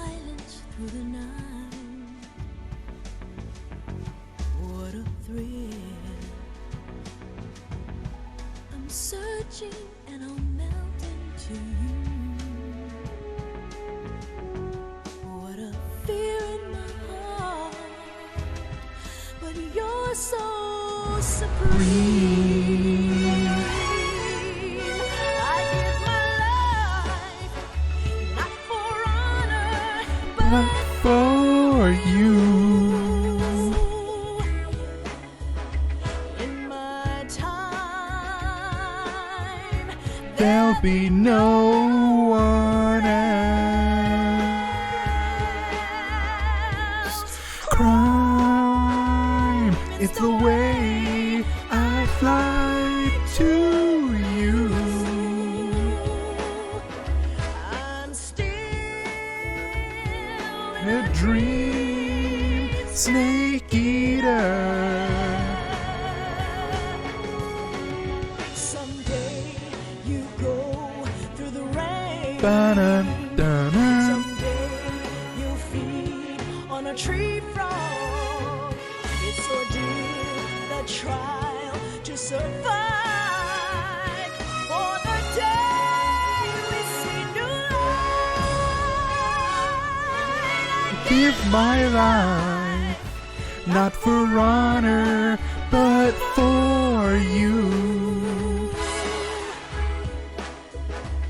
silence through the night. What a thrill. I'm searching and I'll melt into you. What a fear in my heart, but you're so supreme. I give my life, not for honor, but for you. in my time, There'll be no one else. Crime, it's the way I fly to you. I'm still In a dream, snake eater. Someday you go through the rain. Ba-da-da-da. Someday you'll feed on a tree frog. It's ordeal, the trial to survive. For the day we see new light. Give my life, not for honor, but for you.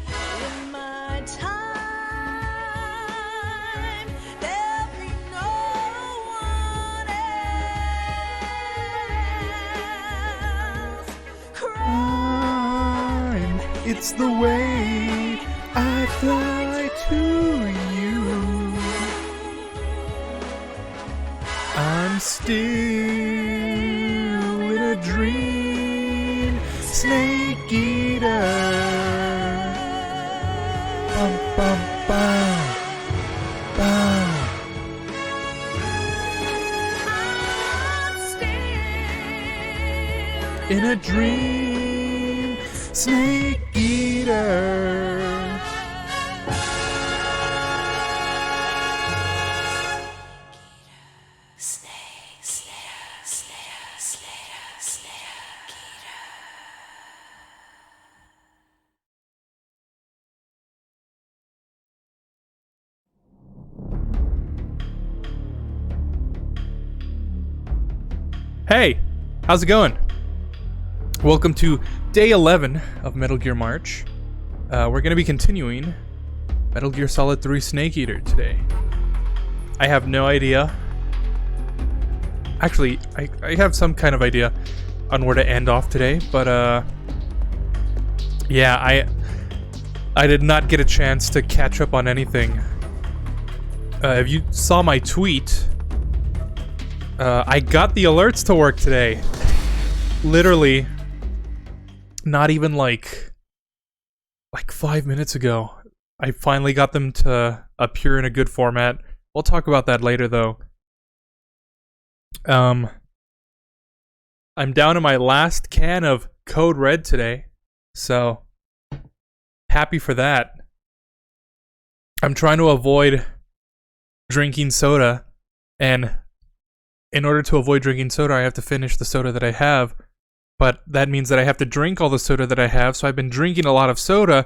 In my time, there'll be no one else. Crime, it's the way I fly to you. I'm still in a dream, snake eater. Bum, bum, bum, bum. I'm still In a dream, snake eater. Hey, how's it going? Welcome to day 11 of Metal Gear March. We're going to be continuing Metal Gear Solid 3 Snake Eater today. I have no idea. Actually, I have some kind of idea on where to end off today, but yeah, I did not get a chance to catch up on anything. If you saw my tweet, I got the alerts to work today. Literally, not even like 5 minutes ago. I finally got them to appear in a good format. We'll talk about that later, though. I'm down to my last can of Code Red today, so happy for that. I'm trying to avoid drinking soda, and in order to avoid drinking soda, I have to finish the soda that I have, but that means that I have to drink all the soda that I have, so I've been drinking a lot of soda,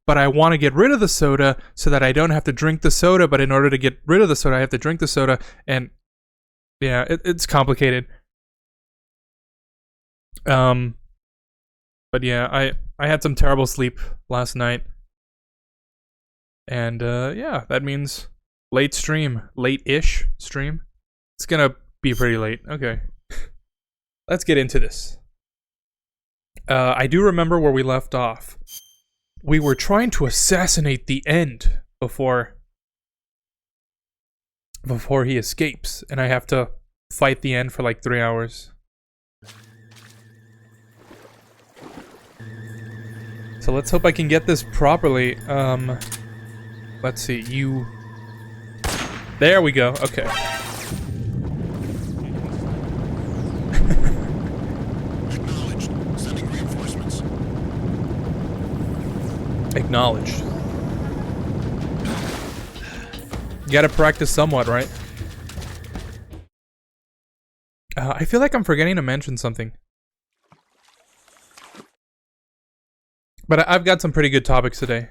but I want to get rid of the soda so that I don't have to drink the soda, but in order to get rid of the soda, I have to drink the soda, and yeah, it's complicated. But yeah, I had some terrible sleep last night, and yeah, that means late-ish stream. It's gonna be pretty late. Okay. Let's get into this. I do remember where we left off. We were trying to assassinate the End before he escapes, and I have to fight the End for like 3 hours. So let's hope I can get this properly. Let's see, there we go, okay. Acknowledged. Sending reinforcements. Acknowledged. Gotta practice somewhat, right? I feel like I'm forgetting to mention something. But I've got some pretty good topics today.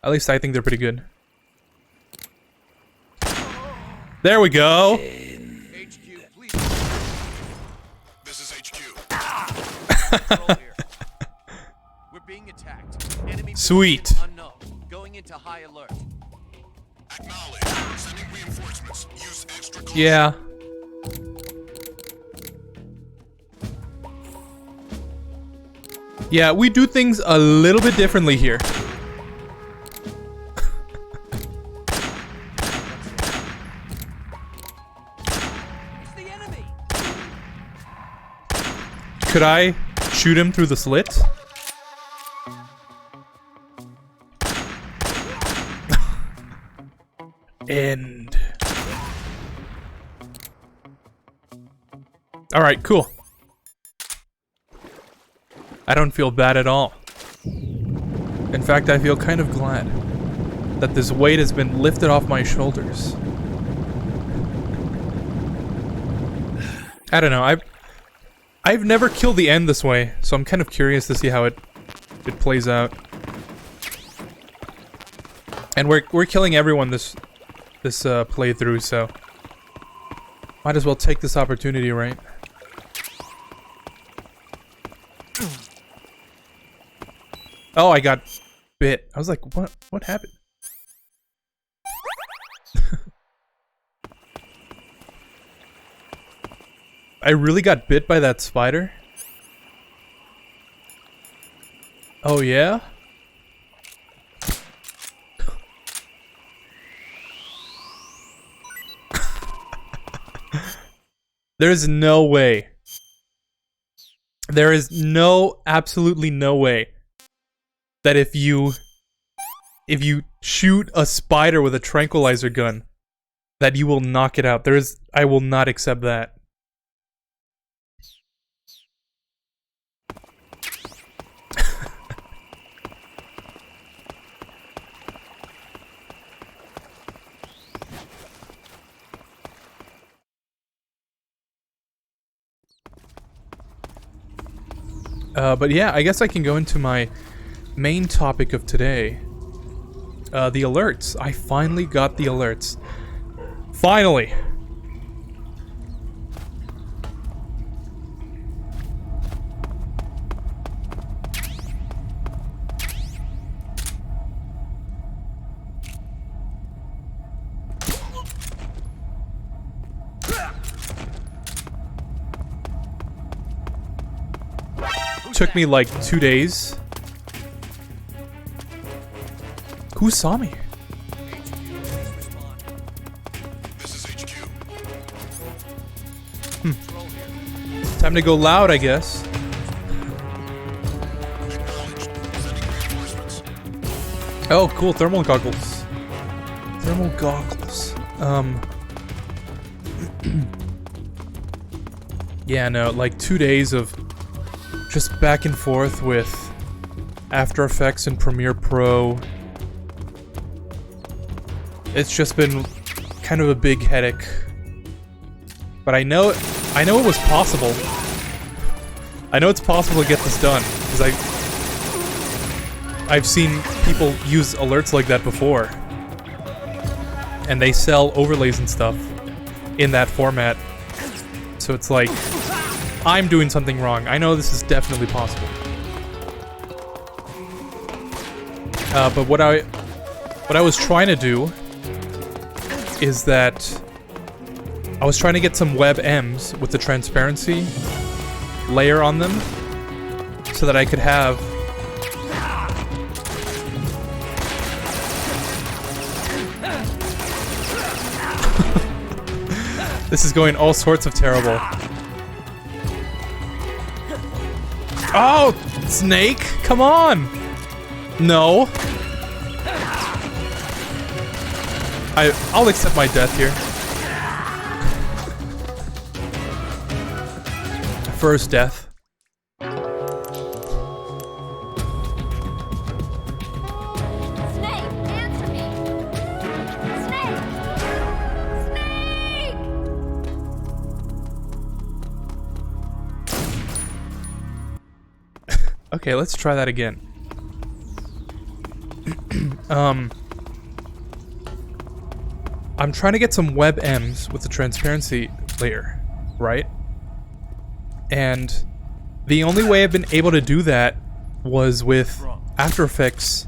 At least I think they're pretty good. There we go! HQ, please. This is HQ. Control here. We're being attacked. Enemy Sweet. position unknown. Going into high alert. Acknowledge. Sending reinforcements. Use extra caution. Yeah. Yeah, we do things a little bit differently here. It's the enemy. Could I shoot him through the slit? End. Alright, cool. I don't feel bad at all. In fact, I feel kind of glad that this weight has been lifted off my shoulders. I don't know, I've never killed the end this way, so I'm kind of curious to see how it plays out. And we're killing everyone this playthrough, so might as well take this opportunity, right? Oh, I got bit. I was like, what happened? I really got bit by that spider? Oh yeah? There's no way. There is absolutely no way that if you shoot a spider with a tranquilizer gun, that you will knock it out. I will not accept that. But yeah, I guess I can go into my main topic of today. The alerts. I finally got the alerts. Finally! Took me like 2 days. Who saw me? This is HQ. Time to go loud, I guess. Acknowledged. Sending reinforcements. Oh, cool, thermal goggles. Thermal goggles. Yeah, no, like 2 days of just back and forth with After Effects and Premiere Pro. It's just been kind of a big headache. But I know it was possible. I know it's possible to get this done, because I've seen people use alerts like that before. And they sell overlays and stuff in that format. So it's like, I'm doing something wrong. I know this is definitely possible. But what I was trying to do is that I was trying to get some web M's with the transparency layer on them so that I could have This is going all sorts of terrible. Oh, snake, come on. No. I'll accept my death here. First death. Snake, answer me. Snake. Okay, let's try that again. I'm trying to get some WebMs with the transparency layer, right? And the only way I've been able to do that was with After Effects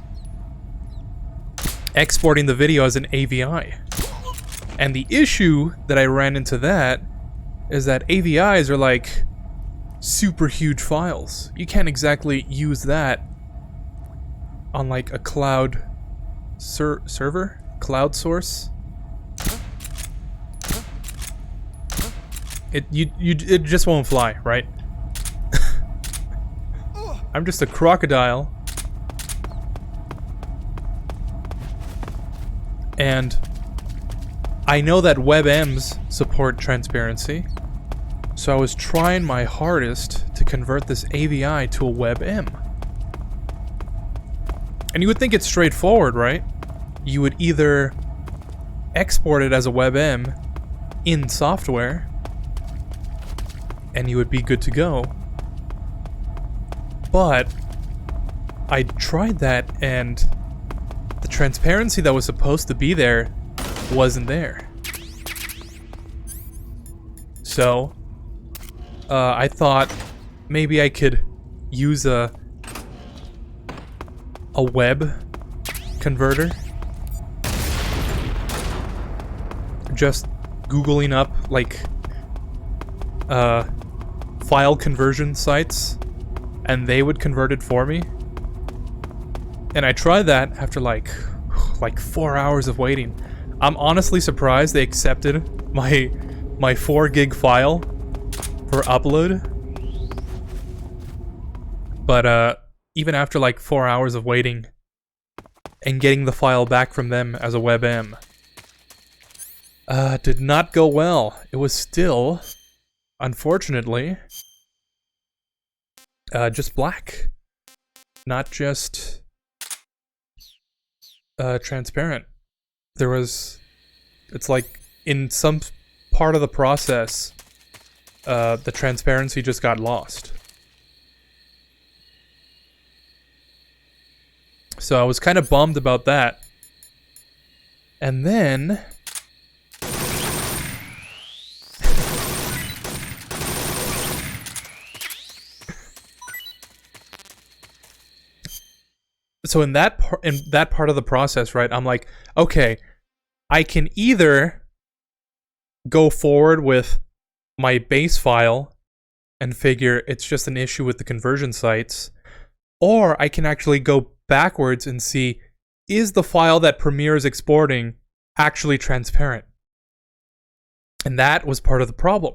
exporting the video as an AVI. And the issue that I ran into that is that AVIs are like super huge files. You can't exactly use that on like a cloud server? Cloud source? It just won't fly, right? I'm just a crocodile. And I know that WebMs support transparency, so I was trying my hardest to convert this AVI to a WebM. And you would think it's straightforward, right? You would either export it as a WebM in software, and you would be good to go. But I tried that, and the transparency that was supposed to be there wasn't there. So I thought maybe I could use a web converter. Just Googling up like file conversion sites, and they would convert it for me. And I tried that after like 4 hours of waiting. I'm honestly surprised they accepted my 4 gig file for upload. But even after like 4 hours of waiting and getting the file back from them as a WebM, did not go well. It was still, unfortunately, just black, not just transparent. It's like in some part of the process, the transparency just got lost. So I was kind of bummed about that. And then so in that part of the process, right, I'm like, okay, I can either go forward with my base file and figure it's just an issue with the conversion sites, or I can actually go backwards and see, is the file that Premiere is exporting actually transparent? And that was part of the problem.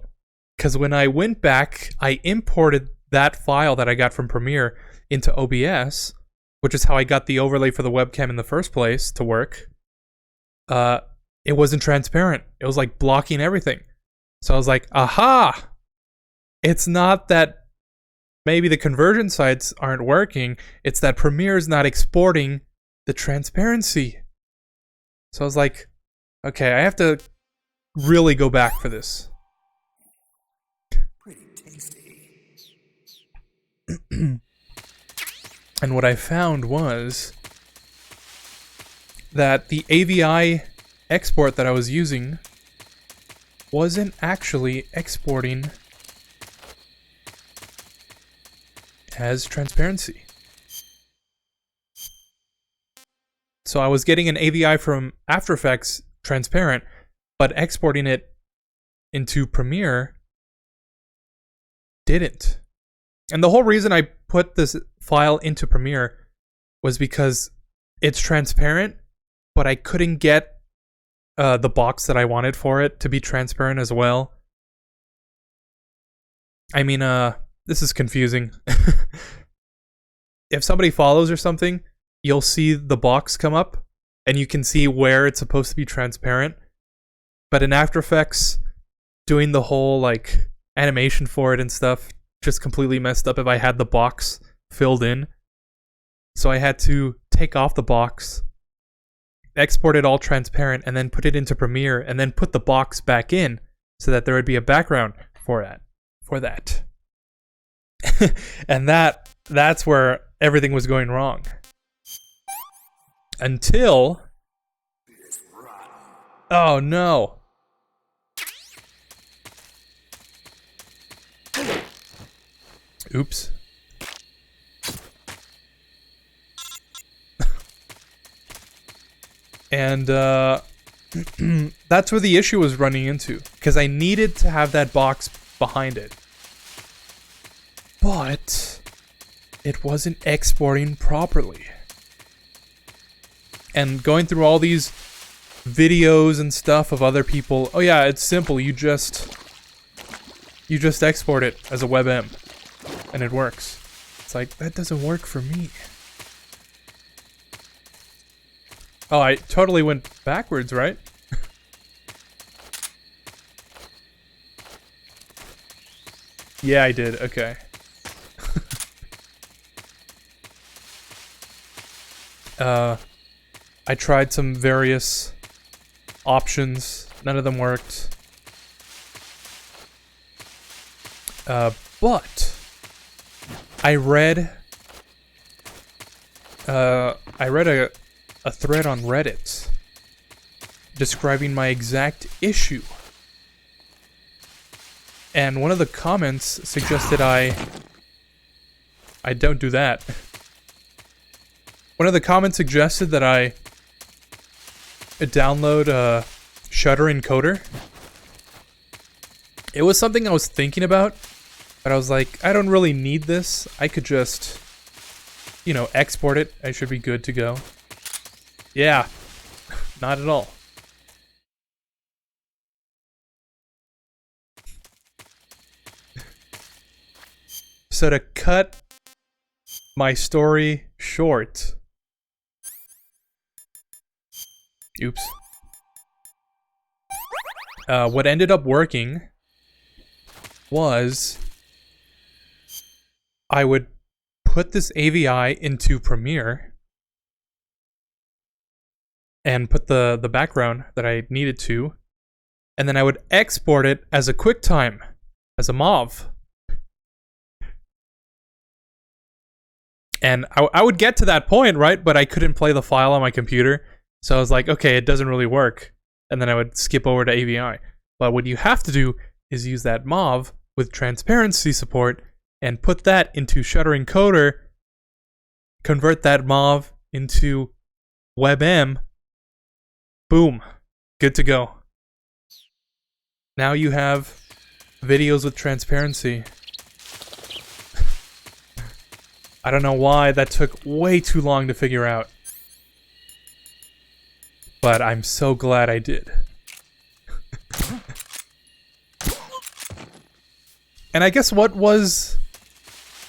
Because when I went back, I imported that file that I got from Premiere into OBS, which is how I got the overlay for the webcam in the first place to work. It wasn't transparent. It was like blocking everything. So I was like, aha! It's not that maybe the conversion sites aren't working, it's that Premiere is not exporting the transparency. So I was like, okay, I have to really go back for this. Pretty tasty. And what I found was that the AVI export that I was using wasn't actually exporting as transparency. So I was getting an AVI from After Effects transparent, but exporting it into Premiere didn't. And the whole reason I put this file into Premiere was because it's transparent, but I couldn't get the box that I wanted for it to be transparent as well. I mean, this is confusing. If somebody follows or something, you'll see the box come up, and you can see where it's supposed to be transparent. But in After Effects, doing the whole like animation for it and stuff just completely messed up if I had the box filled in. So I had to take off the box, export it all transparent, and then put it into Premiere, and then put the box back in so that there would be a background for that. And that's where everything was going wrong. Until... Oh no. Oops. And that's where the issue was running into, because I needed to have that box behind it. But it wasn't exporting properly. And going through all these videos and stuff of other people, oh yeah, it's simple, you just export it as a WebM and it works. It's like, that doesn't work for me. Oh, I totally went backwards, right? Yeah, I did. Okay. I tried some various options. None of them worked. But I read a thread on Reddit describing my exact issue. And one of the comments suggested I don't do that. One of the comments suggested that I download a Shutter encoder. It was something I was thinking about, but I was like, I don't really need this. I could just, you know, export it. I should be good to go. Yeah, not at all. So to cut my story short, oops. What ended up working was I would put this AVI into Premiere and put the background that I needed to, and then I would export it as a QuickTime, as a MOV. And I would get to that point, right? But I couldn't play the file on my computer. So I was like, okay, it doesn't really work. And then I would skip over to AVI. But what you have to do is use that MOV with transparency support and put that into Shutter encoder, convert that MOV into WebM. Boom. Good to go. Now you have videos with transparency. I don't know why that took way too long to figure out. But I'm so glad I did. And I guess what was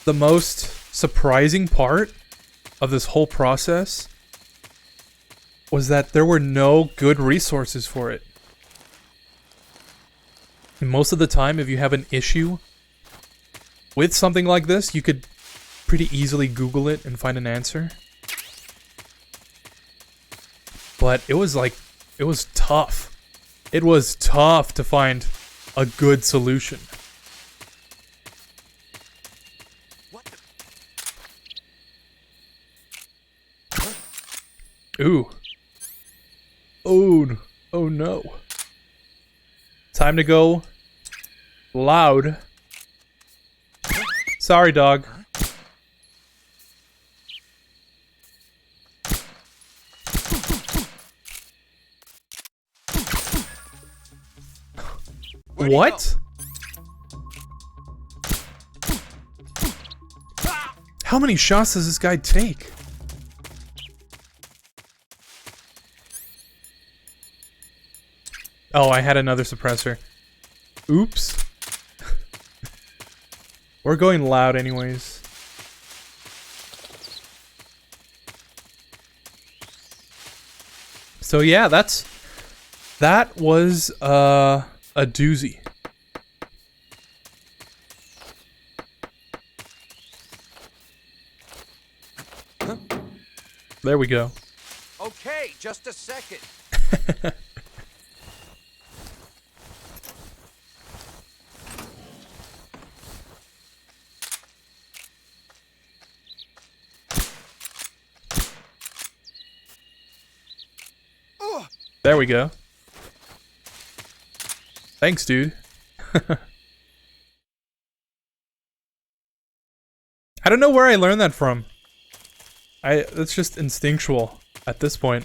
the most surprising part of this whole process was that there were no good resources for it. And most of the time, if you have an issue with something like this, you could pretty easily Google it and find an answer. But it was tough. It was tough to find a good solution. What the? Ooh. Oh, oh no. Time to go loud. Sorry, dog. Where'd he What? How many shots does this guy take? Oh, I had another suppressor. Oops. We're going loud anyways. So yeah, that was a doozy. There we go. Okay, just a second. There we go. Thanks, dude. I don't know where I learned that from. That's just instinctual at this point.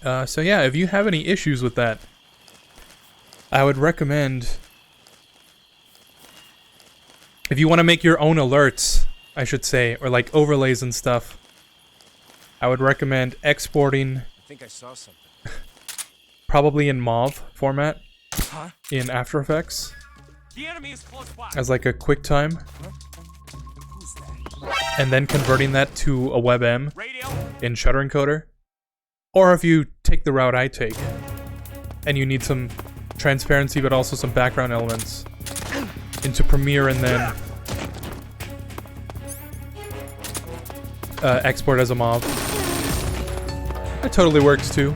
So yeah, if you have any issues with that, I would recommend, if you want to make your own alerts, I should say, or like overlays and stuff, I would recommend exporting I think I saw something. probably in MOV format Huh? in After Effects The enemy is close by. as like a QuickTime, Who's that? and then converting that to a WebM Radio? in Shutter Encoder. Or if you take the route I take, and you need some transparency but also some background elements, into Premiere and then export as a MOV. That totally works too.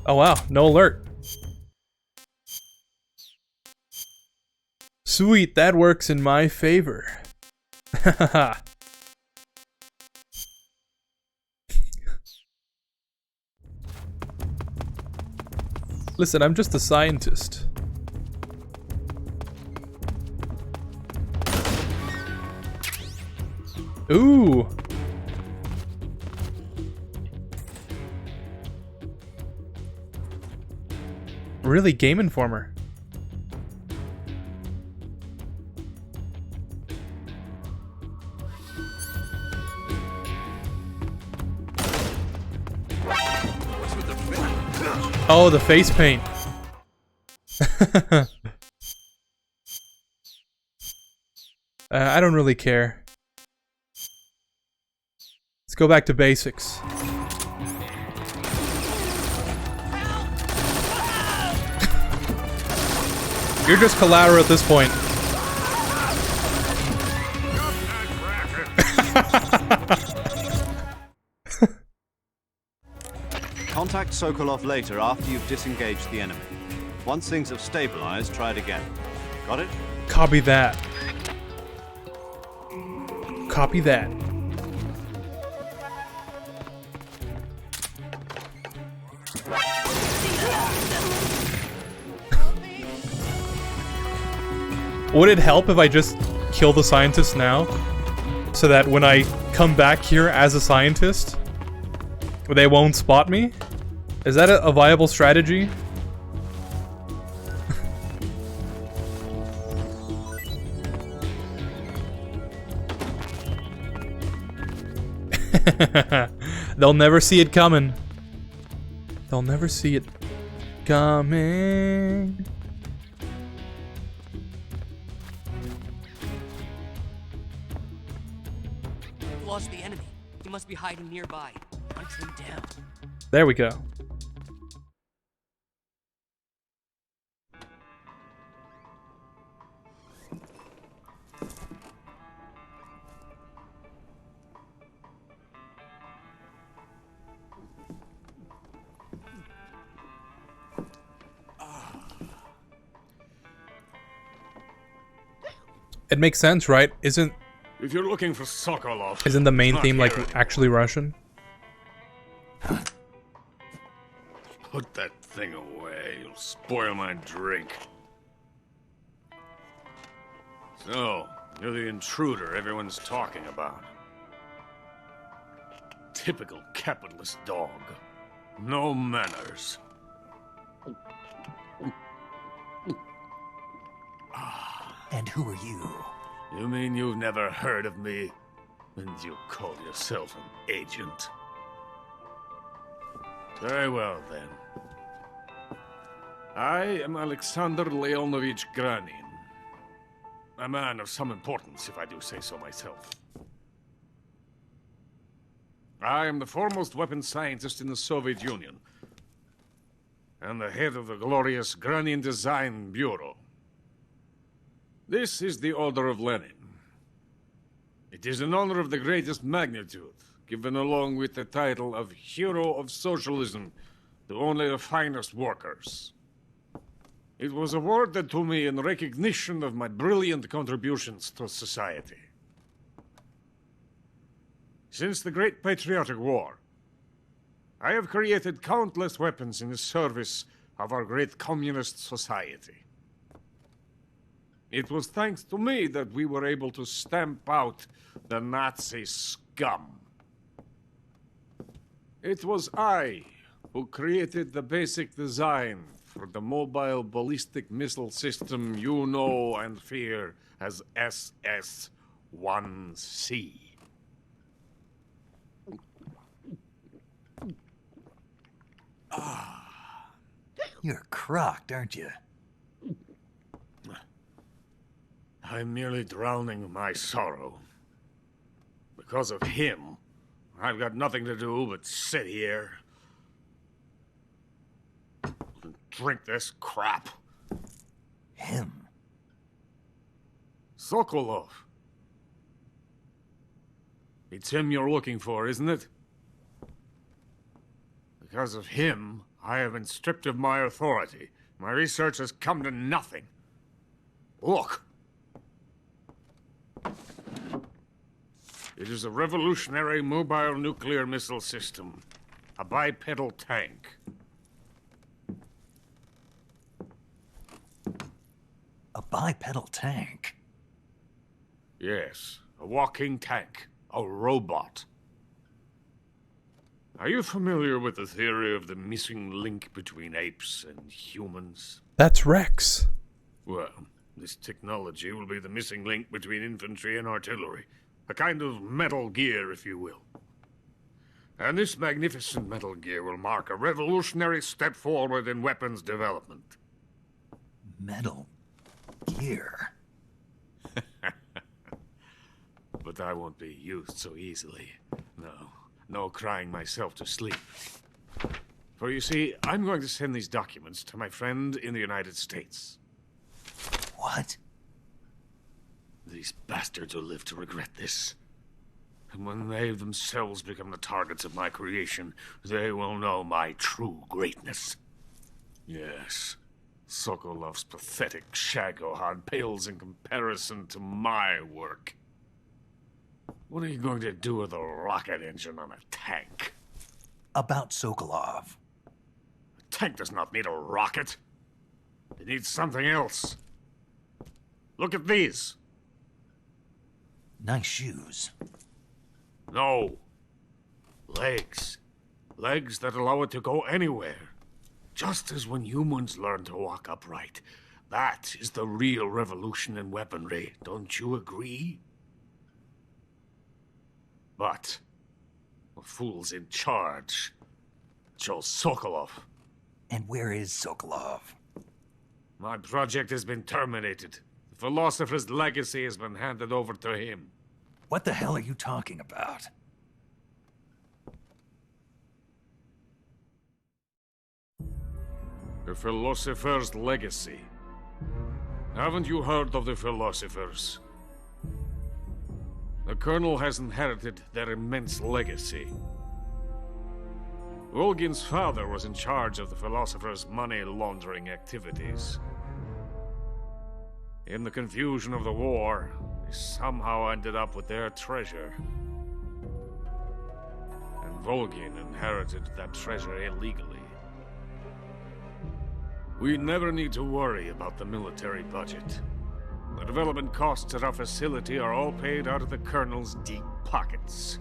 Oh wow, no alert. Sweet, that works in my favor. Listen, I'm just a scientist. Ooh. Really, Game Informer. Oh, the face paint. I don't really care. Let's go back to basics. You're just collateral at this point. Contact Sokolov later after you've disengaged the enemy. Once things have stabilized, try it again. Got it? Copy that. Copy that. Would it help if I just kill the scientist now? So that when I come back here as a scientist, they won't spot me? Is that a viable strategy? They'll never see it coming. They'll never see it coming. We've lost the enemy. He must be hiding nearby. Hunt him down. There we go. It makes sense, right? Isn't If you're looking for Sokolov, the main not theme like here. actually Russian? Put that thing away. You'll spoil my drink. So, you're the intruder everyone's talking about. Typical capitalist dog. No manners. And who are you? You mean you've never heard of me? And you call yourself an agent? Very well, then. I am Alexander Leonovich Granin. A man of some importance, if I do say so myself. I am the foremost weapons scientist in the Soviet Union, and the head of the glorious Granin Design Bureau. This is the Order of Lenin. It is an honor of the greatest magnitude, given along with the title of Hero of Socialism to only the finest workers. It was awarded to me in recognition of my brilliant contributions to society. Since the Great Patriotic War, I have created countless weapons in the service of our great communist society. It was thanks to me that we were able to stamp out the Nazi scum. It was I who created the basic design for the mobile ballistic missile system you know and fear as SS-1C. You're crocked, aren't you? I'm merely drowning my sorrow. Because of him, I've got nothing to do but sit here and drink this crap. Him? Sokolov. It's him you're looking for, isn't it? Because of him, I have been stripped of my authority. My research has come to nothing. Look. It is a revolutionary mobile nuclear missile system. A bipedal tank. A bipedal tank? Yes, a walking tank. A robot. Are you familiar with the theory of the missing link between apes and humans? That's Rex. Well, this technology will be the missing link between infantry and artillery. A kind of Metal Gear, if you will. And this magnificent Metal Gear will mark a revolutionary step forward in weapons development. Metal Gear? But I won't be used so easily. No crying myself to sleep. For you see, I'm going to send these documents to my friend in the United States. What? These bastards will live to regret this. And when they themselves become the targets of my creation, they will know my true greatness. Yes, Sokolov's pathetic Shagohod pales in comparison to my work. What are you going to do with a rocket engine on a tank? About Sokolov. A tank does not need a rocket. It needs something else. Look at these. Nice shoes. No. Legs. Legs that allow it to go anywhere. Just as when humans learn to walk upright. That is the real revolution in weaponry. Don't you agree? But the fool's in charge. Joe Sokolov. And where is Sokolov? My project has been terminated. The philosopher's legacy has been handed over to him. What the hell are you talking about? The philosopher's legacy. Haven't you heard of the philosophers? The Colonel has inherited their immense legacy. Volgin's father was in charge of the philosophers' money laundering activities. In the confusion of the war, they somehow ended up with their treasure. And Volgin inherited that treasure illegally. We never need to worry about the military budget. The development costs at our facility are all paid out of the Colonel's deep pockets.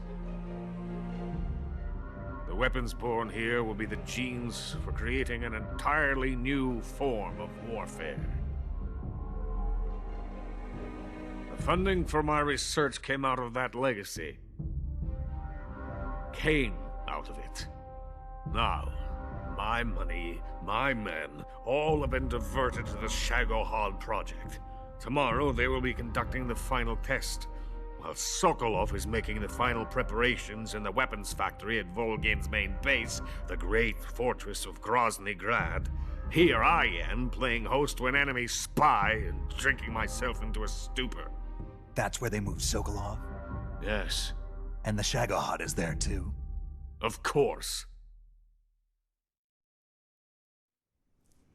The weapons born here will be the genes for creating an entirely new form of warfare. The funding for my research came out of that legacy. Came out of it. Now, my money, my men, all have been diverted to the Shagohod project. Tomorrow, they will be conducting the final test, while Sokolov is making the final preparations in the weapons factory at Volgin's main base, the great fortress of Grozny Grad. Here I am, playing host to an enemy spy and drinking myself into a stupor. That's where they moved Sokolov? Yes. And the Shagohod is there too. Of course.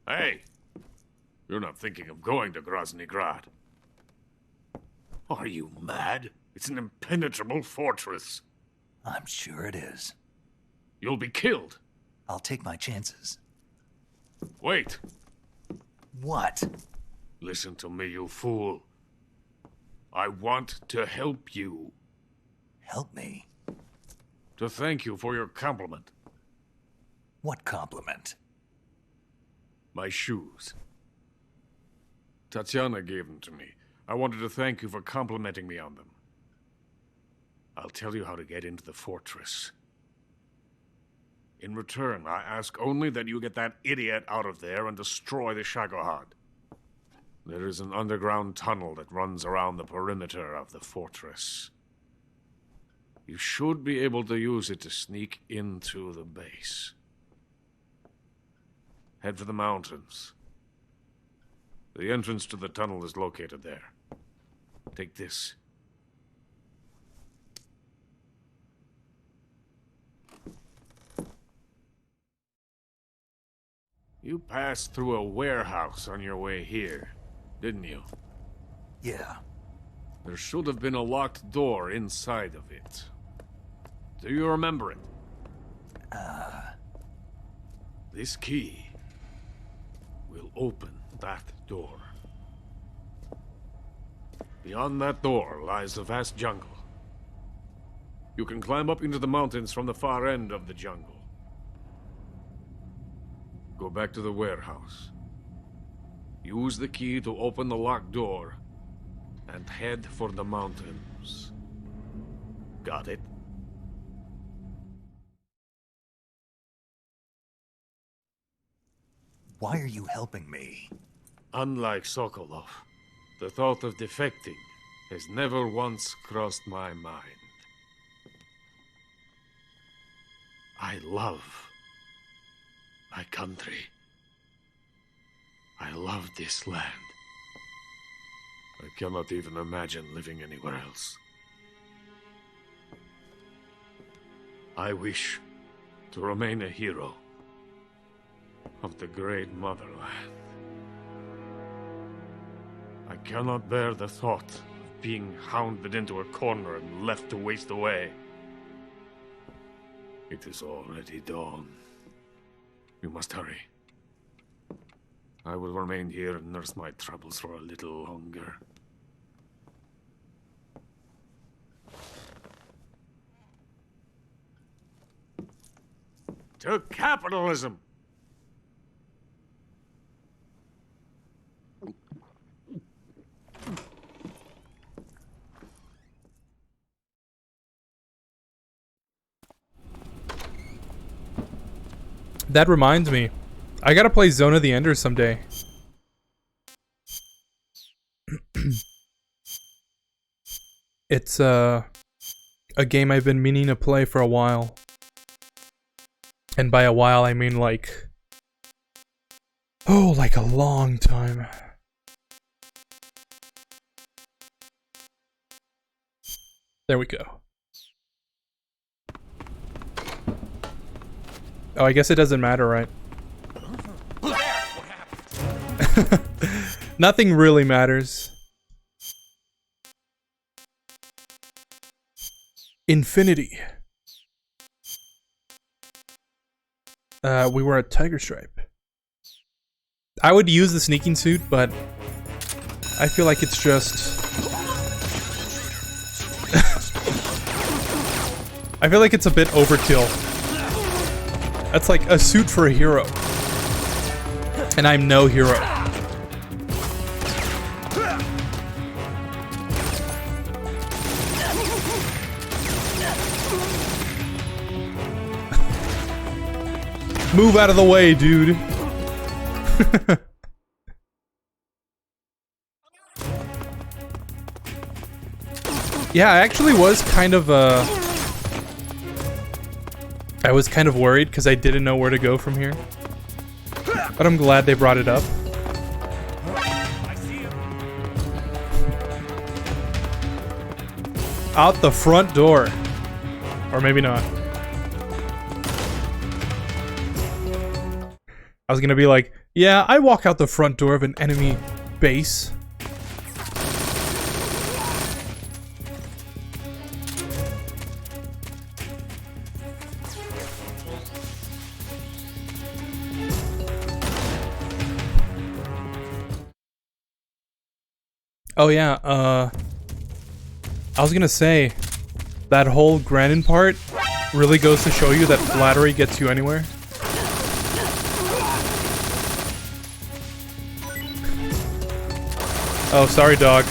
Hey! You're not thinking of going to Grozny Grad. Are you mad? It's an impenetrable fortress. I'm sure it is. You'll be killed. I'll take my chances. Wait. What? Listen to me, you fool. I want to help you. Help me? To thank you for your compliment. What compliment? My shoes. Tatiana gave them to me. I wanted to thank you for complimenting me on them. I'll tell you how to get into the fortress. In return, I ask only that you get that idiot out of there and destroy the Shagohod. There is an underground tunnel that runs around the perimeter of the fortress. You should be able to use it to sneak into the base. Head for the mountains. The entrance to the tunnel is located there. Take this. You passed through a warehouse on your way here, didn't you? Yeah. There should have been a locked door inside of it. Do you remember it? This key will open that door. Beyond that door lies a vast jungle. You can climb up into the mountains from the far end of the jungle. Go back to the warehouse. Use the key to open the locked door and head for the mountains. Got it? Why are you helping me? Unlike Sokolov, the thought of defecting has never once crossed my mind. I love my country. I love this land. I cannot even imagine living anywhere else. I wish to remain a hero of the great motherland. I cannot bear the thought of being hounded into a corner and left to waste away. It is already dawn. You must hurry. I will remain here and nurse my troubles for a little longer. To capitalism! That reminds me, I gotta play Zone of the Enders someday. It's a game I've been meaning to play for a while. And by a while I mean like, oh, like a long time. There we go. Oh, I guess it doesn't matter, right? Nothing really matters. Infinity. We were at Tiger Stripe. I would use the sneaking suit, but I feel like it's just... I feel like it's a bit overkill. That's like a suit for a hero. And I'm no hero. Move out of the way, dude. Yeah, I actually was kind of I was kind of worried because I didn't know where to go from here. But I'm glad they brought it up. Out the front door. Or maybe not. I was gonna be like, yeah, I walk out the front door of an enemy base. Oh yeah, I was gonna say, that whole Granin part really goes to show you that flattery gets you anywhere. Oh, sorry, dog.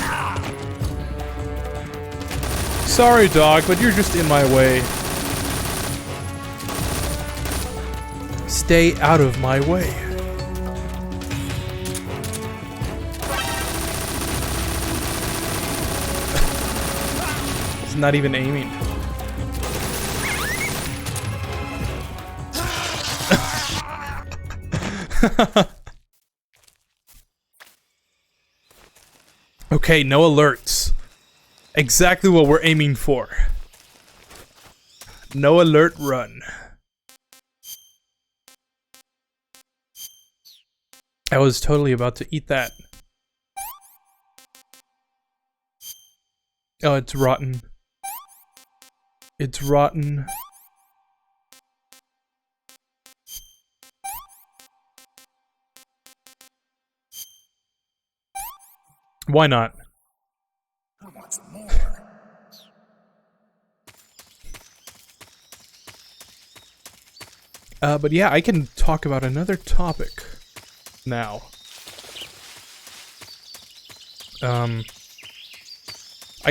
Sorry, dog, but you're just in my way. Stay out of my way. It's not even aiming. Okay, no alerts. Exactly what we're aiming for. No alert run. I was totally about to eat that. Oh, it's rotten. It's rotten. Why not? But yeah, I can talk about another topic now. I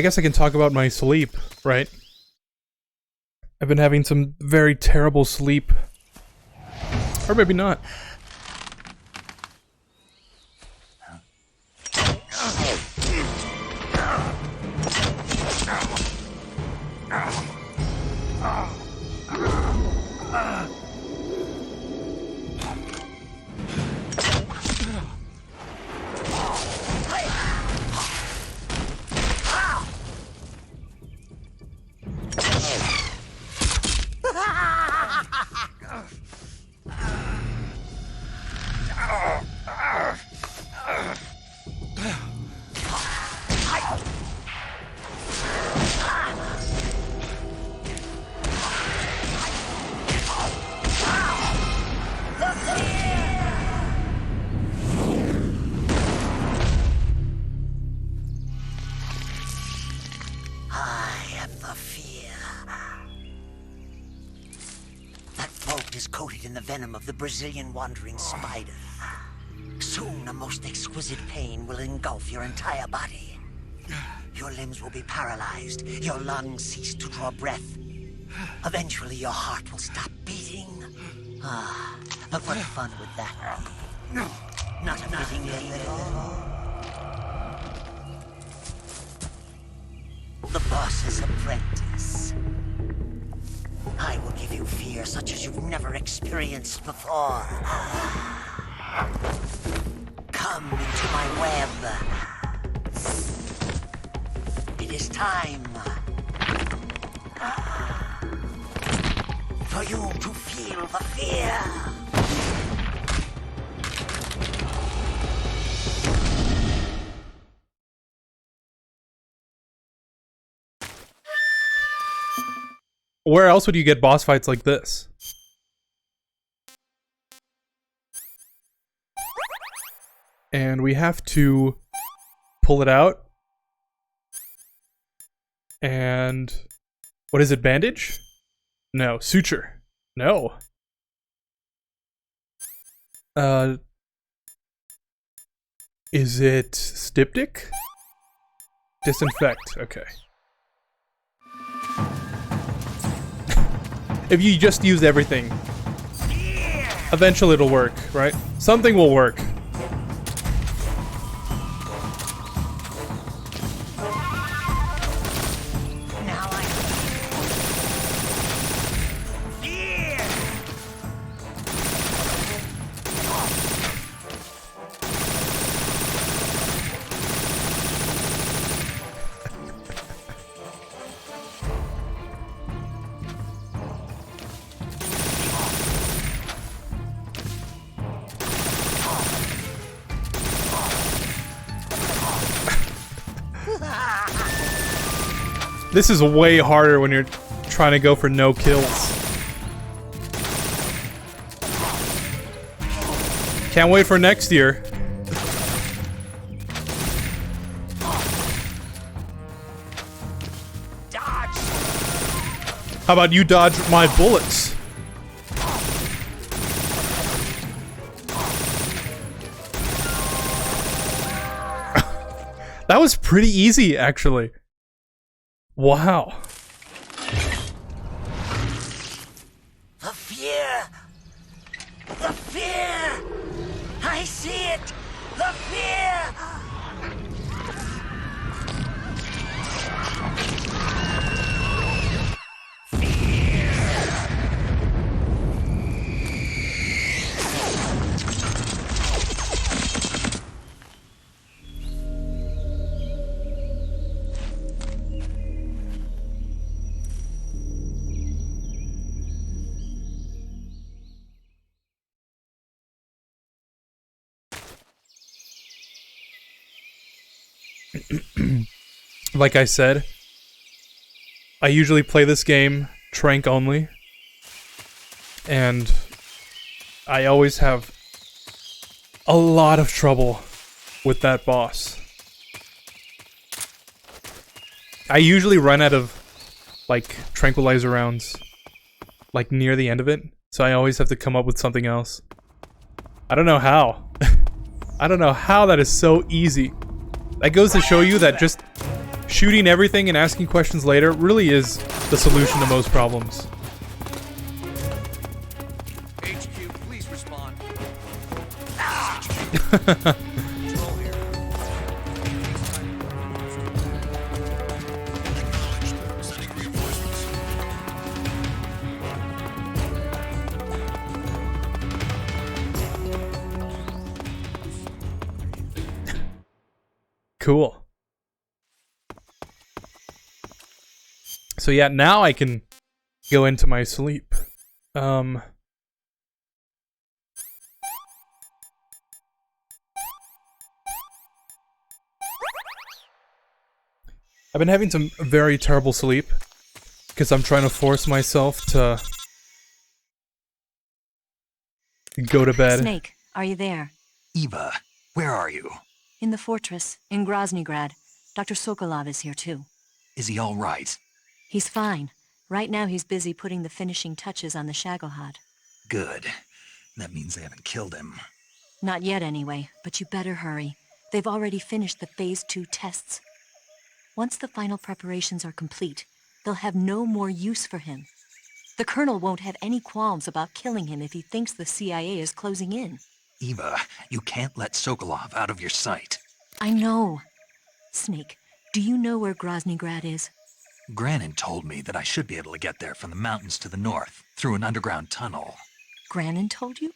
guess I can talk about my sleep, right? I've been having some very terrible sleep. Or maybe not. Venom of the Brazilian wandering spider. Soon a most exquisite pain will engulf your entire body. Your limbs will be paralyzed, your lungs cease to draw breath. Eventually your heart will stop beating. Ah, but what fun would that be? Not a fitting name at all. The boss's apprentice. I will give you fear such as you've never experienced before. Come into my web. It is time for you to feel the fear. Where else would you get boss fights like this? And we have to pull it out. And what is it, bandage? No, suture. No. Is it styptic? Disinfect, okay. If you just use everything, eventually it'll work, right? Something will work. This is way harder when you're trying to go for no kills. Can't wait for next year. Dodge! How about you dodge my bullets? That was pretty easy, actually. Wow. The fear! The fear! I see it! The fear! Like I said, I usually play this game Trank only, and I always have a lot of trouble with that boss. I usually run out of, like, tranquilizer rounds, like, near the end of it, so I always have to come up with something else. I don't know how. I don't know how that is so easy. That goes to show you that just shooting everything and asking questions later really is the solution to most problems. HQ, please respond. Cool. So yeah, now I can go into my sleep. I've been having some very terrible sleep because I'm trying to force myself to go to bed. Snake, are you there? Eva, where are you? In the fortress, in Groznygrad. Dr. Sokolov is here too. Is he all right? He's fine. Right now he's busy putting the finishing touches on the Shagohod. Good. That means they haven't killed him. Not yet anyway, but you better hurry. They've already finished the Phase 2 tests. Once the final preparations are complete, they'll have no more use for him. The Colonel won't have any qualms about killing him if he thinks the CIA is closing in. Eva, you can't let Sokolov out of your sight. I know. Snake, do you know where Groznygrad is? Granin told me that I should be able to get there from the mountains to the north, through an underground tunnel. Granin told you?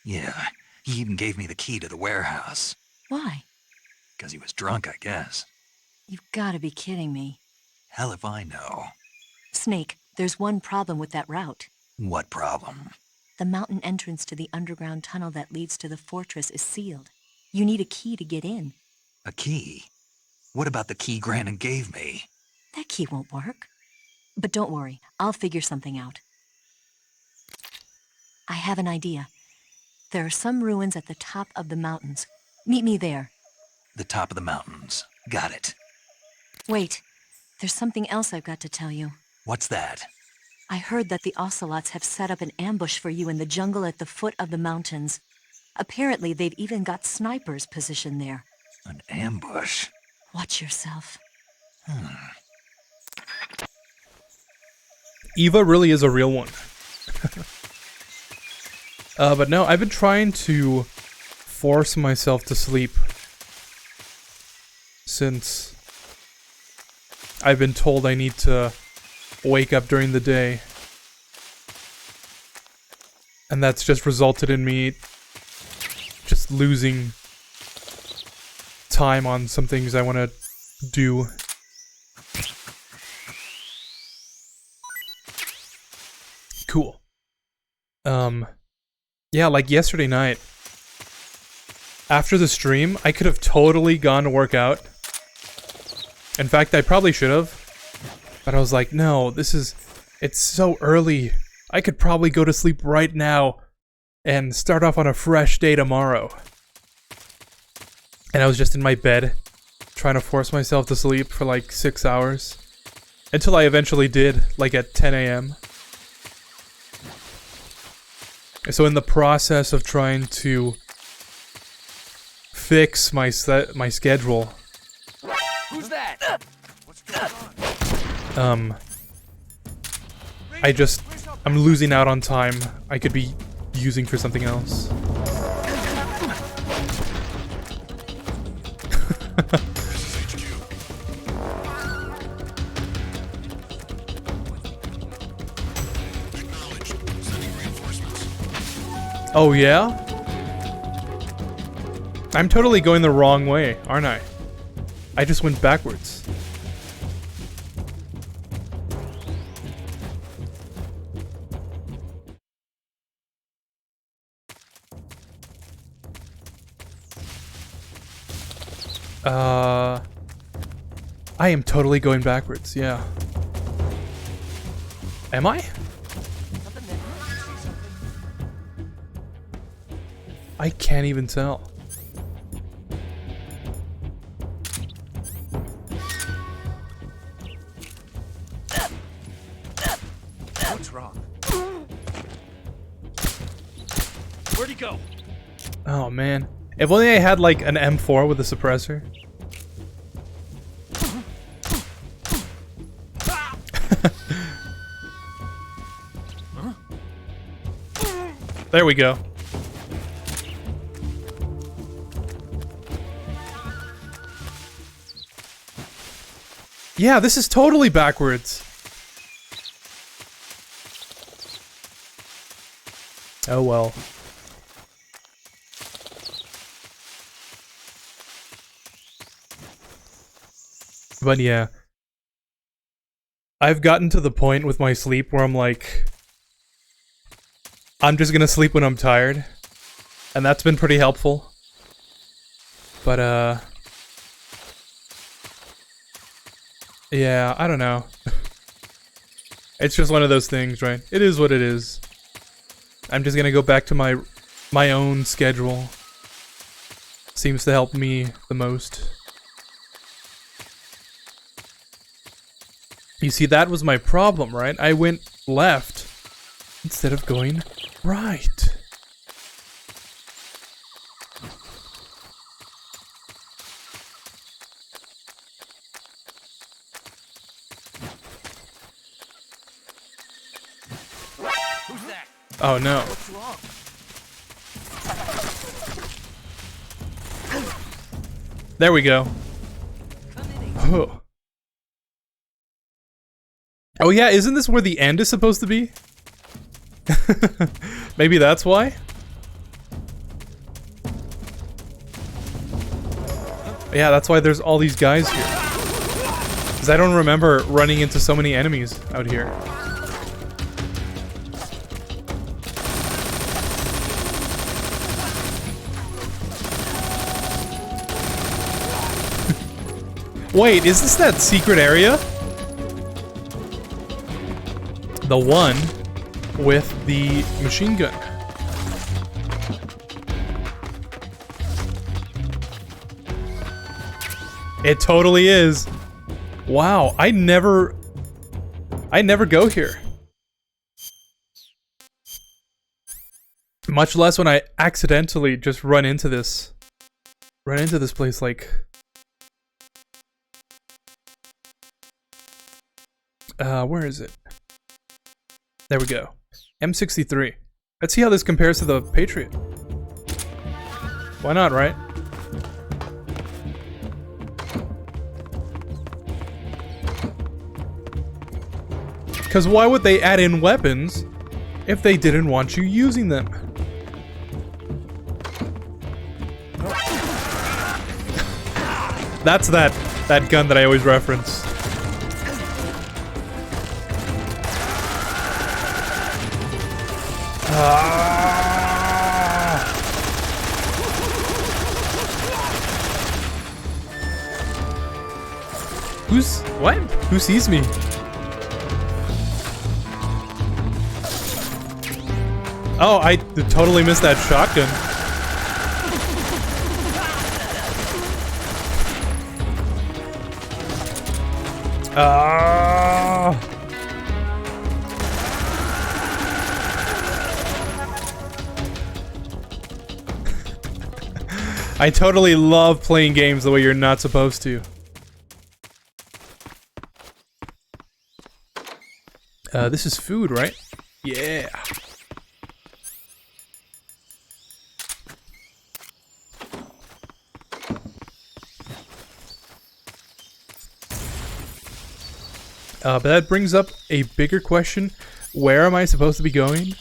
Yeah, he even gave me the key to the warehouse. Why? Because he was drunk, I guess. You've gotta be kidding me. Hell if I know. Snake, there's one problem with that route. What problem? The mountain entrance to the underground tunnel that leads to the fortress is sealed. You need a key to get in. A key? What about the key Granin gave me? That key won't work. But don't worry, I'll figure something out. I have an idea. There are some ruins at the top of the mountains. Meet me there. The top of the mountains. Got it. Wait, there's something else I've got to tell you. What's that? I heard that the Ocelots have set up an ambush for you in the jungle at the foot of the mountains. Apparently, they've even got snipers positioned there. An ambush? Watch yourself. Eva really is a real one. But no, I've been trying to force myself to sleep since I've been told I need to wake up during the day. And that's just resulted in me just losing time on some things I want to do. Cool. Yeah, like yesterday night, after the stream, I could have totally gone to work out. In fact, I probably should have. But I was like, no, it's so early. I could probably go to sleep right now and start off on a fresh day tomorrow. And I was just in my bed, trying to force myself to sleep for like 6 hours. Until I eventually did, like at 10 a.m. So in the process of trying to fix my schedule, Who's that? What's going on? I'm losing out on time I could be using for something else. Oh yeah? I'm totally going the wrong way, aren't I? I just went backwards. I am totally going backwards, yeah. Am I? I can't even tell. What's wrong? Where'd he go? Oh man. If only I had like an M4 with a suppressor. There we go. Yeah, this is totally backwards. Oh well. But yeah. I've gotten to the point with my sleep where I'm like, I'm just gonna sleep when I'm tired. And that's been pretty helpful. But yeah, I don't know. It's just one of those things, right? It is what it is. I'm just gonna go back to my own schedule. Seems to help me the most. You see, that was my problem, right? I went left instead of going right. Who's that? Oh no. What's wrong? There we go. Come in. Oh. Oh yeah, isn't this where the end is supposed to be? Maybe that's why? Yeah, that's why there's all these guys here. Because I don't remember running into so many enemies out here. Wait, is this that secret area? The one with the machine gun. It totally is. Wow, I never go here. Much less when I accidentally just run into this place like where is it? There we go. M63. Let's see how this compares to the Patriot. Why not, right? Because why would they add in weapons if they didn't want you using them? That's that gun that I always reference. What? Who sees me? Oh, I totally missed that shotgun. Ah. I totally love playing games the way you're not supposed to. This is food, right? Yeah. But that brings up a bigger question. Where am I supposed to be going?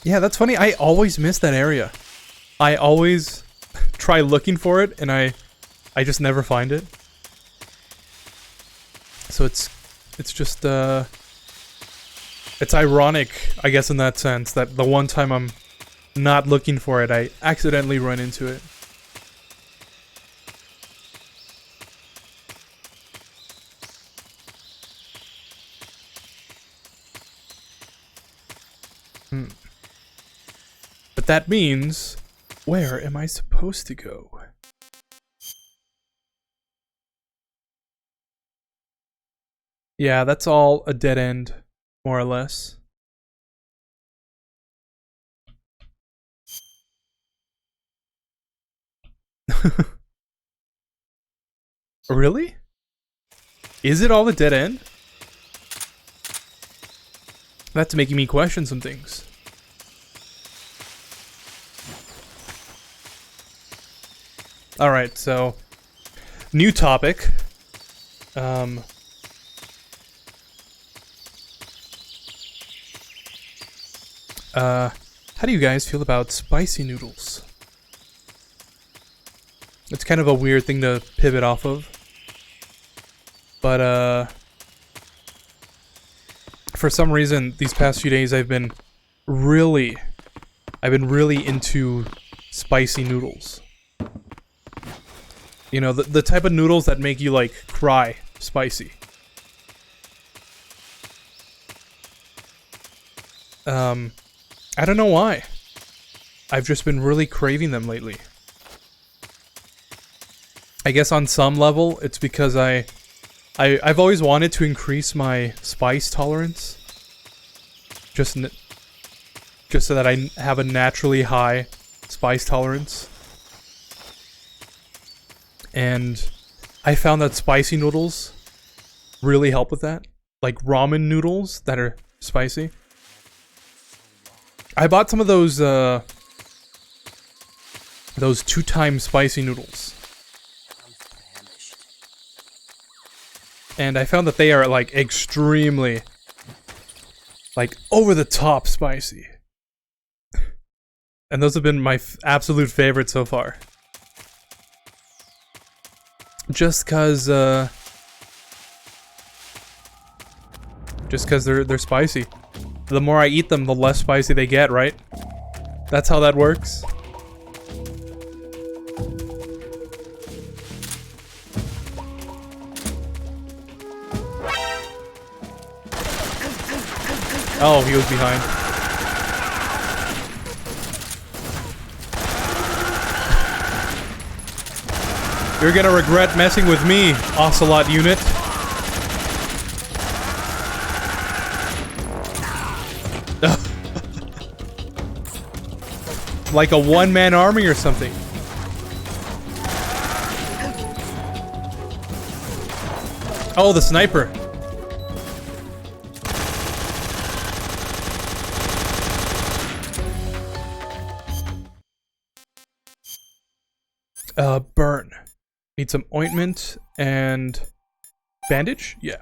Yeah, that's funny. I always miss that area. I always try looking for it, and I just never find it. So it's just it's ironic, I guess, in that sense, that the one time I'm not looking for it, I accidentally run into it. But that means, where am I supposed to go? Yeah, that's all a dead end, more or less. Really? Is it all a dead end? That's making me question some things. Alright, so new topic. How do you guys feel about spicy noodles? It's kind of a weird thing to pivot off of. But, for some reason, these past few days I've been really into spicy noodles. You know, the type of noodles that make you, like, cry spicy. I don't know why. I've just been really craving them lately. I guess on some level, it's because I've always wanted to increase my spice tolerance. Just so that I have a naturally high spice tolerance. And I found that spicy noodles really help with that. Like ramen noodles that are spicy. I bought some of those 2-time spicy noodles. And I found that they are, like, extremely, like, over-the-top spicy. And those have been my absolute favorite so far. Just cause they're spicy. The more I eat them, the less spicy they get, right? That's how that works. Oh, he was behind. You're gonna regret messing with me, Ocelot unit. Like a one-man army or something. Oh, the sniper. Burn. Need some ointment and bandage? Yeah.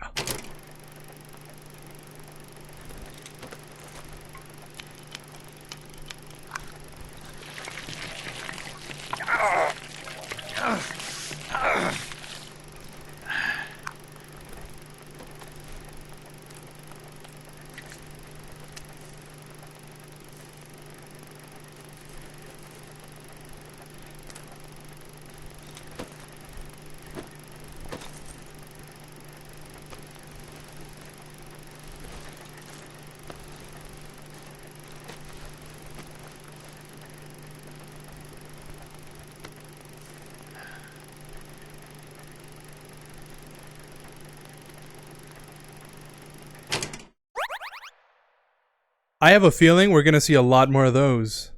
I have a feeling we're gonna see a lot more of those.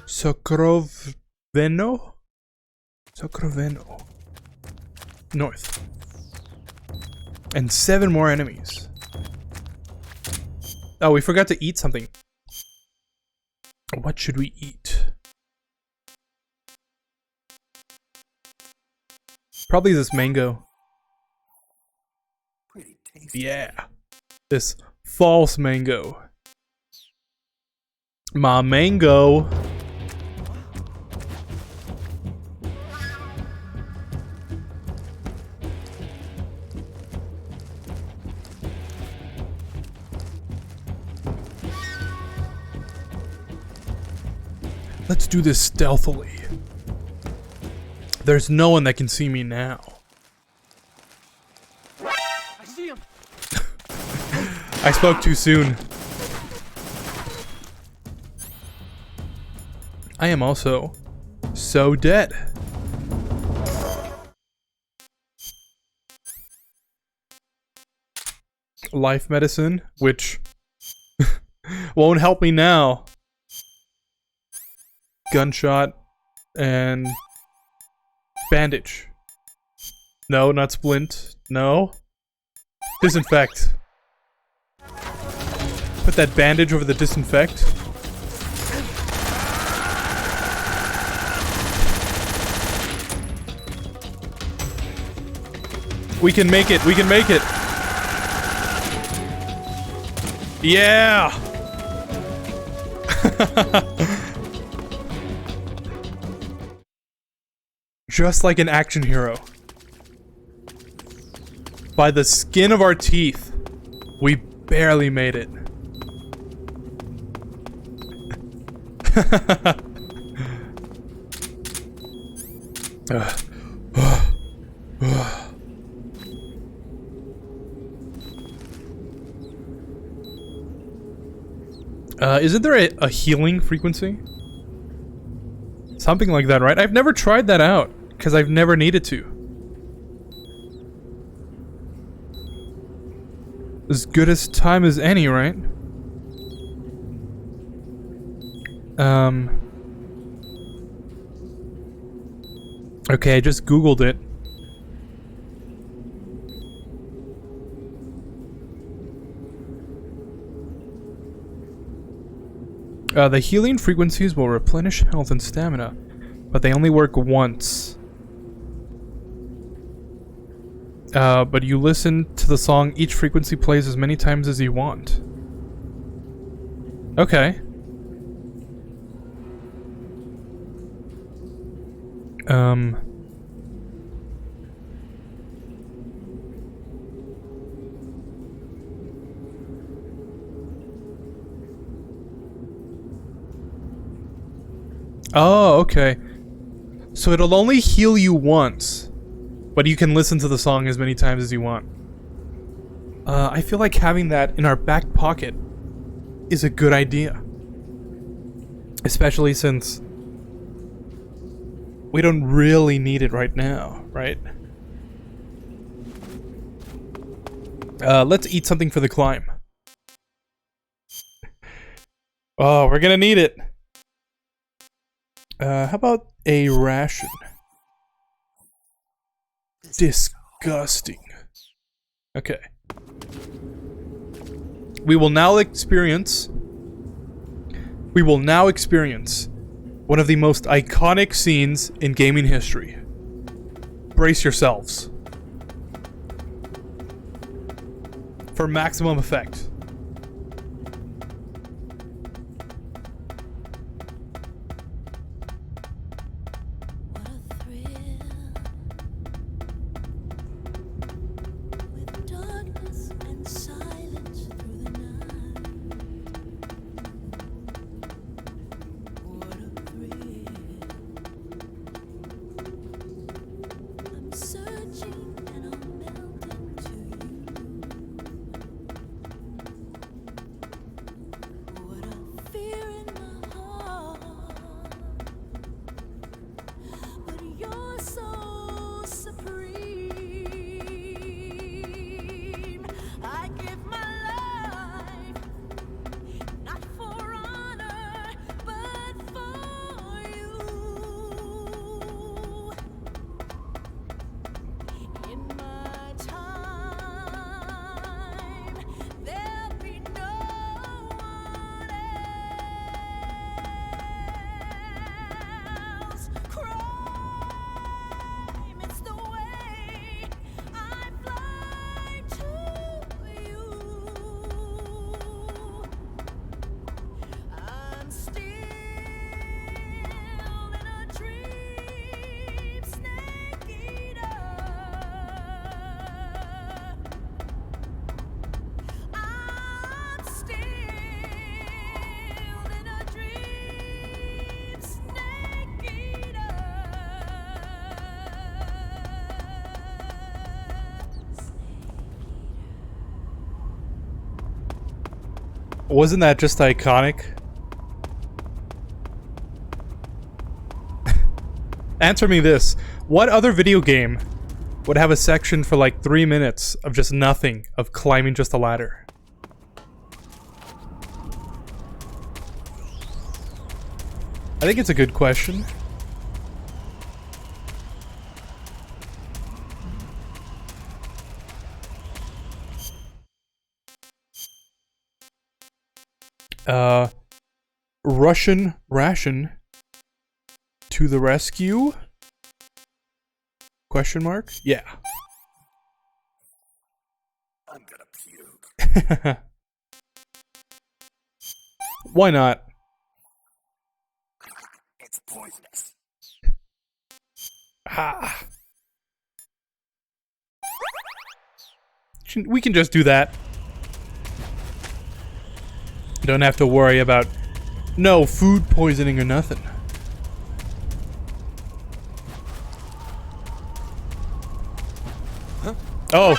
Sokroveno? Sokroveno. North. And 7 more enemies. Oh, we forgot to eat something. What should we eat? Probably this mango. Pretty tasty. Yeah. This false mango. My mango. Let's do this stealthily. There's no one that can see me now. I see him. I spoke too soon. I am also so dead. Life medicine, which won't help me now. Gunshot and bandage. No, not splint. No. Disinfect. Put that bandage over the disinfect. We can make it. We can make it. Yeah. Just like an action hero. By the skin of our teeth, we barely made it. Isn't there a healing frequency? Something like that, right? I've never tried that out, because I've never needed to. As good as time as any, right? Okay, I just Googled it. The healing frequencies will replenish health and stamina, but they only work once. But you listen to the song, each frequency plays as many times as you want. Okay. Oh, okay. So it'll only heal you once, but you can listen to the song as many times as you want. I feel like having that in our back pocket is a good idea. Especially since we don't really need it right now, right? Let's eat something for the climb. Oh, we're gonna need it. How about a ration? Disgusting. Okay. We will now experience one of the most iconic scenes in gaming history. Brace yourselves for maximum effect. What a thrill, with darkness and silence through the night. What a thrill. I'm searching and I'm melting to you. Wasn't that just iconic? Answer me this. What other video game would have a section for like 3 minutes of just nothing, of climbing just a ladder? I think it's a good question. Russian ration to the rescue? Question mark? Yeah. I'm gonna puke. Why not? It's poisonous. Ah. We can just do that. Don't have to worry about no food poisoning or nothing. Huh? Oh.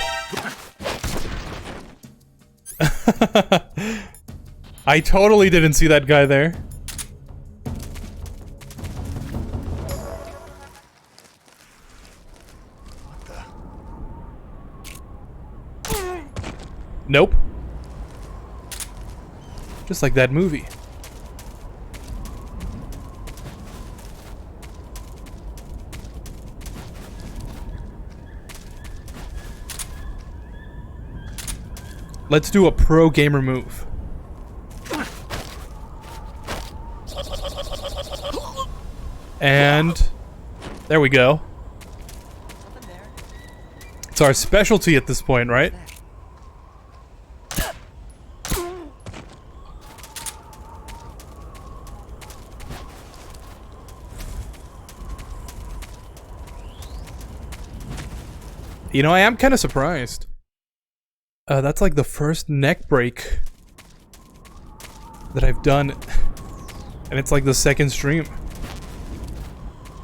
I totally didn't see that guy there. Nope. Just like that movie. Let's do a pro gamer move. And there we go. It's our specialty at this point, right? You know, I am kind of surprised. That's like the first neck break that I've done, and it's like the second stream.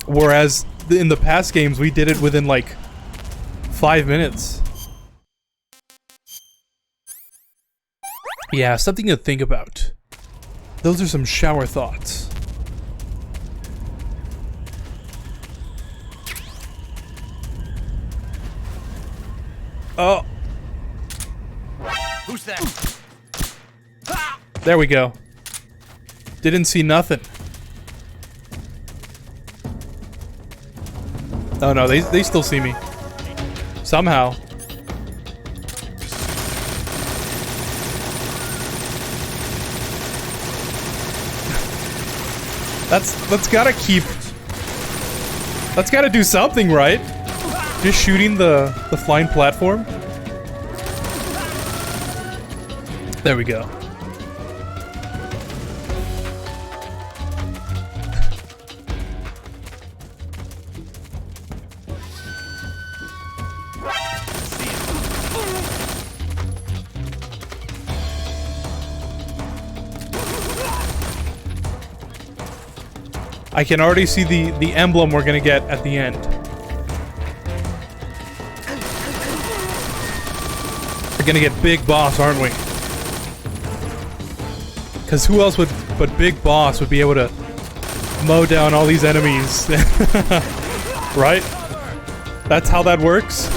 Whereas in the past games, we did it within like 5 minutes. Yeah, something to think about. Those are some shower thoughts. Oh. Who's that? There we go. Didn't see nothing. Oh no, they still see me. Somehow. That's gotta keep... That's gotta do something, right? Just shooting the flying platform? There we go. I can already see the emblem we're gonna get at the end. We're gonna get Big Boss, aren't we? Because who else but Big Boss would be able to mow down all these enemies? Right? That's how that works?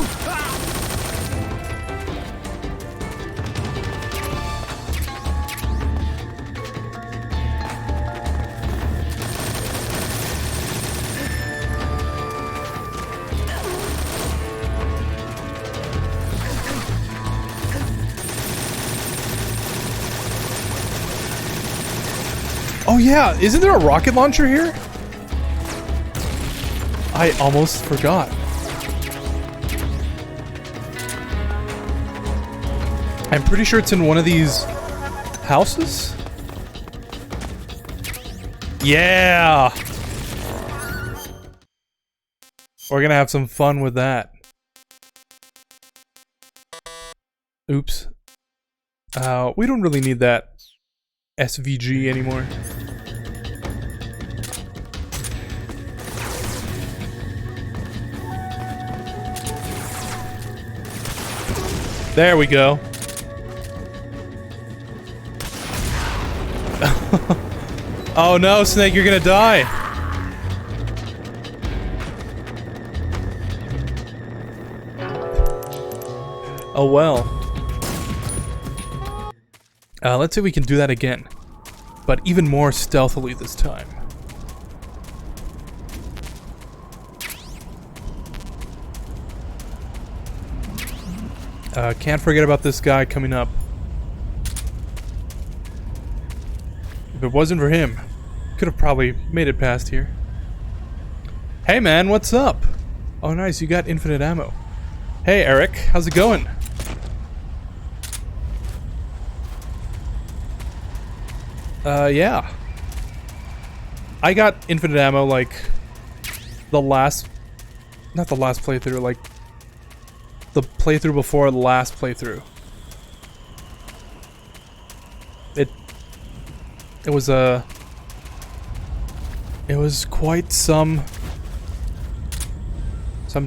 Oh yeah, isn't there a rocket launcher here? I almost forgot. I'm pretty sure it's in one of these houses? Yeah! We're gonna have some fun with that. Oops. We don't really need that SVG anymore. There we go. Oh no, Snake, you're gonna die. Oh well. Let's see if we can do that again. But even more stealthily this time. Can't forget about this guy coming up. If it wasn't for him, could have probably made it past here. Hey man, what's up? Oh nice, you got infinite ammo. Hey Eric, how's it going? Yeah. I got infinite ammo like the last... Not the last playthrough, like the playthrough before the last playthrough. It was quite some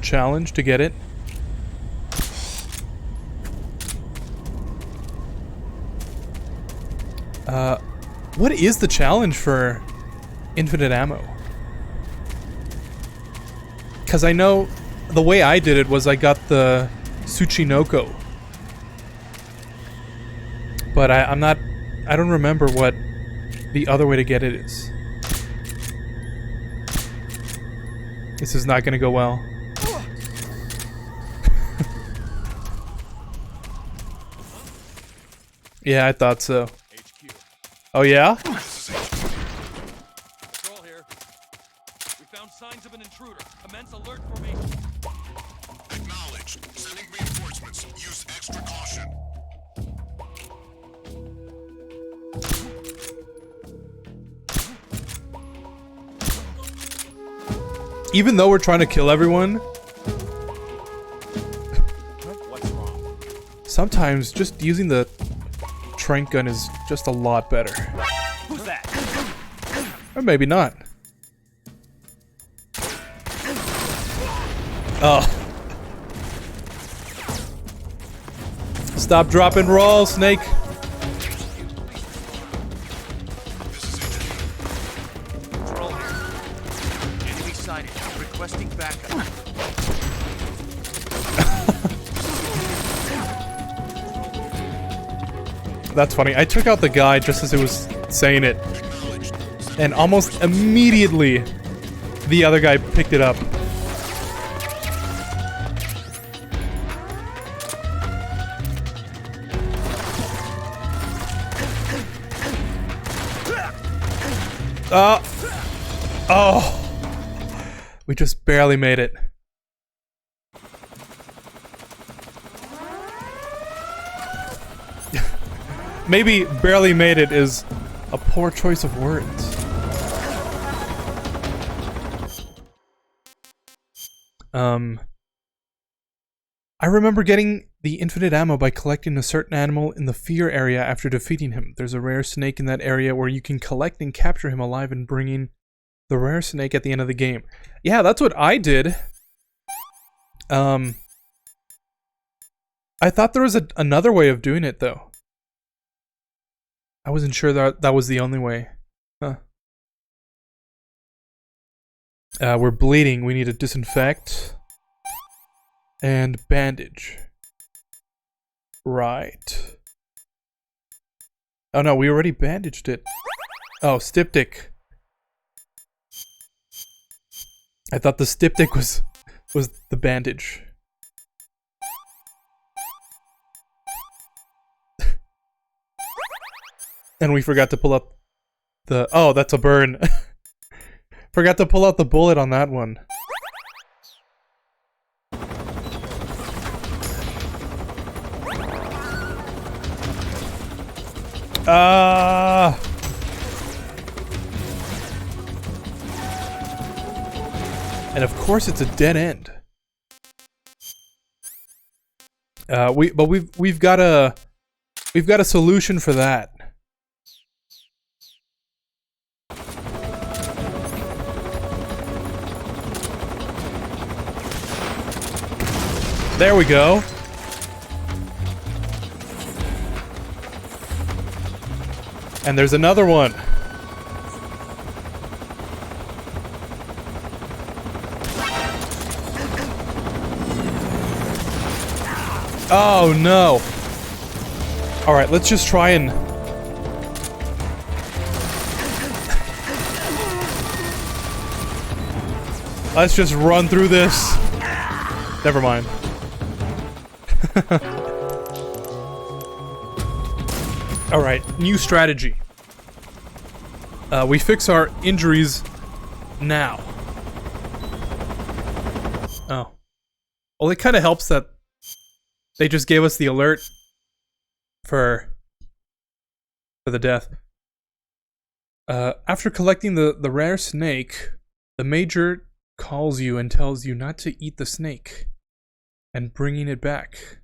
challenge to get it. What is the challenge for infinite ammo? Because I know the way I did it was I got the Tsuchinoko. But I don't remember what the other way to get it is. This is not gonna go well. Yeah, I thought so. Oh yeah? Control here. We found signs of an intruder. Commence alert formation. Acknowledged. Sending reinforcements. Use extra caution. Even though we're trying to kill everyone, What's wrong? sometimes just using the trank gun is just a lot better. Who's that? Or maybe not. Oh. Stop, drop, and roll, Snake. Control here. Enemy sighted. Requesting backup. That's funny. I took out the guy just as it was saying it. And almost immediately, the other guy picked it up. Oh. We just barely made it. Maybe barely made it is a poor choice of words. I remember getting the infinite ammo by collecting a certain animal in the fear area after defeating him. There's a rare snake in that area where you can collect and capture him alive and bring in the rare snake at the end of the game. Yeah, that's what I did. I thought there was another way of doing it though. I wasn't sure that was the only way. Huh. We're bleeding. We need to disinfect. And bandage. Right. Oh no, we already bandaged it. Oh, styptic. I thought the styptic was the bandage. And we forgot to pull out the... Oh, that's a burn. Forgot to pull out the bullet on that one. And of course it's a dead end. We've got a solution for that. There we go. And there's another one. Oh no. Alright, let's just try and... Let's just run through this. Never mind. Alright, new strategy. We fix our injuries now. Oh. Well, it kind of helps that they just gave us the alert for the death. After collecting the rare snake, the major calls you and tells you not to eat the snake and bringing it back.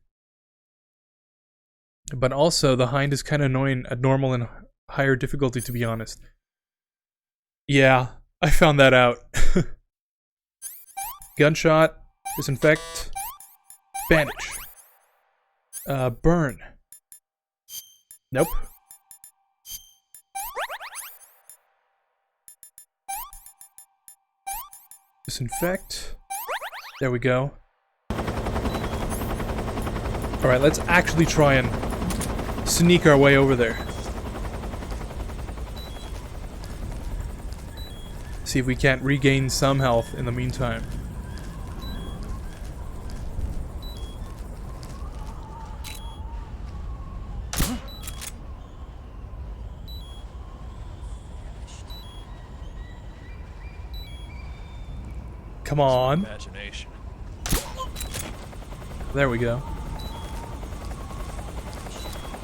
But also, the hind is kind of annoying at normal and higher difficulty, to be honest. Yeah, I found that out. Gunshot, disinfect, bandage. Burn. Nope. Disinfect. There we go. Alright, let's actually try and sneak our way over there. See if we can't regain some health in the meantime. Come on. Imagination. There we go.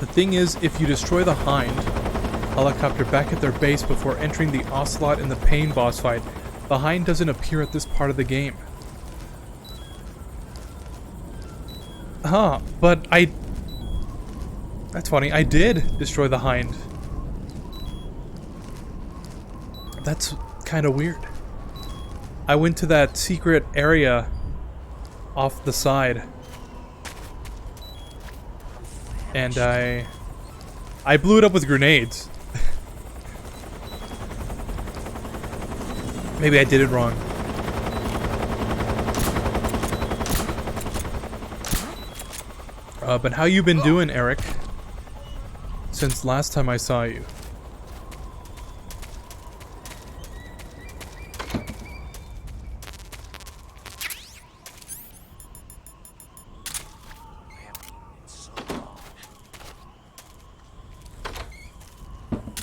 The thing is, if you destroy the hind helicopter back at their base before entering the Ocelot and the Pain boss fight, the hind doesn't appear at this part of the game. Huh, but that's funny, I did destroy the hind. That's kind of weird. I went to that secret area off the side. And I blew it up with grenades. Maybe I did it wrong. But how you been doing, Eric? Since last time I saw you.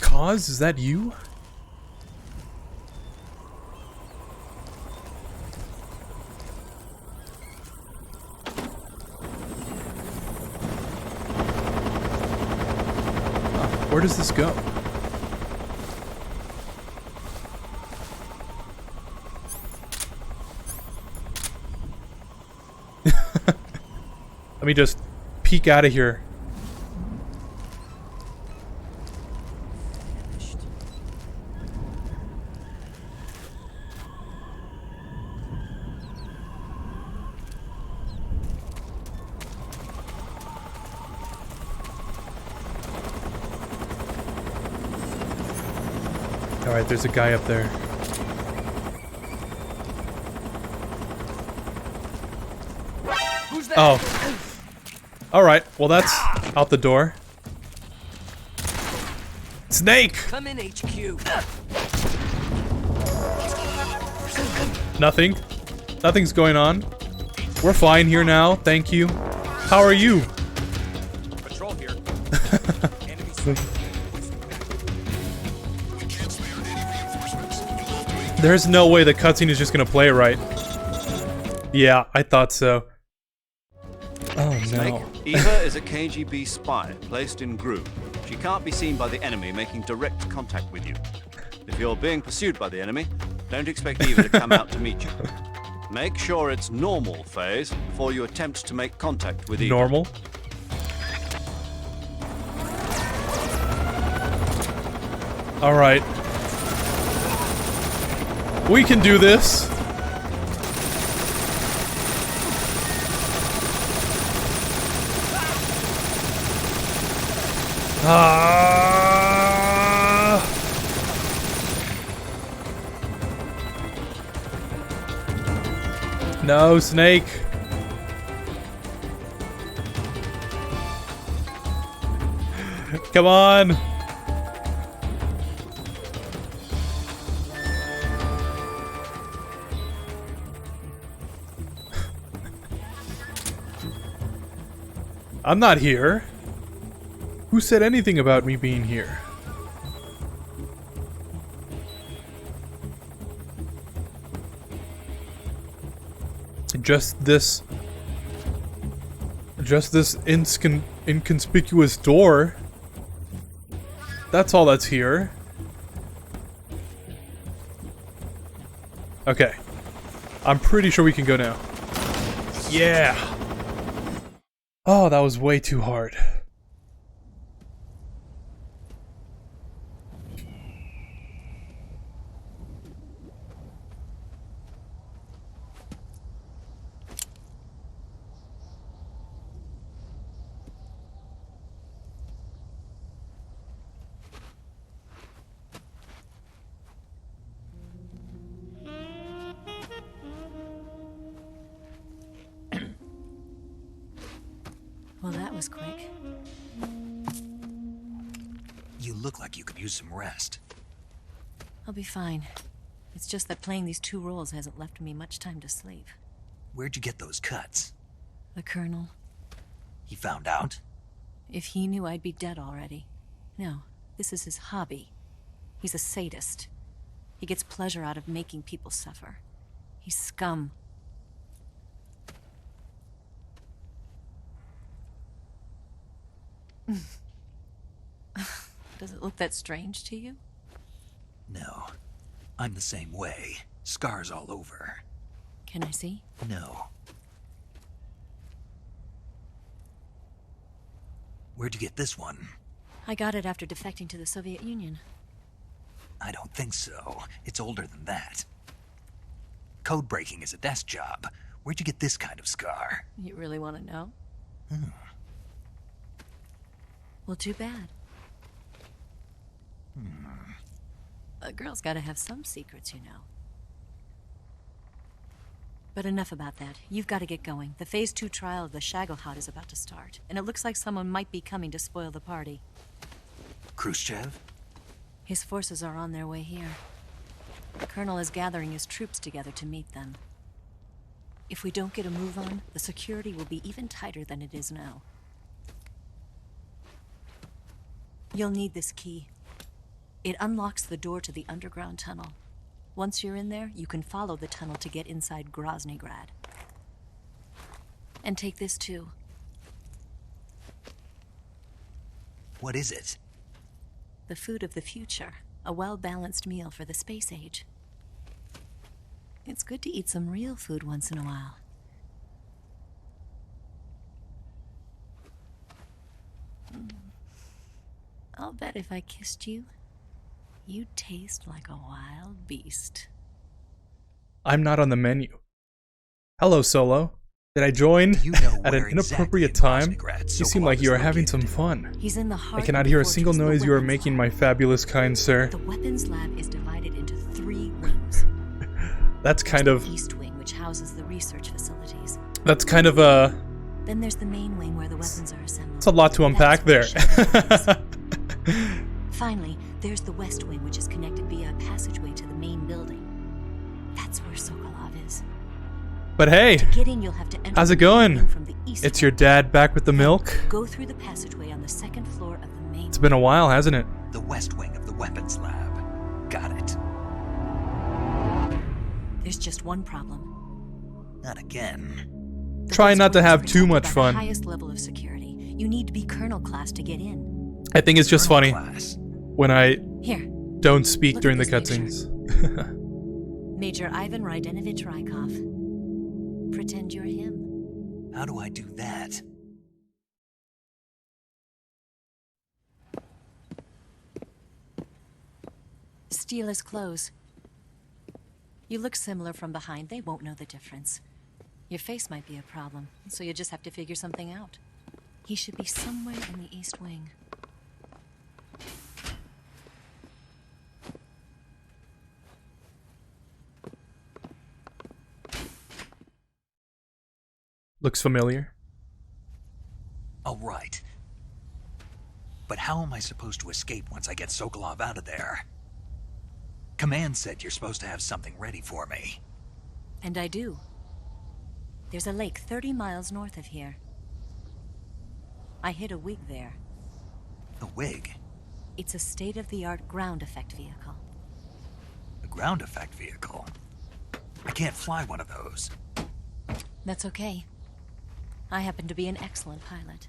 Cause, is that you? Where does this go? Let me just peek out of here. Alright, there's a guy up there. Who's that? Oh. Alright, well that's out the door. Snake! Come in, HQ. Nothing. Nothing's going on. We're fine here now, thank you. How are you? Patrol here. There's no way the cutscene is just gonna play right. Yeah, I thought so. Oh Snake, no. Eva is a KGB spy placed in Groove. She can't be seen by the enemy making direct contact with you. If you're being pursued by the enemy, don't expect Eva to come out to meet you. Make sure it's normal phase before you attempt to make contact with Eva. Normal? Alright. We can do this. No, Snake. Come on. I'm not here. Who said anything about me being here? Just this inconspicuous door. That's all that's here. Okay. I'm pretty sure we can go now. Yeah. Oh, that was way too hard. Well, that was quick. You look like you could use some rest. I'll be fine. It's just that playing these two roles hasn't left me much time to sleep. Where'd you get those cuts? The Colonel. He found out? If he knew, I'd be dead already. No, this is his hobby. He's a sadist. He gets pleasure out of making people suffer. He's scum. Does it look that strange to you? No. I'm the same way. Scars all over. Can I see? No. Where'd you get this one? I got it after defecting to the Soviet Union. I don't think so. It's older than that. Code breaking is a desk job. Where'd you get this kind of scar? You really want to know? Well, too bad. A girl's gotta have some secrets, you know. But enough about that. You've got to get going. The Phase 2 trial of the Shagohod is about to start, and it looks like someone might be coming to spoil the party. Khrushchev? His forces are on their way here. The Colonel is gathering his troops together to meet them. If we don't get a move on, the security will be even tighter than it is now. You'll need this key. It unlocks the door to the underground tunnel. Once you're in there, you can follow the tunnel to get inside Groznygrad. And take this too. What is it? The food of the future. A well-balanced meal for the space age. It's good to eat some real food once in a while. I'll bet if I kissed you, you'd taste like a wild beast. I'm not on the menu. Hello, Solo. Did I join You know at an where inappropriate exactly in time? Groznygrad You seem like Sokolov you are is having some located. fun. He's in the heart I cannot of the hear a fortress, single the noise you are weapons making, lab. my fabulous kind sir. The weapons lab is divided into 3 wings. That's kind of... The East Wing, which houses the research facilities. That's kind of a... Then there's the main wing where the weapons are assembled. It's a lot to unpack there. That's where Shagohod is. Finally, there's the West Wing, which is connected via a passageway to the main building. That's where Sokolov is. But hey, To get in, you'll have to enter how's the it going? main wing from the East It's Wing. your dad back with the milk? Go through the passageway on the 2nd floor of the main. It's been a while, hasn't it? The West Wing of the weapons lab. Got it. There's just one problem. Not again. The Try West not to Wing is have too protected much by fun. The highest level of security. You need to be Colonel class to get in. I think it's just funny Class. when I Here, don't speak Look during the at this cutscenes. Major Ivan Rydenovich Rykov. Pretend you're him. How do I do that? Steal his clothes. You look similar from behind. They won't know the difference. Your face might be a problem, so you just have to figure something out. He should be somewhere in the East Wing. Looks familiar. Oh, right. But how am I supposed to escape once I get Sokolov out of there? Command said you're supposed to have something ready for me. And I do. There's a lake 30 miles north of here. I hid a wig there. A wig? It's a state-of-the-art ground effect vehicle. A ground effect vehicle? I can't fly one of those. That's okay. I happen to be an excellent pilot.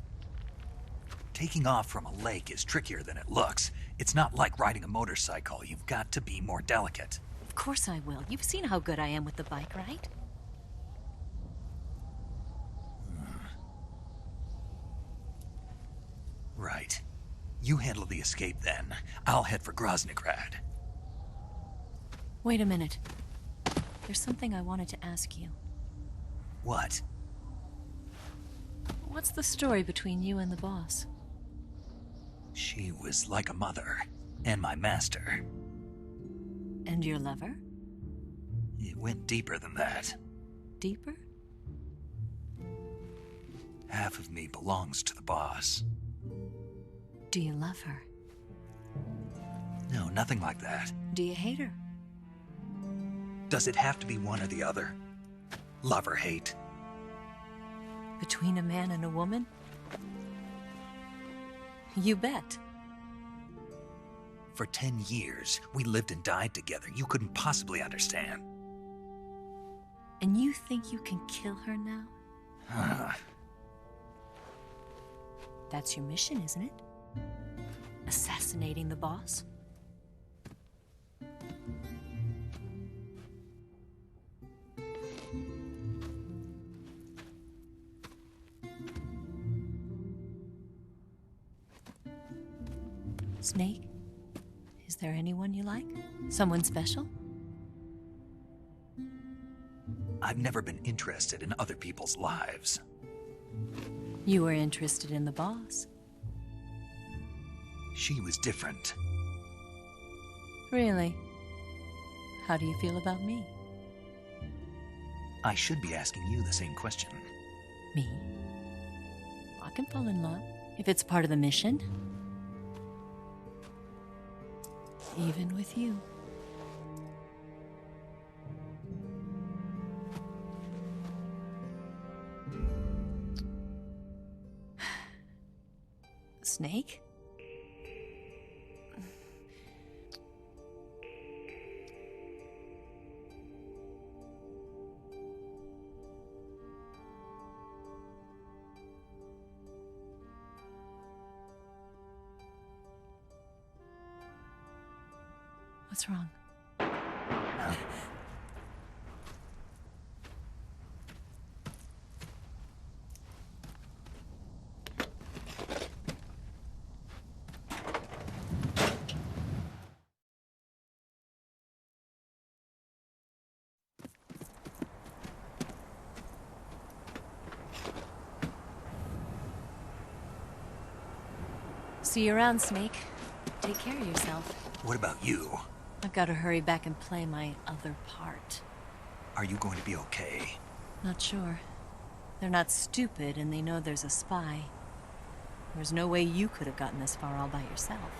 Taking off from a lake is trickier than it looks. It's not like riding a motorcycle. You've got to be more delicate. Of course I will. You've seen how good I am with the bike, right? Right. You handle the escape then. I'll head for Groznygrad. Wait a minute. There's something I wanted to ask you. What? What's the story between you and the boss? She was like a mother, and my master. And your lover? It went deeper than that. Deeper? Half of me belongs to the boss. Do you love her? No, nothing like that. Do you hate her? Does it have to be one or the other? Love or hate? Between a man and a woman? You bet. For 10 years, we lived and died together. You couldn't possibly understand. And you think you can kill her now? That's your mission, isn't it? Assassinating the boss? Snake? Is there anyone you like? Someone special? I've never been interested in other people's lives. You were interested in the boss. She was different. Really? How do you feel about me? I should be asking you the same question. Me? I can fall in love if it's part of the mission. Even with you. Snake? What's wrong? See you around, Snake. Take care of yourself. What about you? I've got to hurry back and play my other part. Are you going to be okay? Not sure. They're not stupid, and they know there's a spy. There's no way you could have gotten this far all by yourself.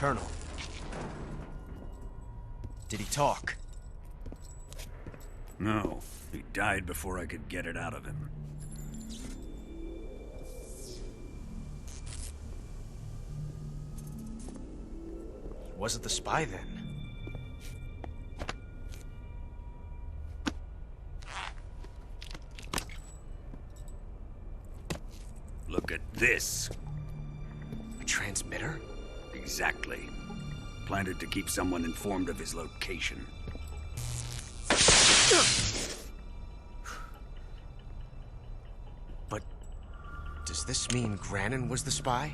Colonel. Did he talk? No, he died before I could get it out of him. He wasn't the spy then. Look at this. A transmitter? Exactly. Planted to keep someone informed of his location. But does this mean Grannon was the spy?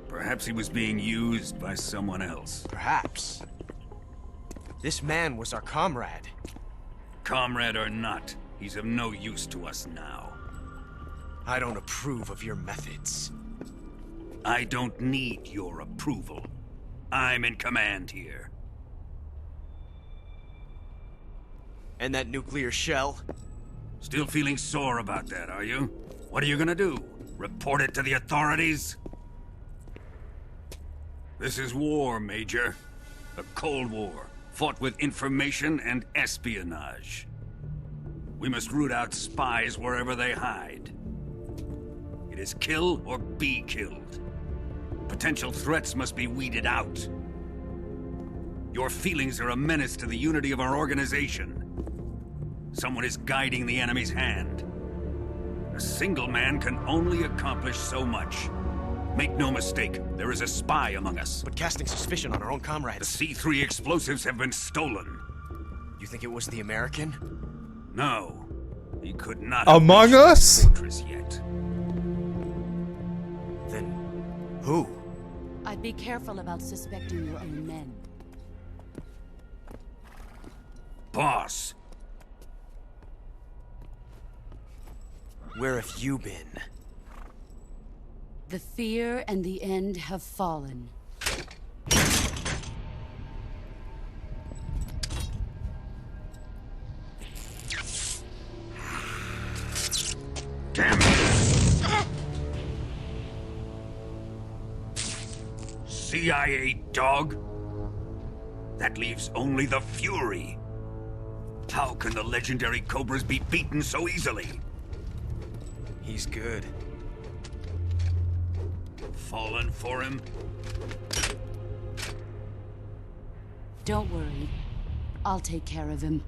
Perhaps he was being used by someone else. Perhaps. This man was our comrade. Comrade or not, he's of no use to us now. I don't approve of your methods. I don't need your approval. I'm in command here. And that nuclear shell? Still feeling sore about that, are you? What are you gonna do? Report it to the authorities? This is war, Major. A Cold War, fought with information and espionage. We must root out spies wherever they hide. It is kill or be killed. Potential threats must be weeded out. Your feelings are a menace to the unity of our organization. Someone is guiding the enemy's hand. A single man can only accomplish so much. Make no mistake, there is a spy among us. But casting suspicion on our own The comrades. C3 explosives have been stolen. You think it was the American? No, he could not have Among reached the Us? fortress yet. Then who? I'd be careful about suspecting your own men. Boss, Where have you been? The fear and the end have fallen. damn it! CIA dog? That leaves only the Fury. How can the legendary Cobras be beaten so easily? He's good. Fallen for him? Don't worry. I'll take care of him.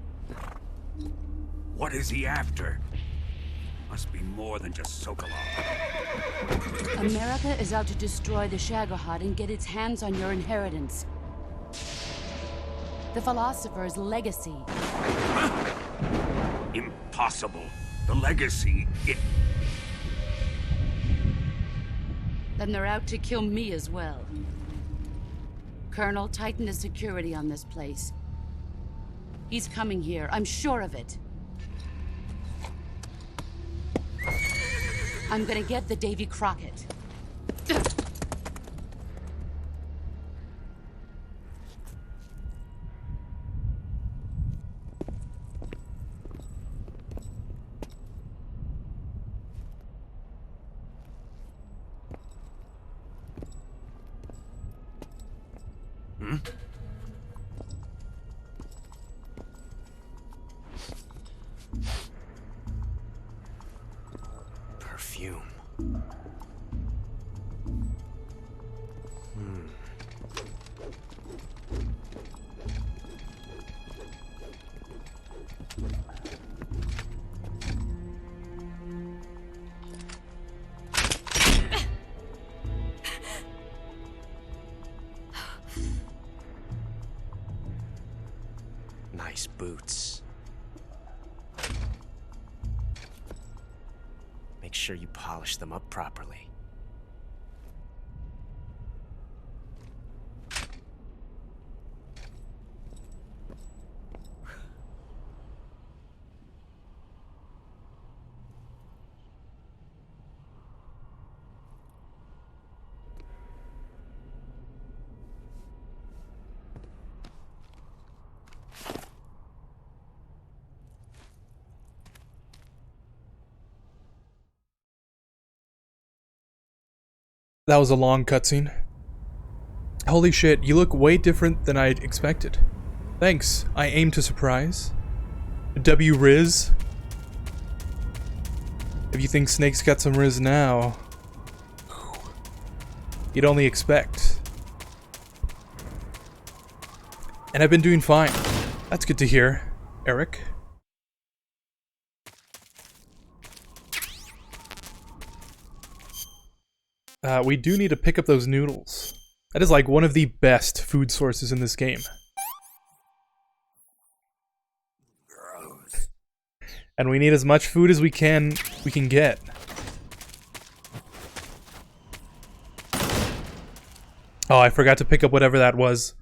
What is he after? Must be more than just Sokolov. America is out to destroy the Shagohod and get its hands on your inheritance. The philosopher's legacy. Impossible. The legacy, Then they're out to kill me as well. Colonel, tighten the security on this place. He's coming here, I'm sure of it. I'm gonna get the Davy Crockett. Perfume. Nice boots. Make sure you polish them up properly. That was a long cutscene. Holy shit, you look way different than I expected. Thanks, I aim to surprise. W Riz. If you think Snake's got some Riz now, you'd only expect. And I've been doing fine. That's good to hear, Eric. We do need to pick up those noodles. That is like one of the best food sources in this game. And we need as much food as we can get. Oh, I forgot to pick up whatever that was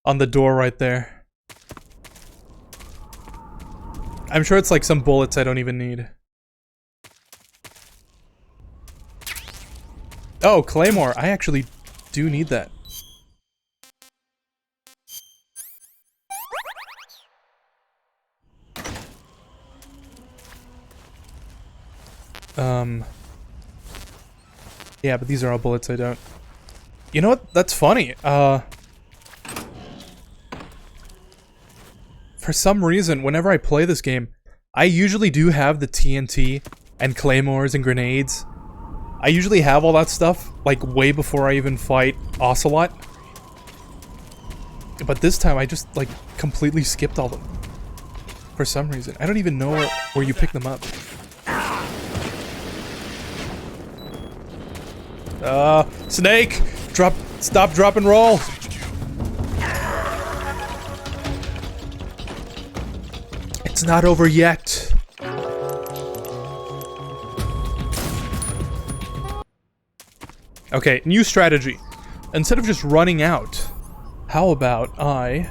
on the door right there. I'm sure it's like some bullets I don't even need. Oh, Claymore. I actually do need that. Yeah, but these are all bullets I don't. You know what? That's funny. For some reason, whenever I play this game, I usually do have the TNT and claymores and grenades. I usually have all that stuff, like, way before I even fight Ocelot. But this time, I just, like, completely skipped all them. For some reason. I don't even know where you pick them up. Snake! Stop, drop, and roll! It's not over yet. Okay, new strategy. Instead of just running out, how about I...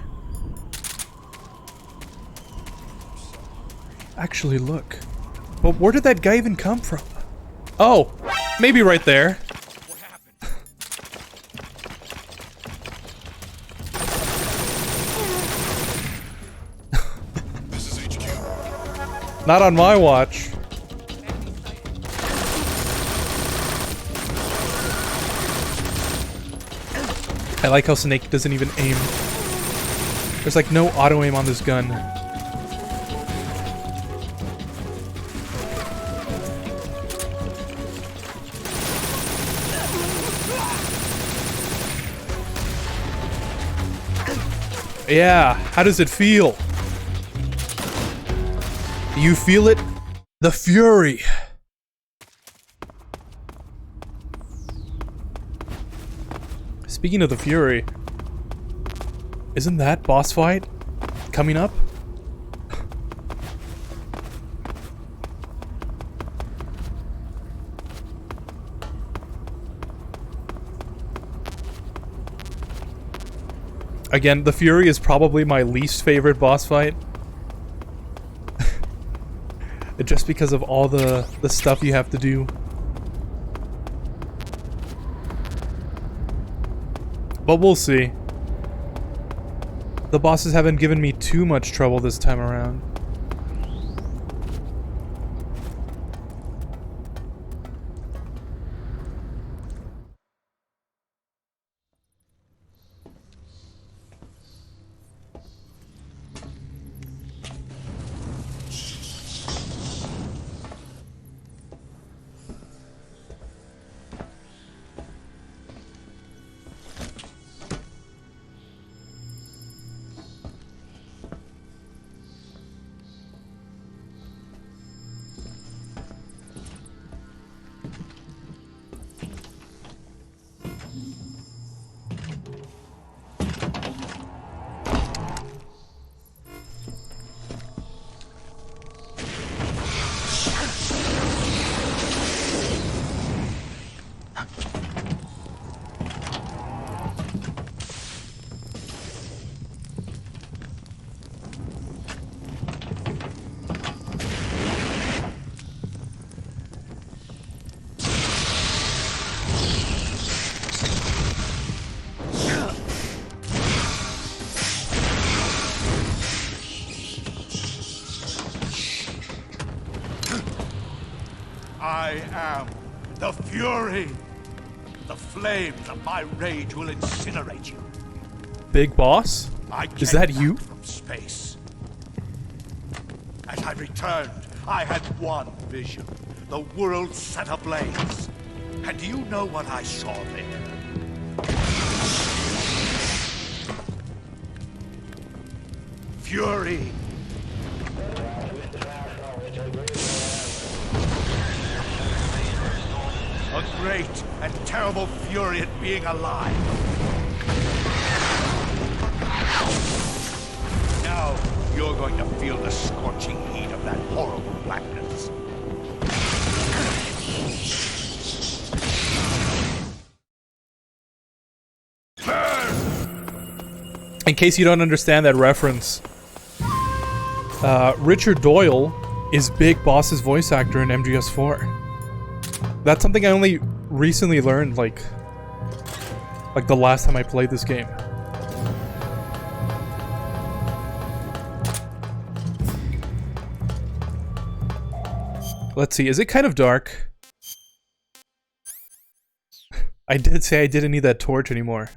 actually look. But where did that guy even come from? Oh, maybe right there. Not on my watch. I like how Snake doesn't even aim. There's like no auto aim on this gun. Yeah, how does it feel? You feel it? The fury. Speaking of the fury, isn't that boss fight coming up? Again, the fury is probably my least favorite boss fight. Just because of all the stuff you have to do. But we'll see. The bosses haven't given me too much trouble this time around. I am the Fury. The flames of my rage will incinerate you. Big boss? Is that you? From space. As I returned, I had one vision. The world set ablaze. And do you know what I saw there? Fury. A great and terrible fury at being alive. Now you're going to feel the scorching heat of that horrible blackness. In case you don't understand that reference, Richard Doyle is Big Boss's voice actor in MGS4. That's something I only recently learned, like the last time I played this game. Let's see, is it kind of dark? I did say I didn't need that torch anymore.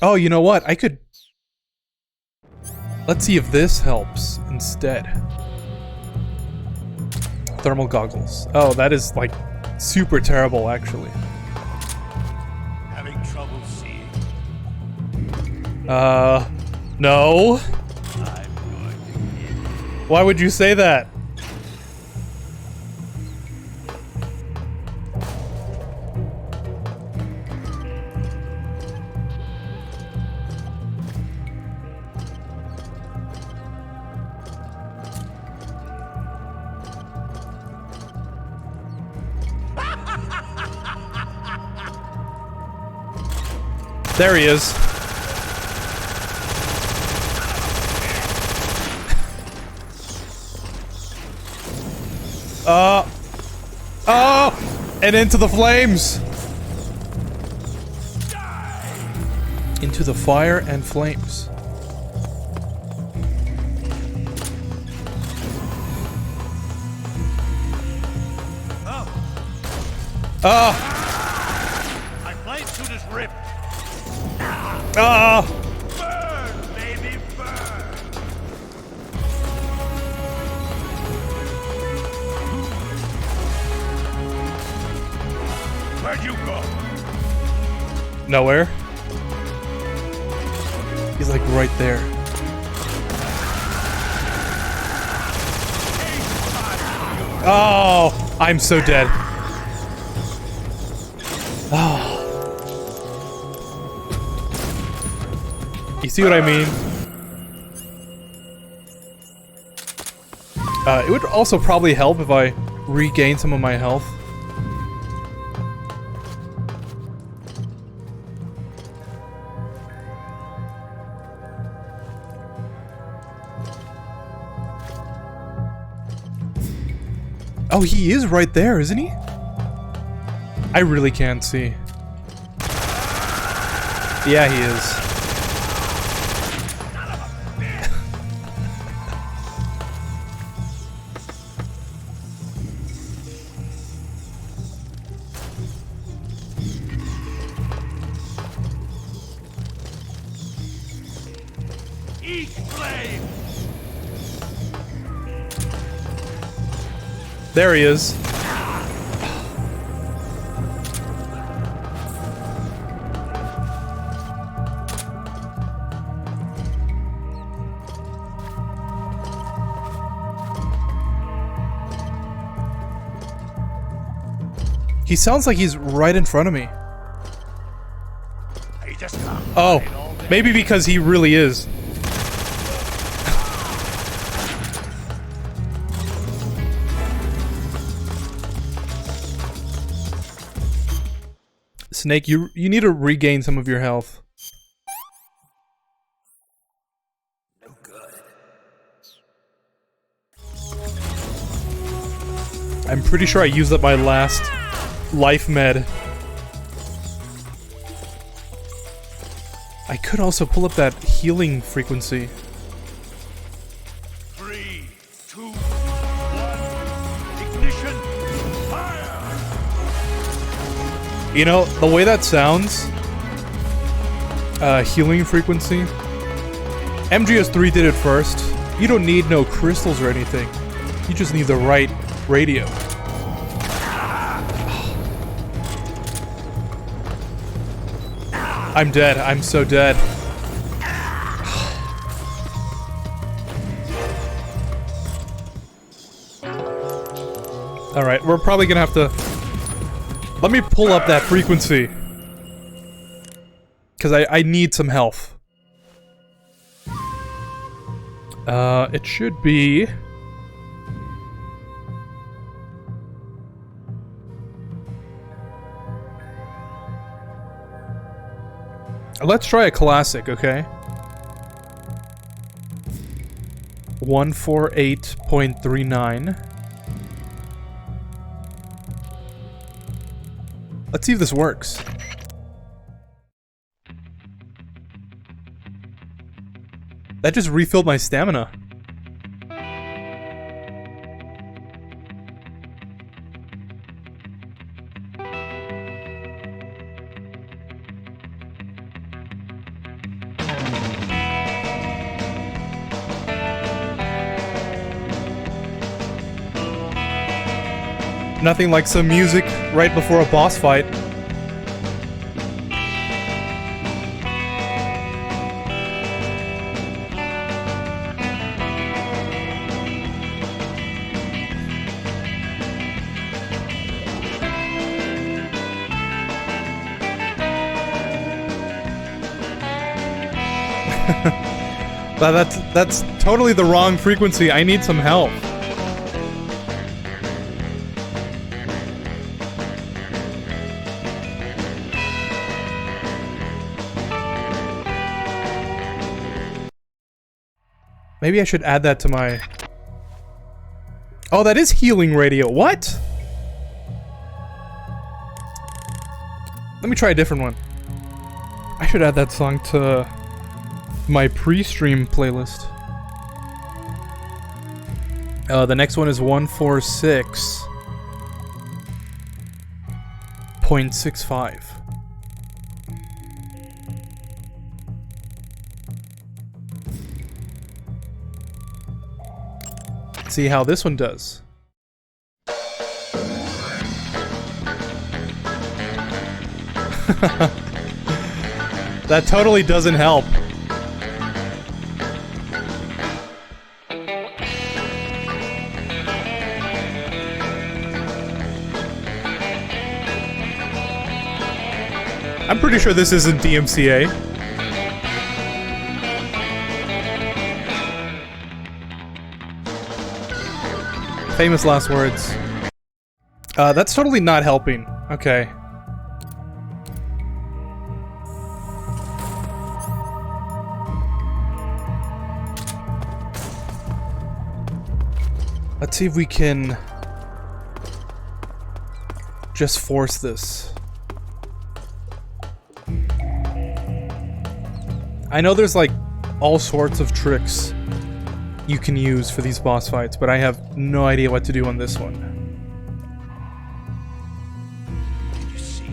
Oh, you know what? I could... Let's see if this helps instead. Thermal goggles. Oh, that is, like, super terrible, actually. Having trouble seeing? No. Why would you say that? There he is. Oh! And into the flames! Into the fire and flames. My flame suit is ripped. Burn, baby, burn. Where'd you go? Nowhere. He's like right there. Oh, I'm so dead. Oh. You see what I mean? It would also probably help if I regain some of my health. Oh, he is right there, isn't he? I really can't see. Yeah, he is. Eat flame. There he is. He sounds like he's right in front of me. Oh, maybe because he really is. Snake, you need to regain some of your health. No good. I'm pretty sure I used up my last life med. I could also pull up that healing frequency. 3, 2, 1, ignition, fire! You know, the way that sounds, healing frequency, MGS3 did it first. You don't need no crystals or anything. You just need the right radio. I'm dead. I'm so dead. Alright, we're probably gonna have to... Let me pull up that frequency. Because I need some health. It should be... Let's try a classic, okay? 148.39. Let's see if this works. That just refilled my stamina. Nothing like some music right before a boss fight. That's totally the wrong frequency. I need some help. Maybe I should add that to my... Oh, that is healing radio. What? Let me try a different one. I should add that song to my pre-stream playlist. The next one is 146.65. See how this one does. That totally doesn't help. I'm pretty sure this isn't DMCA. Famous last words. That's totally not helping. Okay. Let's see if we can just force this. I know there's like all sorts of tricks you can use for these boss fights, but I have no idea what to do on this one. You see?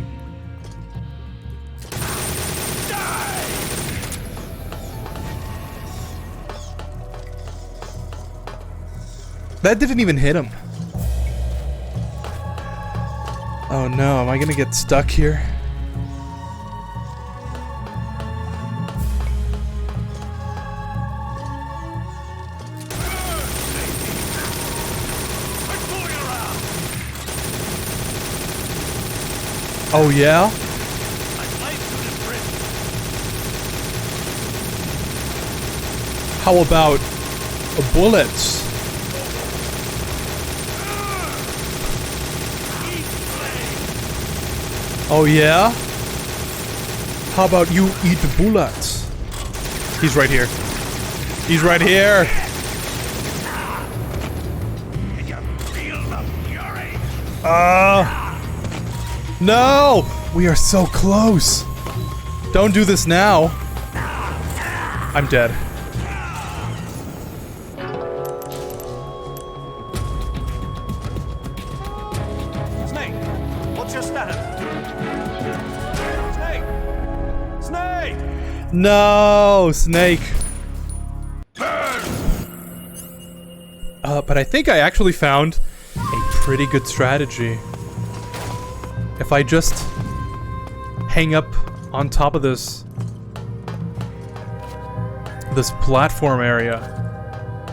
That didn't even hit him. Oh no, am I gonna get stuck here? Oh yeah? How about bullets? Oh yeah? How about you eat bullets? He's right here. He's right here! No! We are so close! Don't do this now. I'm dead. Snake, what's your status? No, Snake. But I think I actually found a pretty good strategy. If I just hang up on top of this platform area,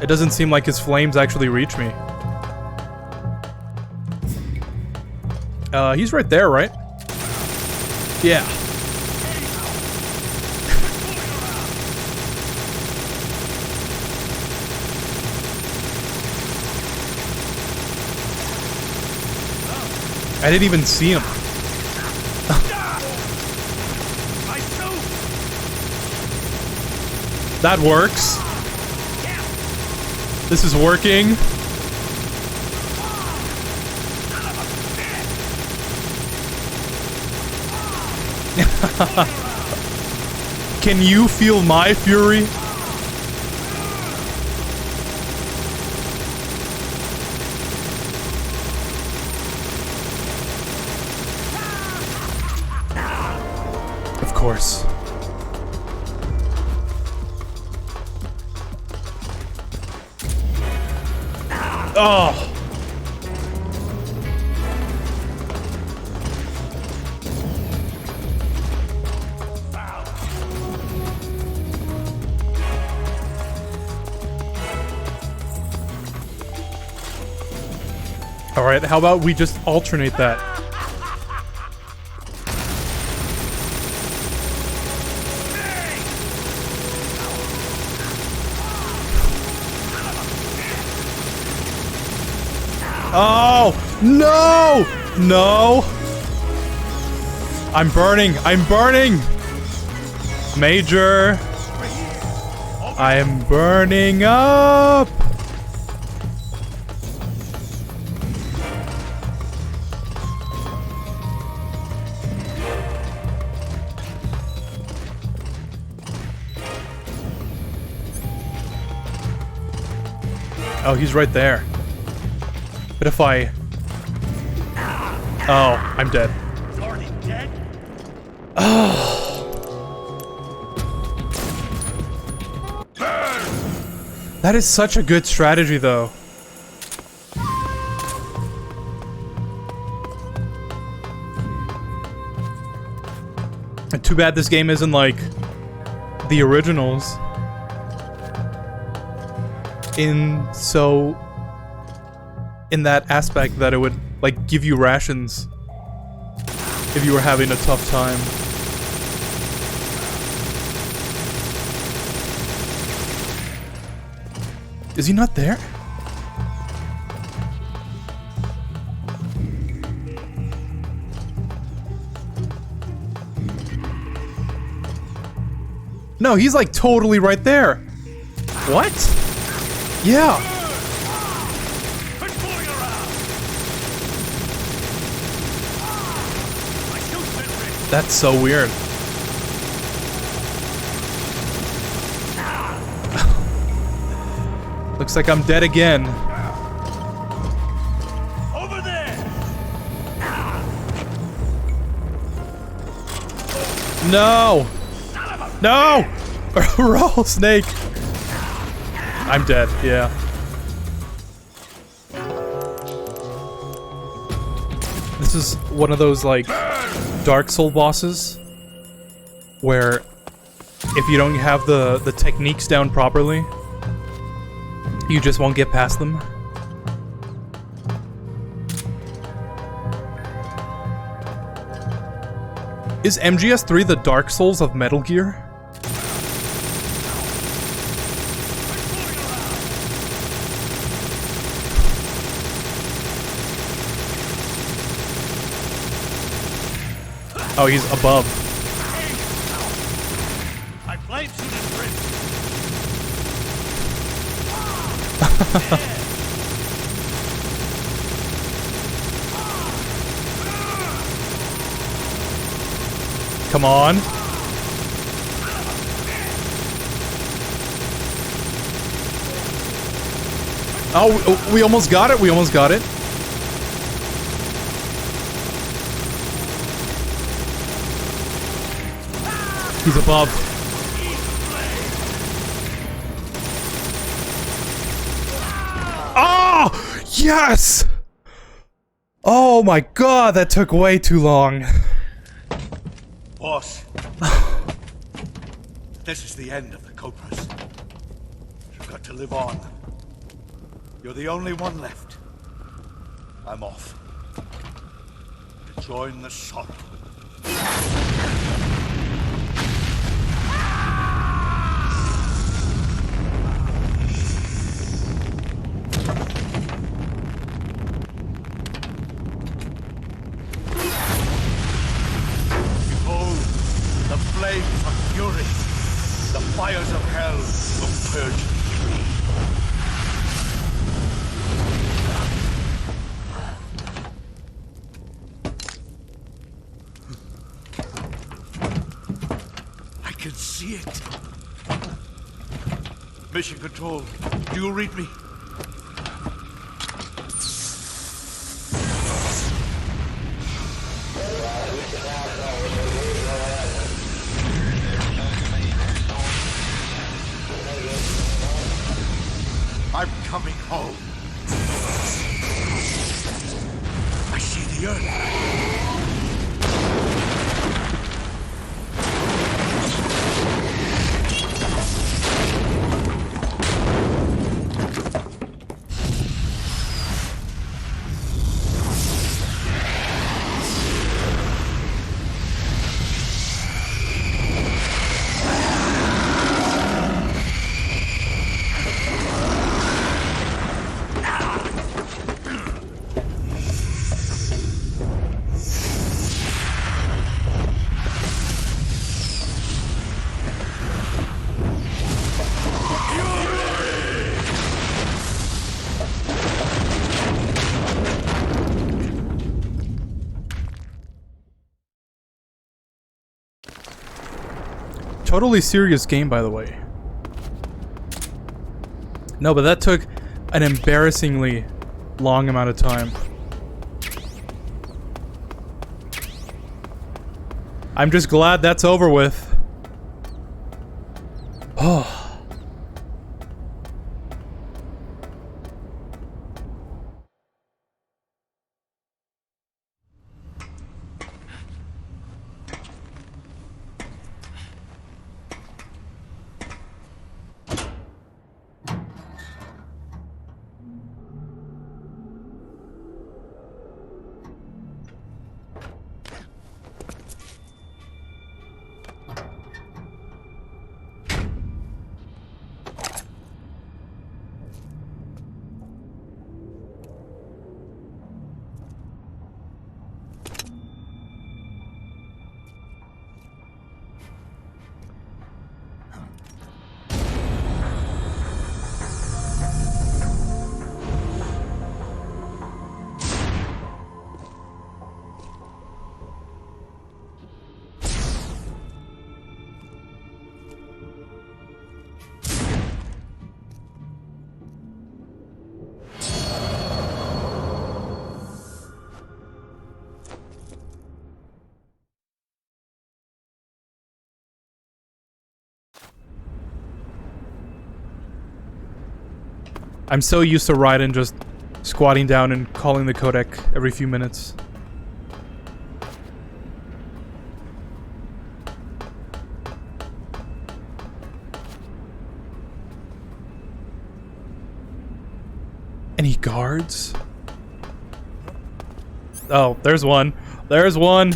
it doesn't seem like his flames actually reach me. He's right there, right? Yeah. I didn't even see him. That works. This is working. Can you feel my fury? Of course. Oh. All right, how about we just alternate that? Oh, no! No! I'm burning! I'm burning! Major! I am burning up! Oh, he's right there. But if I... Oh, I'm dead. Already dead? Oh. That is such a good strategy, though. And too bad this game isn't like the originals. In that aspect that it would like give you rations if you were having a tough time. Is he not there? No, he's like totally right there. What? Yeah. That's so weird. Looks like I'm dead again. Over there. No! No! Roll, Snake! I'm dead, yeah. This is one of those, like, Dark Soul bosses where if you don't have the techniques down properly, you just won't get past them. Is MGS3 the Dark Souls of Metal Gear? Oh, he's above. I blame Sunan Prince. Come on. Oh, we almost got it. We almost got it. He's above. Yes! Oh my god, that took way too long. Boss. This is the end of the Cobras. You've got to live on. You're the only one left. I'm off. To join the sorrow. Behold, the flames of fury. The fires of hell will purge me. I can see it. Mission Control, do you read me? I'm coming home. I see the earth. Totally serious game, by the way. No, but that took an embarrassingly long amount of time. I'm just glad that's over with. Oh. I'm so used to Raiden just squatting down and calling the codec every few minutes. Any guards? Oh, there's one. There's one.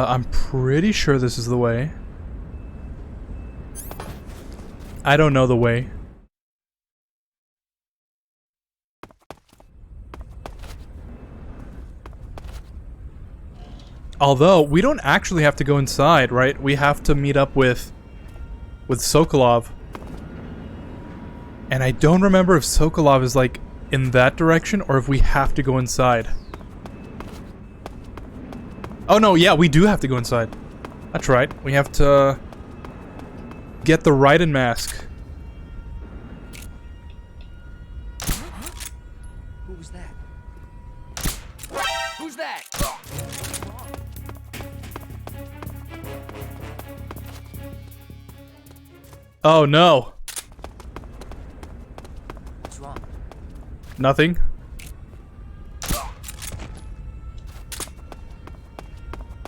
I'm pretty sure this is the way. I don't know the way. Although, we don't actually have to go inside, right? We have to meet up with Sokolov. And I don't remember if Sokolov is, like, in that direction, or if we have to go inside. Oh no, yeah, we do have to go inside. That's right. We have to get the Raiden mask. Who was that? Who's that? Oh no. What's wrong? Nothing.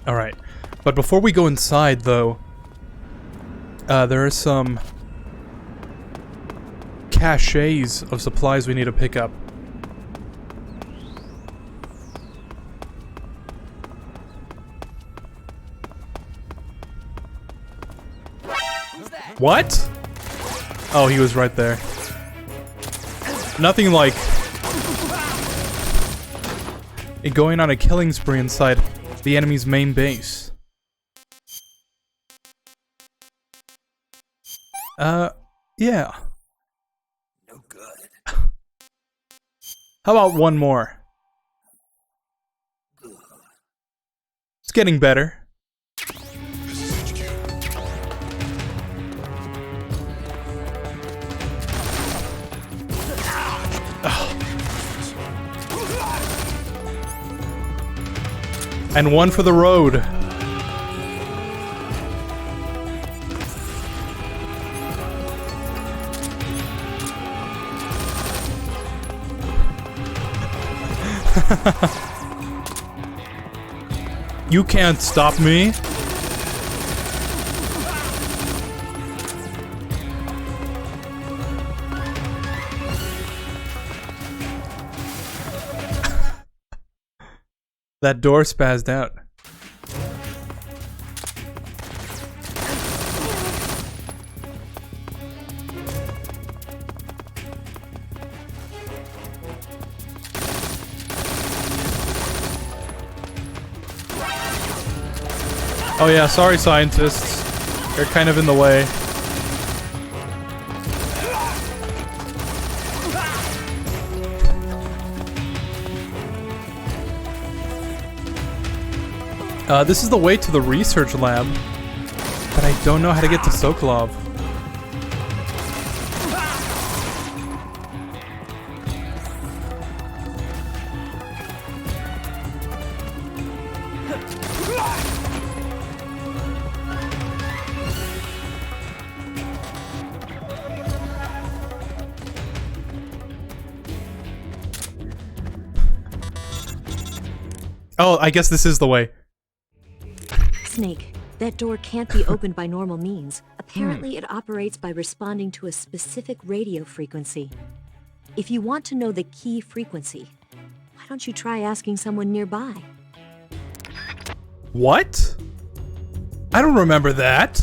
Alright. But before we go inside, though, there are some caches of supplies we need to pick up. What? Oh, he was right there. Nothing like it going on a killing spree inside the enemy's main base. Yeah. No good. How about one more? It's getting better. And one for the road. You can't stop me. That door spazzed out. Oh yeah, sorry scientists. They're kind of in the way. This is the way to the research lab, but I don't know how to get to Sokolov. Oh, I guess this is the way. Snake, that door can't be opened by normal means. Apparently, it operates by responding to a specific radio frequency. If you want to know the key frequency, why don't you try asking someone nearby? What? I don't remember that.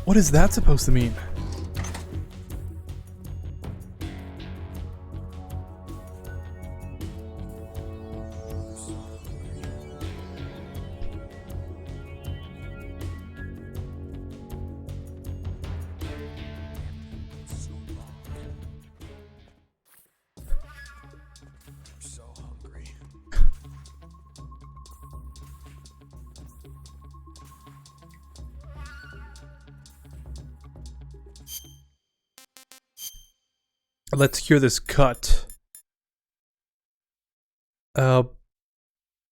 What is that supposed to mean? Let's cure this cut.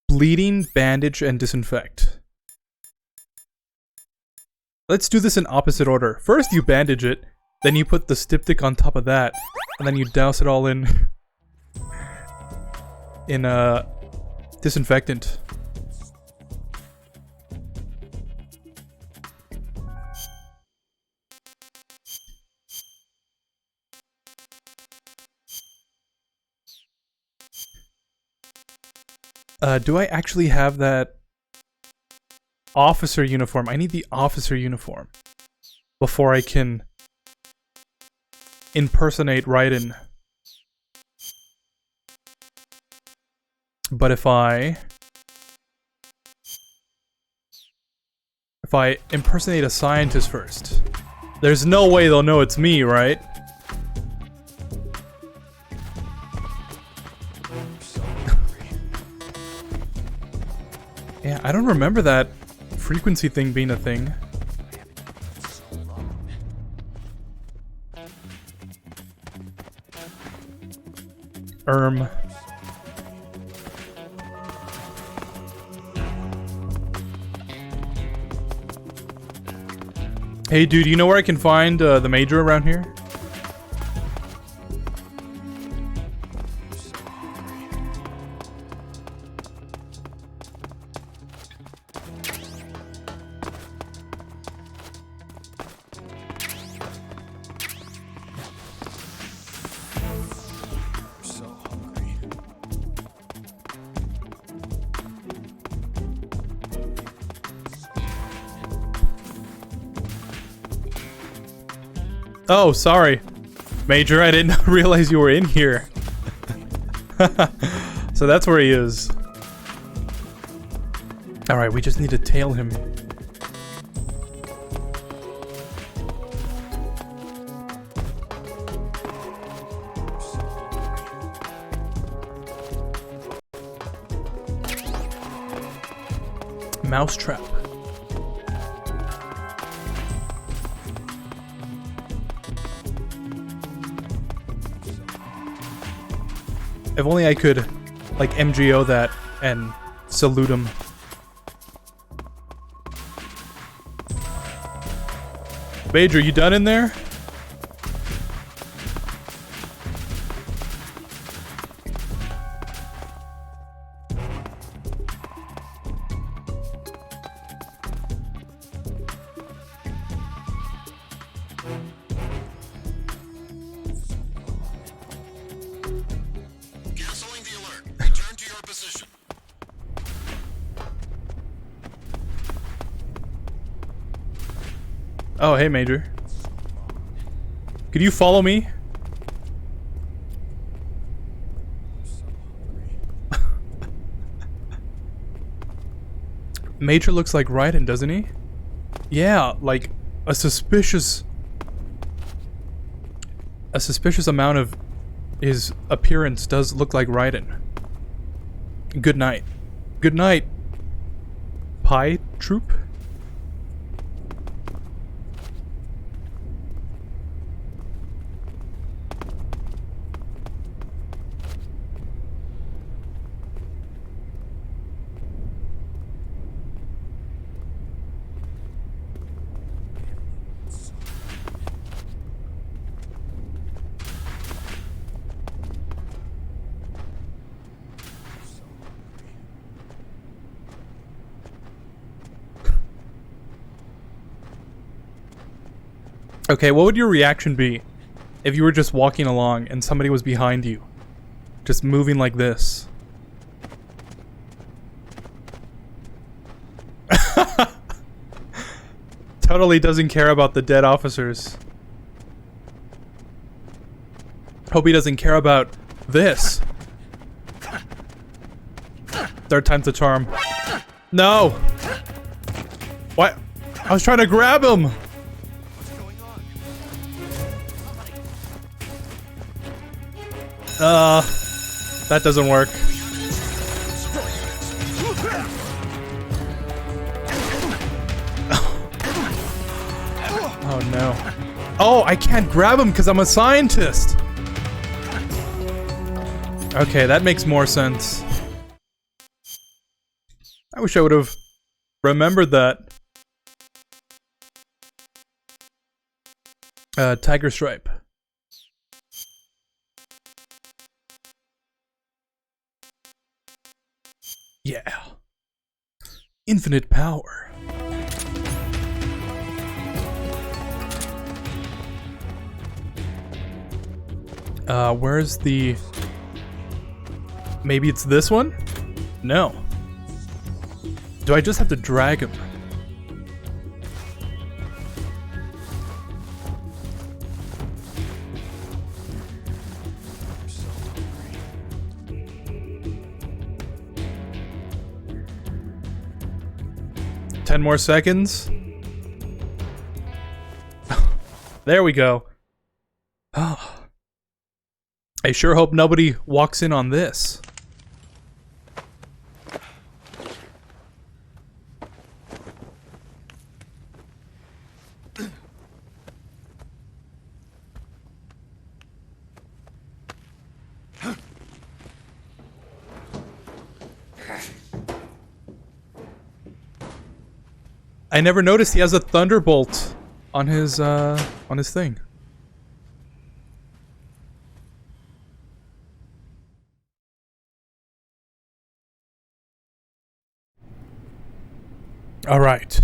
Bleeding, bandage, and disinfect. Let's do this in opposite order. First you bandage it, then you put the styptic on top of that, and then you douse it all in disinfectant. Do I actually have that officer uniform? I need the officer uniform before I can impersonate Raiden. But if I impersonate a scientist first, there's no way they'll know it's me, right? don't remember that frequency thing being a thing. Hey dude, you know where I can find the Major around here? Oh, sorry. Major, I didn't realize you were in here. So that's where he is. Alright, we just need to tail him. Mousetrap. If only I could, like, MGO that and salute him. Major, you done in there? Oh, hey, Major. Could you follow me? Major looks like Raiden, doesn't he? Yeah, like a suspicious amount of his appearance does look like Raiden. Good night. Good night, Pie Troop. Okay, what would your reaction be if you were just walking along and somebody was behind you? Just moving like this. Totally doesn't care about the dead officers. Hope he doesn't care about this. Third time's the charm. No! What? I was trying to grab him! That doesn't work. Oh no. Oh, I can't grab him because I'm a scientist! Okay, that makes more sense. I wish I would have remembered that. Tiger Stripe. Yeah. Infinite power. Where's the... Maybe it's this one? No. Do I just have to drag him? Ten more seconds. There we go. Oh. I sure hope nobody walks in on this. I never noticed he has a thunderbolt on his thing. All right.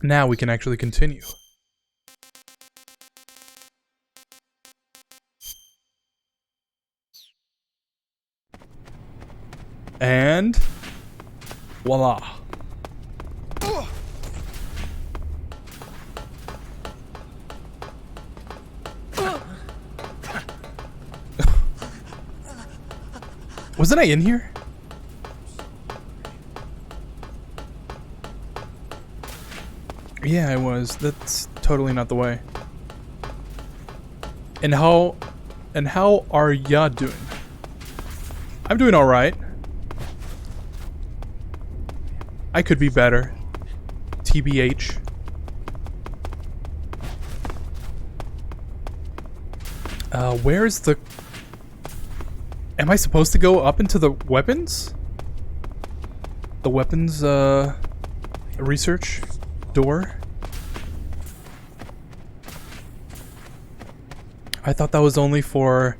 Now we can actually continue. And voila. Wasn't I in here? Yeah, I was. That's totally not the way. And how are ya doing? I'm doing all right. I could be better. TBH. Where's the... Am I supposed to go up into the weapons? The weapons, research door? I thought that was only for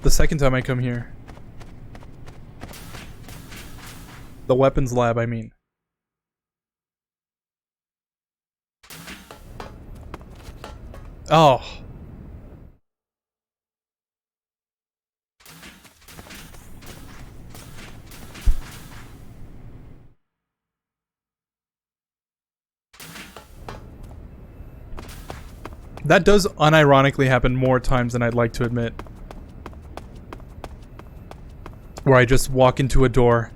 the second time I come here. The weapons lab, I mean. Oh. That does unironically happen more times than I'd like to admit. Where I just walk into a door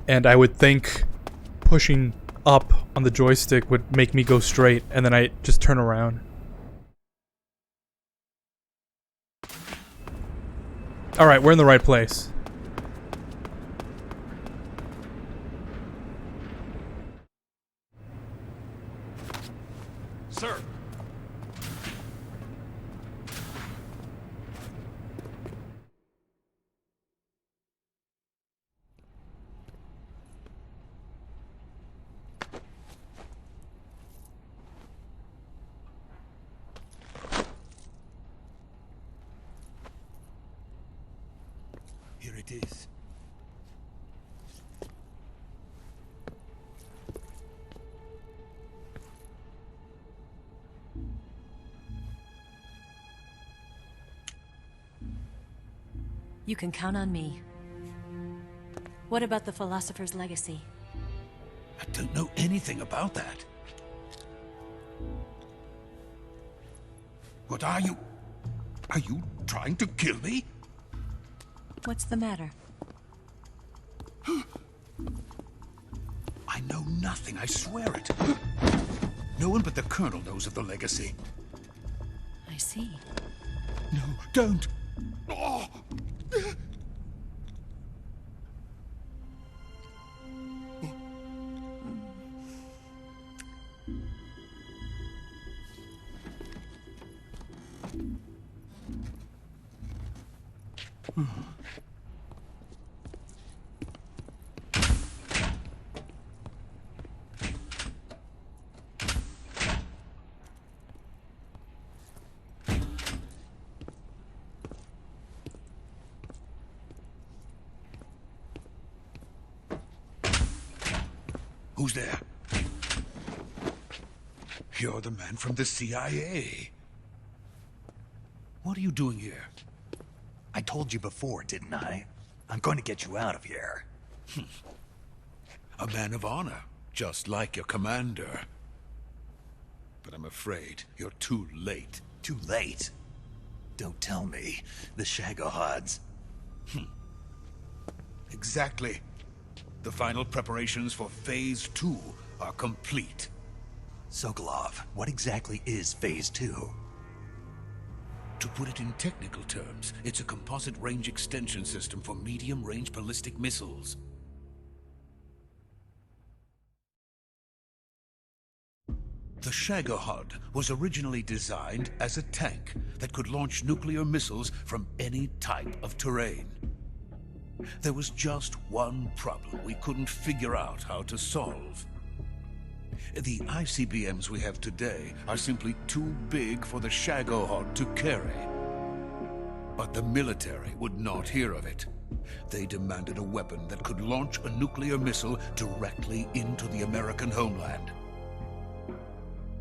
and I would think pushing up on the joystick would make me go straight, and then I just turn around. Alright, we're in the right place. Sir. Here it is. You can count on me. What about the philosopher's legacy? I don't know anything about that. What are you? Are you trying to kill me? What's the matter? I know nothing, I swear it. No one but the Colonel knows of the legacy. I see. No, don't! Oh. Who's there? You're the man from the CIA. What are you doing here? I told you before, didn't I? I'm going to get you out of here. A man of honor, just like your commander. But I'm afraid you're too late. Too late? Don't tell me. The Shagohods. Exactly. The final preparations for Phase 2 are complete. Sokolov, what exactly is Phase 2? To put it in technical terms, it's a composite range extension system for medium-range ballistic missiles. The Shagohod was originally designed as a tank that could launch nuclear missiles from any type of terrain. There was just one problem we couldn't figure out how to solve. The ICBMs we have today are simply too big for the Shagohod to carry. But the military would not hear of it. They demanded a weapon that could launch a nuclear missile directly into the American homeland.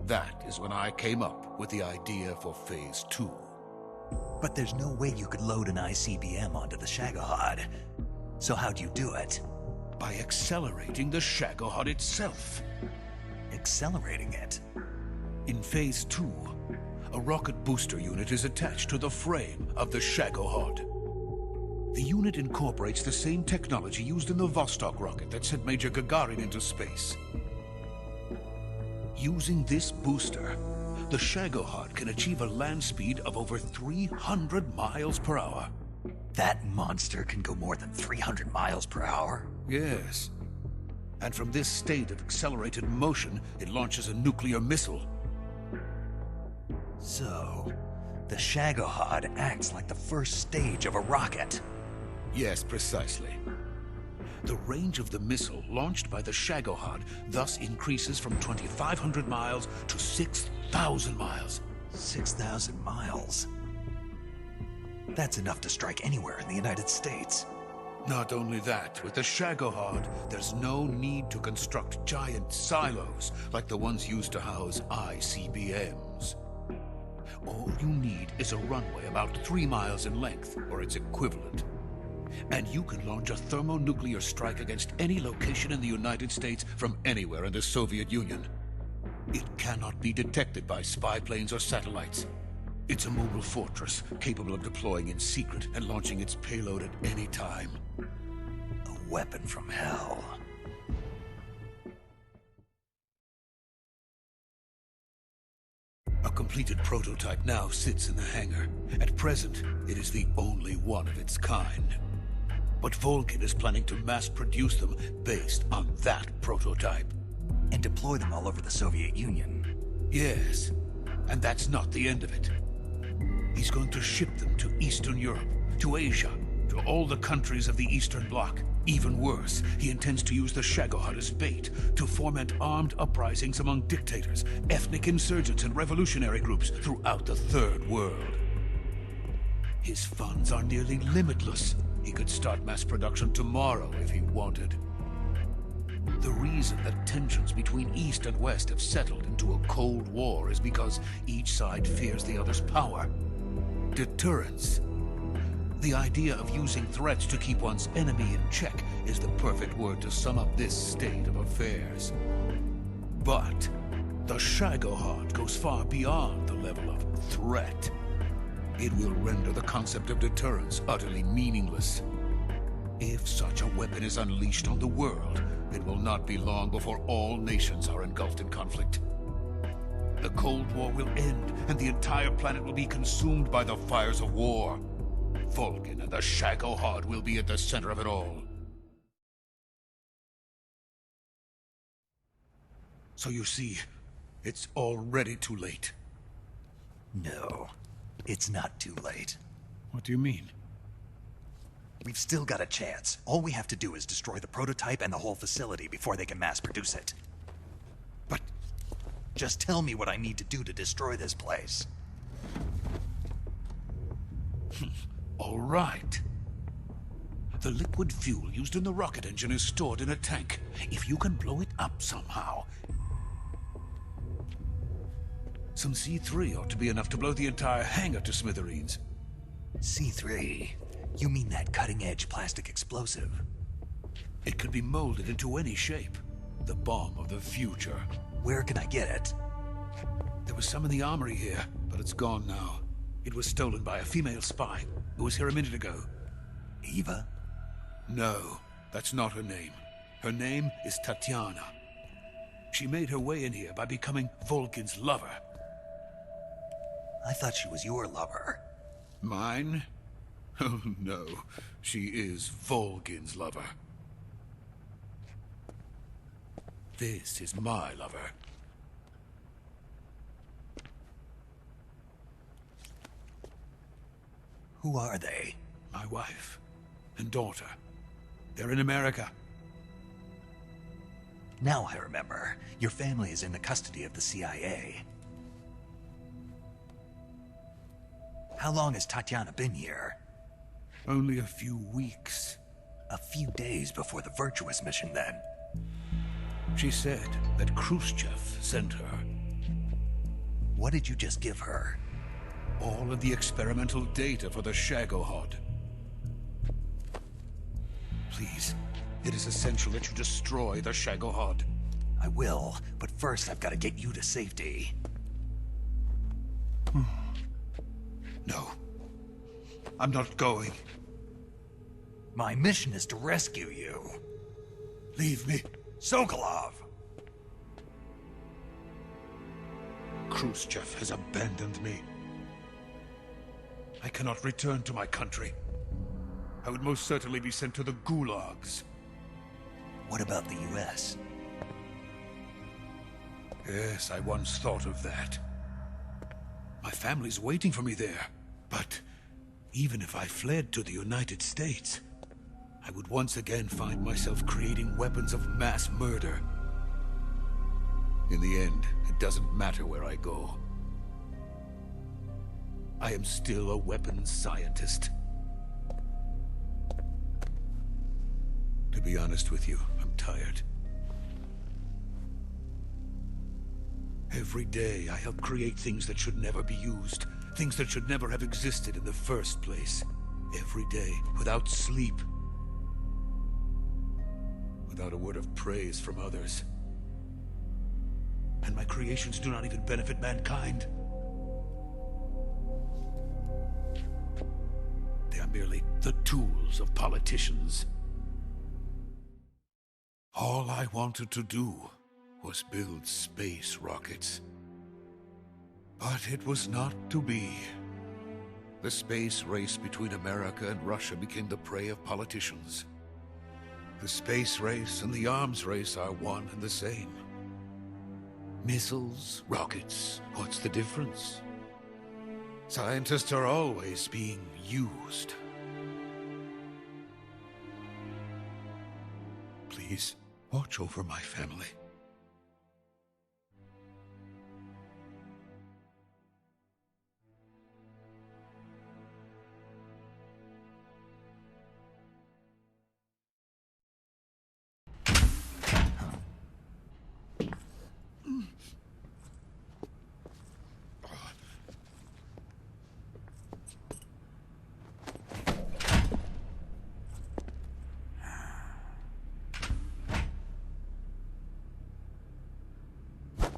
That is when I came up with the idea for Phase 2. But there's no way you could load an ICBM onto the Shagohod. So how'd you do it? By accelerating the Shagohod itself. Accelerating it? In Phase 2, a rocket booster unit is attached to the frame of the Shagohod. The unit incorporates the same technology used in the Vostok rocket that sent Major Gagarin into space. Using this booster, the Shagohod can achieve a land speed of over 300 miles per hour. That monster can go more than 300 miles per hour? Yes. And from this state of accelerated motion, it launches a nuclear missile. So, the Shagohod acts like the first stage of a rocket. Yes, precisely. The range of the missile launched by the Shagohod thus increases from 2,500 miles to 6,000 miles. 6,000 miles? That's enough to strike anywhere in the United States. Not only that, with the Shagohod, there's no need to construct giant silos like the ones used to house ICBMs. All you need is a runway about 3 miles in length, or its equivalent. And you can launch a thermonuclear strike against any location in the United States from anywhere in the Soviet Union. It cannot be detected by spy planes or satellites. It's a mobile fortress, capable of deploying in secret and launching its payload at any time. A weapon from hell. A completed prototype now sits in the hangar. At present, it is the only one of its kind. But Volgin is planning to mass-produce them based on that prototype. And deploy them all over the Soviet Union. Yes, and that's not the end of it. He's going to ship them to Eastern Europe, to Asia, to all the countries of the Eastern Bloc. Even worse, he intends to use the Shagohod as bait to foment armed uprisings among dictators, ethnic insurgents, and revolutionary groups throughout the Third World. His funds are nearly limitless. He could start mass production tomorrow if he wanted. The reason that tensions between East and West have settled into a Cold War is because each side fears the other's power. Deterrence. The idea of using threats to keep one's enemy in check is the perfect word to sum up this state of affairs. But the Shagohod goes far beyond the level of threat. It will render the concept of deterrence utterly meaningless. If such a weapon is unleashed on the world, it will not be long before all nations are engulfed in conflict. The Cold War will end, and the entire planet will be consumed by the fires of war. Volgin and the Shagohod will be at the center of it all. So you see, it's already too late. No, it's not too late. What do you mean? We've still got a chance. All we have to do is destroy the prototype and the whole facility before they can mass produce it. But... just tell me what I need to do to destroy this place. All right. The liquid fuel used in the rocket engine is stored in a tank. If you can blow it up somehow... some C3 ought to be enough to blow the entire hangar to smithereens. C3? You mean that cutting-edge plastic explosive? It could be molded into any shape. The bomb of the future. Where can I get it? There was some in the armory here, but it's gone now. It was stolen by a female spy who was here a minute ago. Eva? No, that's not her name. Her name is Tatiana. She made her way in here by becoming Volgin's lover. I thought she was your lover. Mine? Oh no, she is Volgin's lover. This is my lover. Who are they? My wife and daughter. They're in America. Now I remember. Your family is in the custody of the CIA. How long has Tatiana been here? Only a few weeks. A few days before the Virtuous mission, then. She said that Khrushchev sent her. What did you just give her? All of the experimental data for the Shagohod. Please, it is essential that you destroy the Shagohod. I will, but first I've got to get you to safety. No. I'm not going. My mission is to rescue you. Leave me. Sokolov! Khrushchev has abandoned me. I cannot return to my country. I would most certainly be sent to the gulags. What about the US? Yes, I once thought of that. My family's waiting for me there. But even if I fled to the United States, I would once again find myself creating weapons of mass murder. In the end, it doesn't matter where I go. I am still a weapons scientist. To be honest with you, I'm tired. Every day, I help create things that should never be used. Things that should never have existed in the first place. Every day, without sleep. Without a word of praise from others. And my creations do not even benefit mankind. They are merely the tools of politicians. All I wanted to do was build space rockets. But it was not to be. The space race between America and Russia became the prey of politicians. The space race and the arms race are one and the same. Missiles, rockets, what's the difference? Scientists are always being used. Please, watch over my family.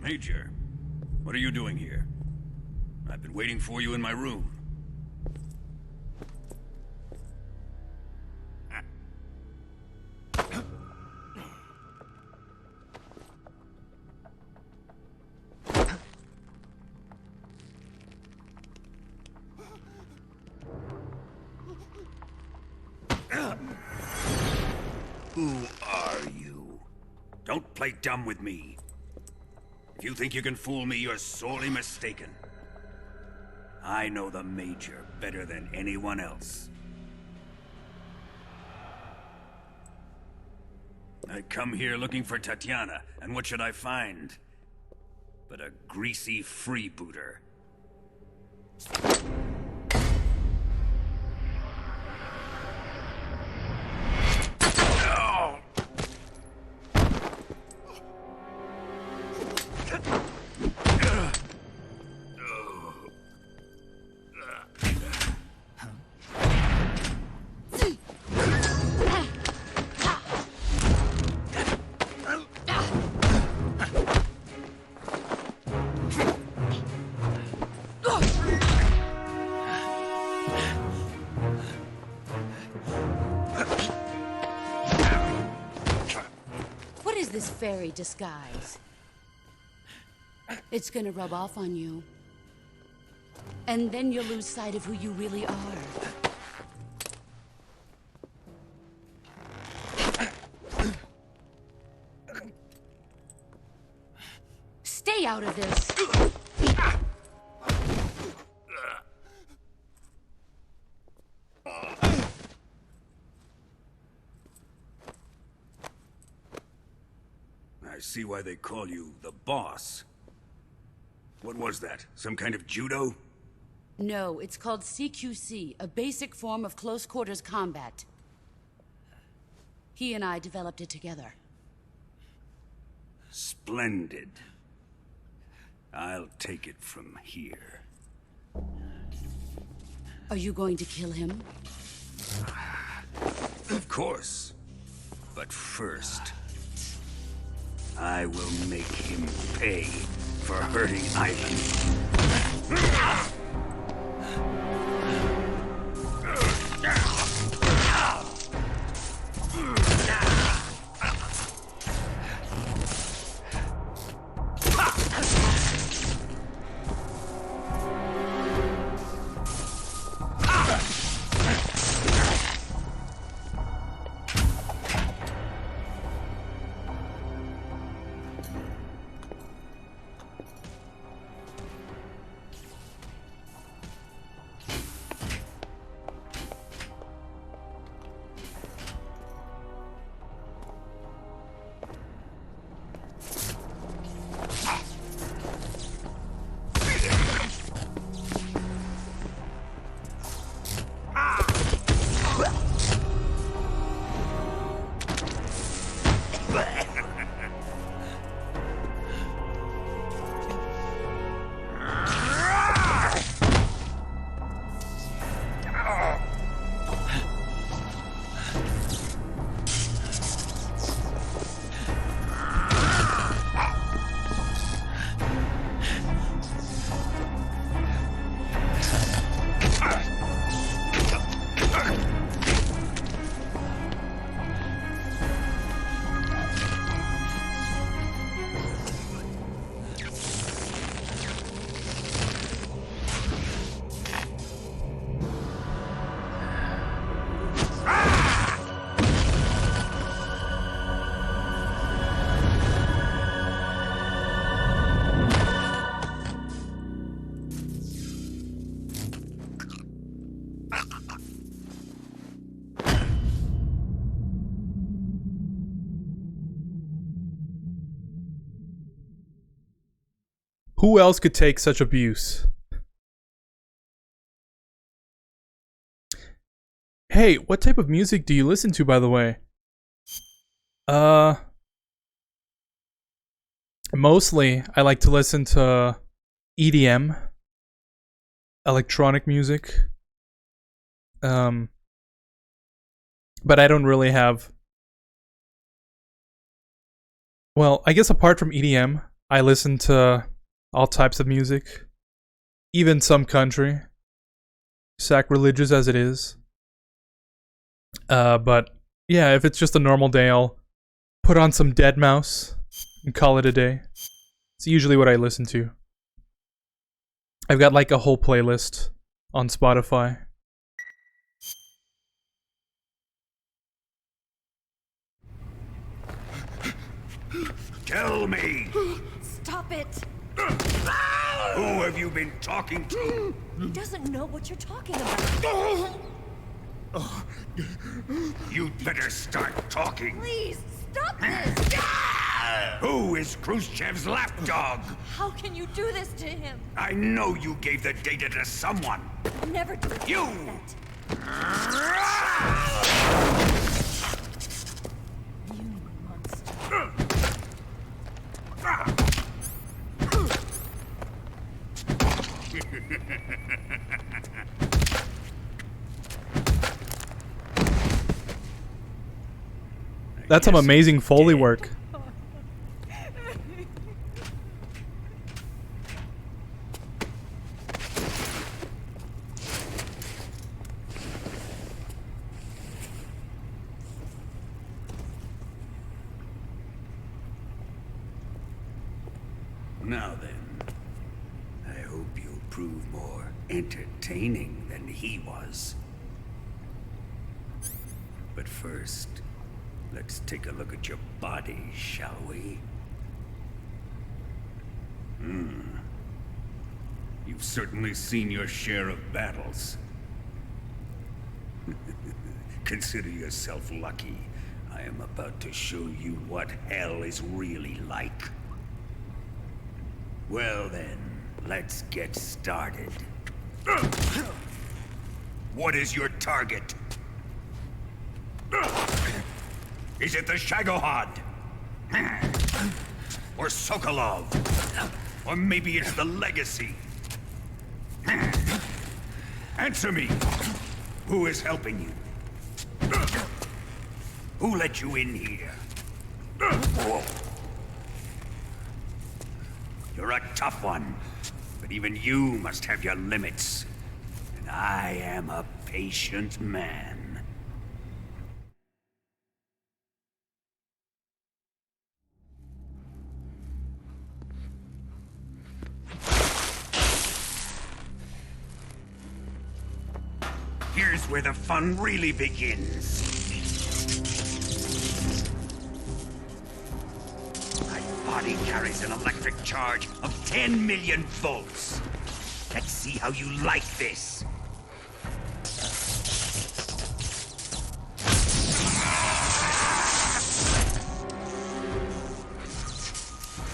Major, what are you doing here? I've been waiting for you in my room. Who are you? Don't play dumb with me. If you think you can fool me, you're sorely mistaken. I know the Major better than anyone else. I come here looking for Tatiana, and what should I find? But a greasy freebooter. What is this fairy disguise? It's gonna rub off on you. And then you'll lose sight of who you really are. Stay out of this! I see why they call you the boss. What was that? Some kind of judo? No, it's called CQC, a basic form of close quarters combat. He and I developed it together. Splendid. I'll take it from here. Are you going to kill him? Of course. But first, I will make him pay for hurting Ivan. Who else could take such abuse? Hey, what type of music do you listen to, by the way? Mostly, I like to listen to EDM, electronic music. But I don't really have... Well, I guess apart from EDM, I listen to all types of music. Even some country. Sacrilegious as it is. But yeah, if it's just a normal day, I'll put on some Deadmau5 and call it a day. It's usually what I listen to. I've got like a whole playlist on Spotify. Tell me! Stop it! Who have you been talking to? He doesn't know what you're talking about. You'd better start talking. Please, stop this! Who is Khrushchev's lapdog? How can you do this to him? I know you gave the data to someone. Never do You! That's some amazing Foley work. Now then, I hope you'll prove more entertaining than he was. But first, let's take a look at your body, shall we? You've certainly seen your share of battles. Consider yourself lucky. I am about to show you what hell is really like. Well then, let's get started. What is your target? Is it the Shagohod? Or Sokolov? Or maybe it's the Legacy? Answer me! Who is helping you? Who let you in here? You're a tough one, but even you must have your limits. And I am a patient man. Here's where the fun really begins. My body carries an electric charge of 10 million volts. Let's see how you like this.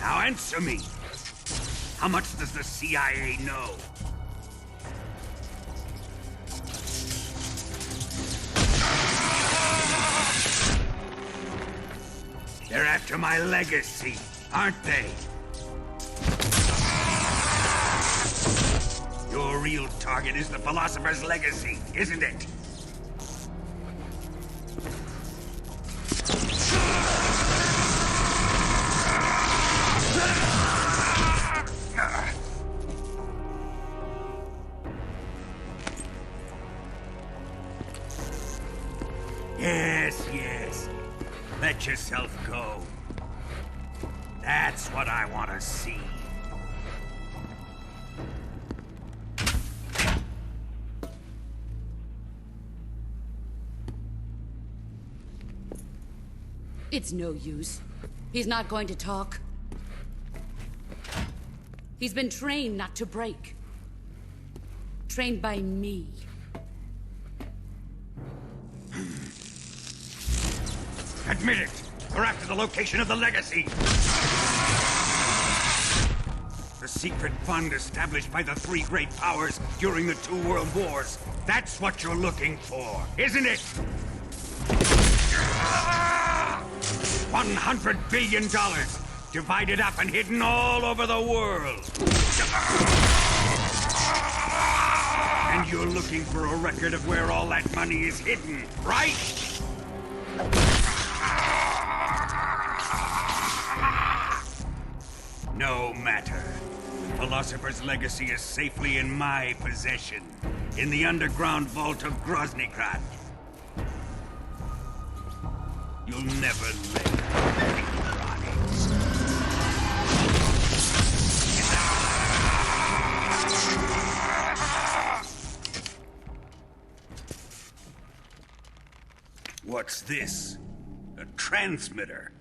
Now answer me. How much does the CIA know? They're after my legacy, aren't they? Your real target is the Philosopher's Legacy, isn't it? Yes, yes. Let yourself go. That's what I want to see. It's no use. He's not going to talk. He's been trained not to break. Trained by me. Admit it! We're after the location of the Legacy! The secret fund established by the three great powers during the 2 world wars. That's what you're looking for, isn't it? $100 billion, divided up and hidden all over the world. And you're looking for a record of where all that money is hidden, right? No matter. The Philosopher's Legacy is safely in my possession, in the underground vault of Groznygrad. You'll never live on it. What's this? A transmitter?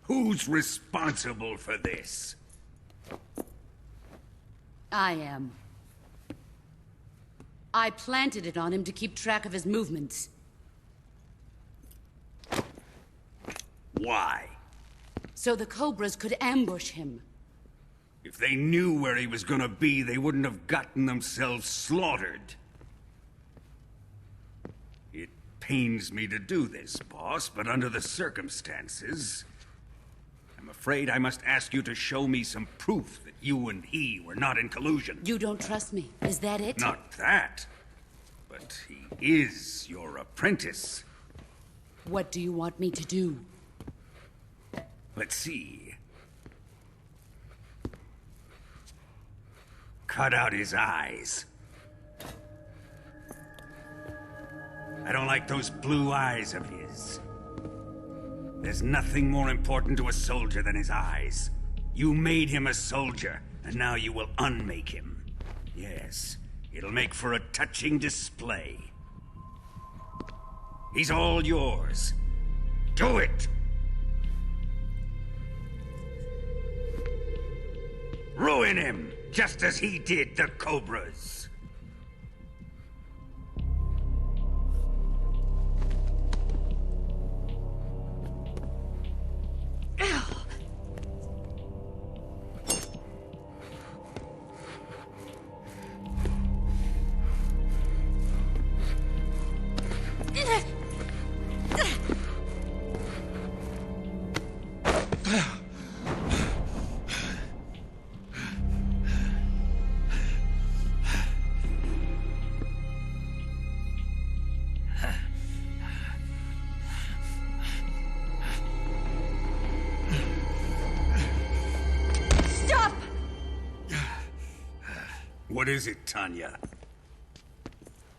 Who's responsible for this? I am. I planted it on him to keep track of his movements. Why? So the Cobras could ambush him. If they knew where he was gonna be, they wouldn't have gotten themselves slaughtered. It pains me to do this, boss, but under the circumstances, I'm afraid I must ask you to show me some proof that you and he were not in collusion. You don't trust me, is that it? Not that, but he is your apprentice. What do you want me to do? Let's see. Cut out his eyes. I don't like those blue eyes of his. There's nothing more important to a soldier than his eyes. You made him a soldier, and now you will unmake him. Yes, it'll make for a touching display. He's all yours. Do it! Ruin him, just as he did the Cobras. Stop! What is it, Tanya?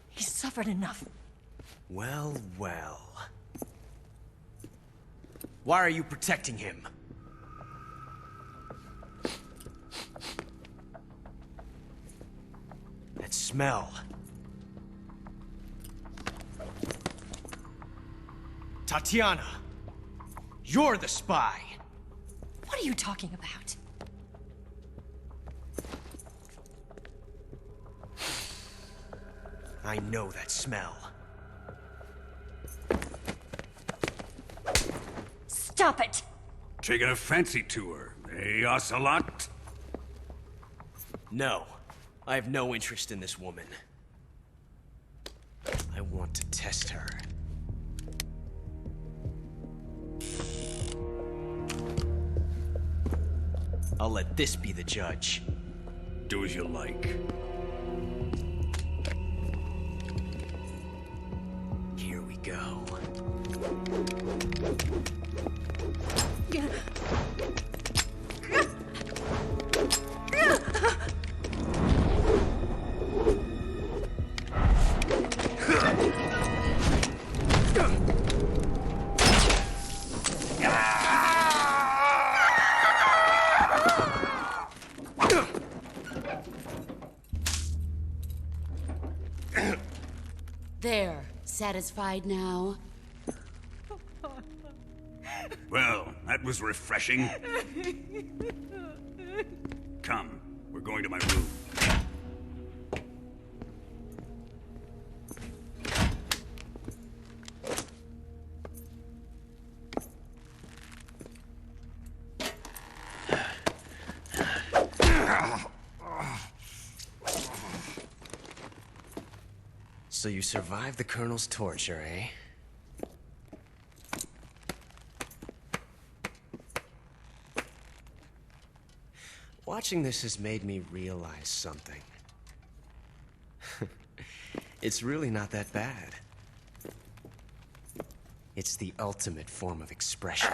He's suffered enough. Well, well. Why are you protecting him? That smell. Tatiana, you're the spy. What are you talking about? I know that smell. Stop it! Taking a fancy to her, eh, Ocelot? No, I have no interest in this woman. I want to test her. I'll let this be the judge. Do as you like. Here we go. There. Satisfied now? Well, that was refreshing. Come, we're going to my room. So you survived the Colonel's torture, eh? Watching this has made me realize something. It's really not that bad. It's the ultimate form of expression.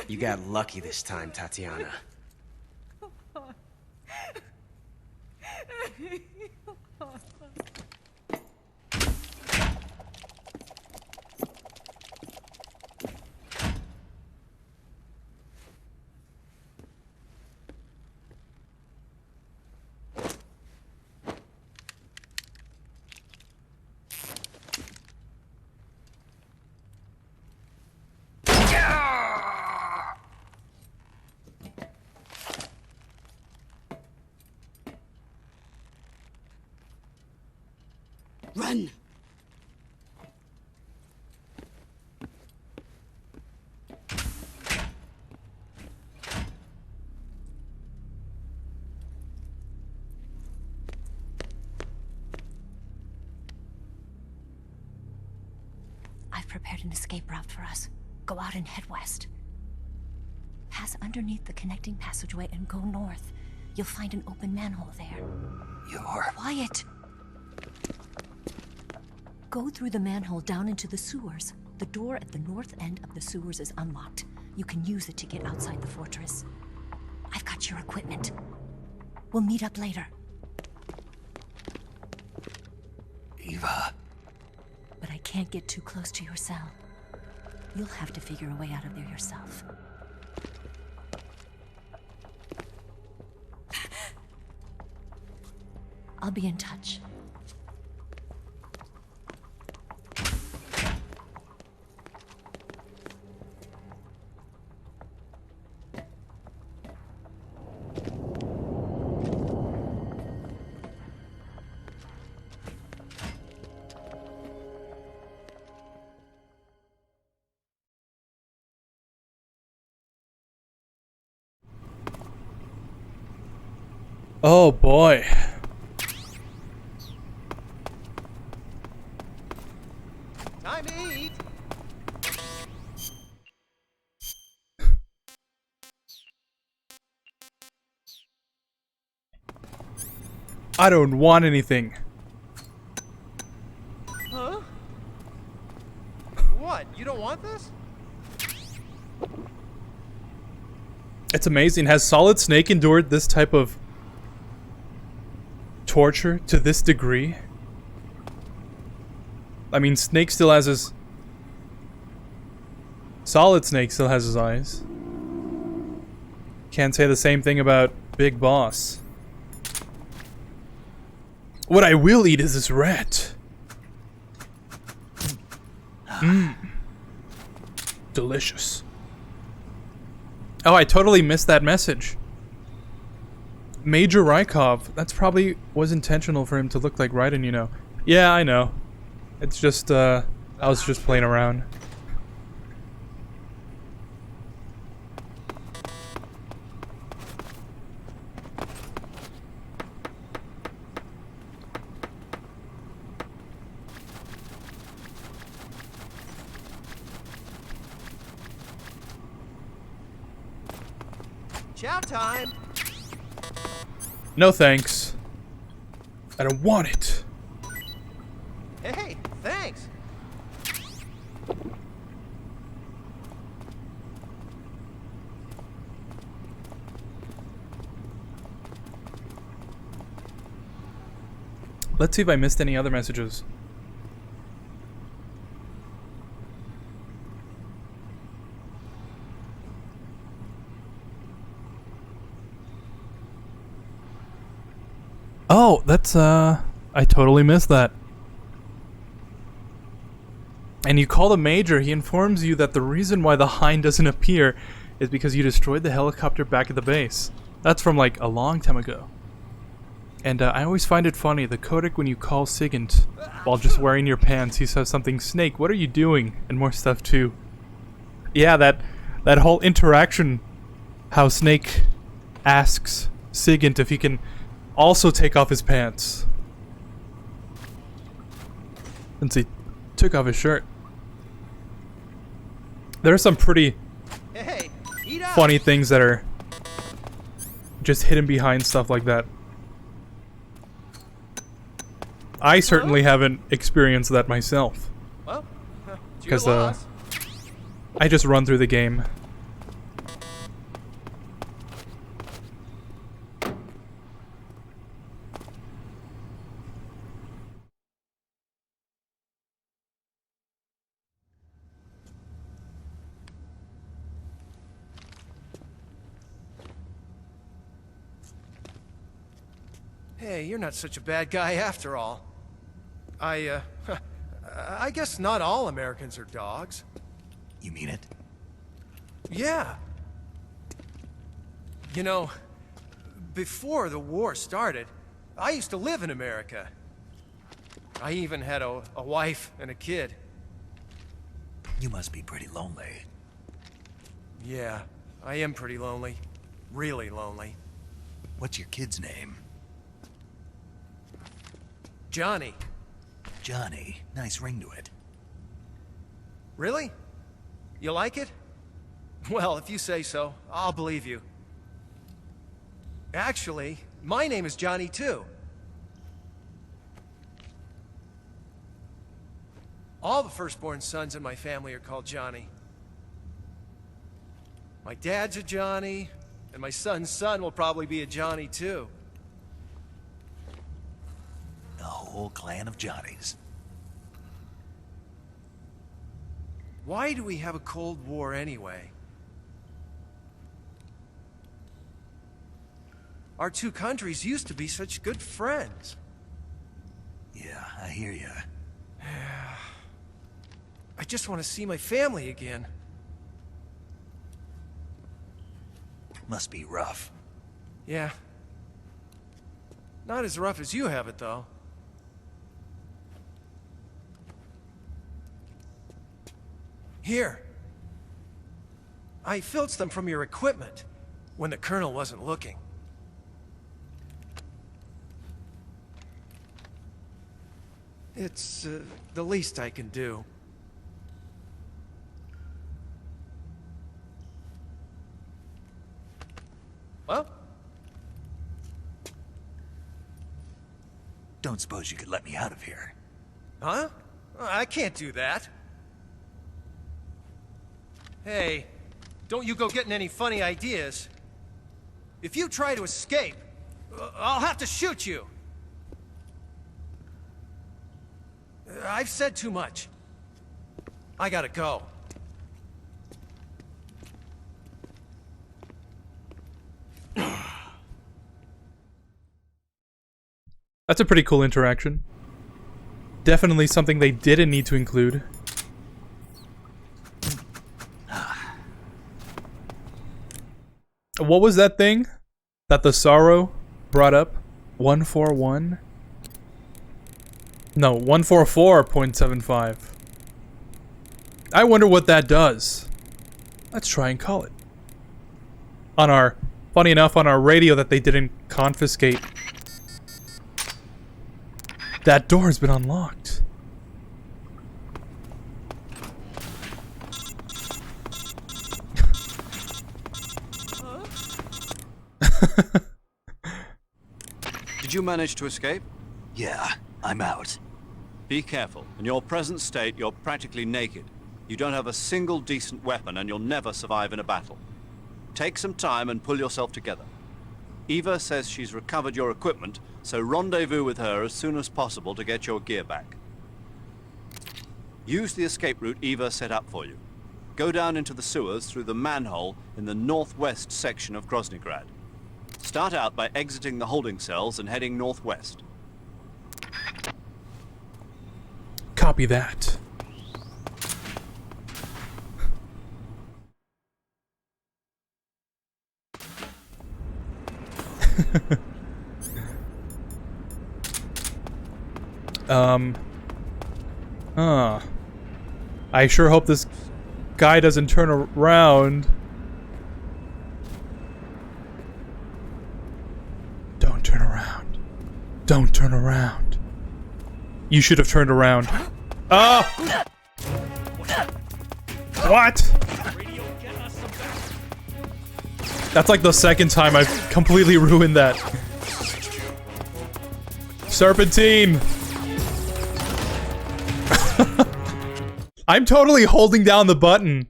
You got lucky this time, Tatiana. Run! I've prepared an escape route for us. Go out and head west. Pass underneath the connecting passageway and go north. You'll find an open manhole there. You're... Quiet! Go through the manhole down into the sewers. The door at the north end of the sewers is unlocked. You can use it to get outside the fortress. I've got your equipment. We'll meet up later. Eva. But I can't get too close to your cell. You'll have to figure a way out of there yourself. I'll be in touch. Oh boy. Time to eat! I don't want anything. Huh? What? You don't want this? It's amazing. Has Solid Snake endured this type of torture to this degree? I mean, Snake still has his... Solid Snake still has his eyes. Can't say the same thing about Big Boss. What I will eat is this rat. Mmm. Delicious. Oh, I totally missed that message. Major Rykov. That's probably was intentional for him to look like Raiden, you know. Yeah, I know. It's just, I was just playing around. Chow time. No thanks. I don't want it. Hey, thanks. Let's see if I missed any other messages. Oh, that's, I totally missed that. And you call the Major, he informs you that the reason why the Hind doesn't appear is because you destroyed the helicopter back at the base. That's from, like, a long time ago. And, I always find it funny, the codec when you call Sigint while just wearing your pants, he says something, Snake, what are you doing? And more stuff, too. Yeah, that whole interaction, how Snake asks Sigint if he can also take off his pants. Since he took off his shirt. There are some pretty funny things that are just hidden behind stuff like that. I certainly haven't experienced that myself. Well, because I just run through the game. Hey, you're not such a bad guy after all. I guess not all Americans are dogs. You mean it? Yeah. You know, before the war started, I used to live in America. I even had a wife and a kid. You must be pretty lonely. Yeah, I am pretty lonely. Really lonely. What's your kid's name? Johnny. Johnny. Nice ring to it. Really? You like it? Well, if you say so, I'll believe you. Actually, my name is Johnny too. All the firstborn sons in my family are called Johnny. My dad's a Johnny, and my son's son will probably be a Johnny too. A whole clan of Johnnies. Why do we have a Cold War anyway? Our two countries used to be such good friends. Yeah, I hear you. I just want to see my family again. Must be rough. Yeah. Not as rough as you have it, though. Here. I filched them from your equipment when the Colonel wasn't looking. It's the least I can do. Well, Don't suppose you could let me out of here? Huh? I can't do that. Hey, don't you go getting any funny ideas. If you try to escape, I'll have to shoot you. I've said too much. I gotta go. That's a pretty cool interaction. Definitely something they didn't need to include. What was that thing that the Sorrow brought up? 141? No, 144.75. I wonder what that does. Let's try and call it. On our, funny enough, on our radio that they didn't confiscate. That door has been unlocked. Did you manage to escape? Yeah, I'm out. Be careful. In your present state, you're practically naked. You don't have a single decent weapon, and you'll never survive in a battle. Take some time and pull yourself together. Eva says she's recovered your equipment, so rendezvous with her as soon as possible to get your gear back. Use the escape route Eva set up for you. Go down into the sewers through the manhole in the northwest section of Groznygrad. Start out by exiting the holding cells and heading northwest. Copy that. I sure hope this guy doesn't turn around. Don't turn around. Don't turn around. You should have turned around. Oh! What? That's like the second time I've completely ruined that. Serpentine! I'm totally holding down the button.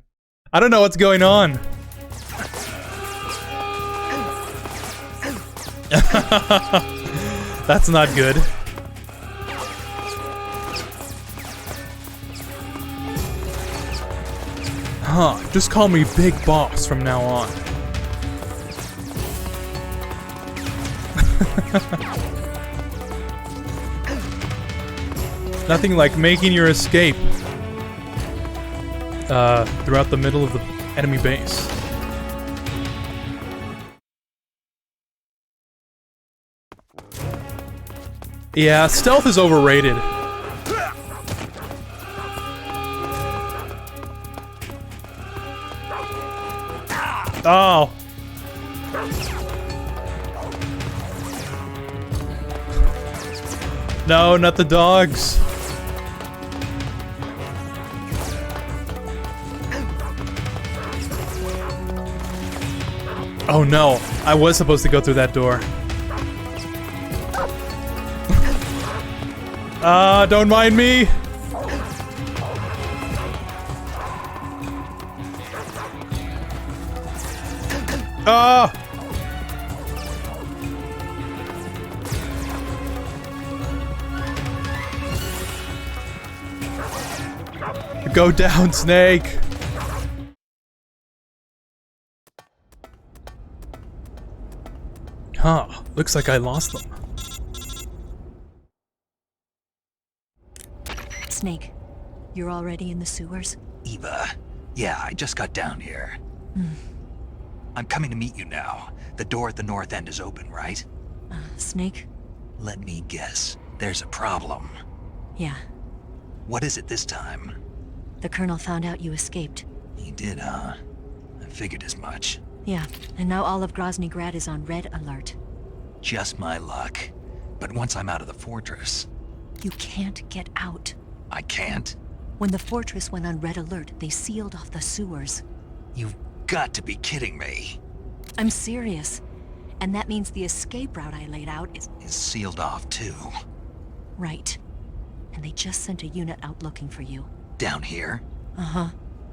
I don't know what's going on. That's not good. Huh, just call me Big Boss from now on. Nothing like making your escape throughout the middle of the enemy base. Yeah, stealth is overrated. Oh. No, not the dogs. Oh no, I was supposed to go through that door. Don't mind me. Go down, Snake. Huh, looks like I lost them. Snake, you're already in the sewers? Eva, yeah, I just got down here. I'm coming to meet you now. The door at the north end is open, right? Snake? Let me guess. There's a problem. Yeah. What is it this time? The Colonel found out you escaped. He did, huh? I figured as much. Yeah, and now all of Groznygrad is on red alert. Just my luck. But once I'm out of the fortress... You can't get out. I can't? When the fortress went on red alert, they sealed off the sewers. You've got to be kidding me. I'm serious. And that means the escape route I laid out is sealed off, too. Right. And they just sent a unit out looking for you. Down here? Uh-huh.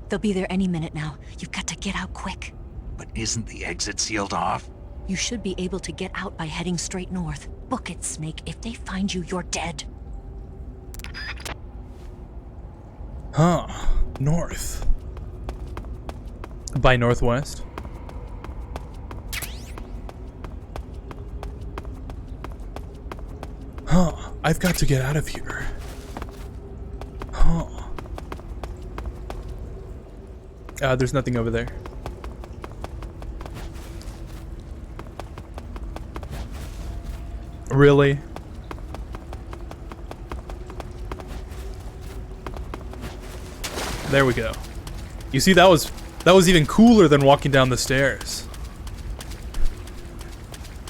They'll be there any minute now. You've got to get out quick. But isn't the exit sealed off? You should be able to get out by heading straight north. Book it, Snake. If they find you, you're dead. Huh. North. By northwest. Huh. I've got to get out of here. Huh. There's nothing over there. Really? There we go. You see, that was even cooler than walking down the stairs.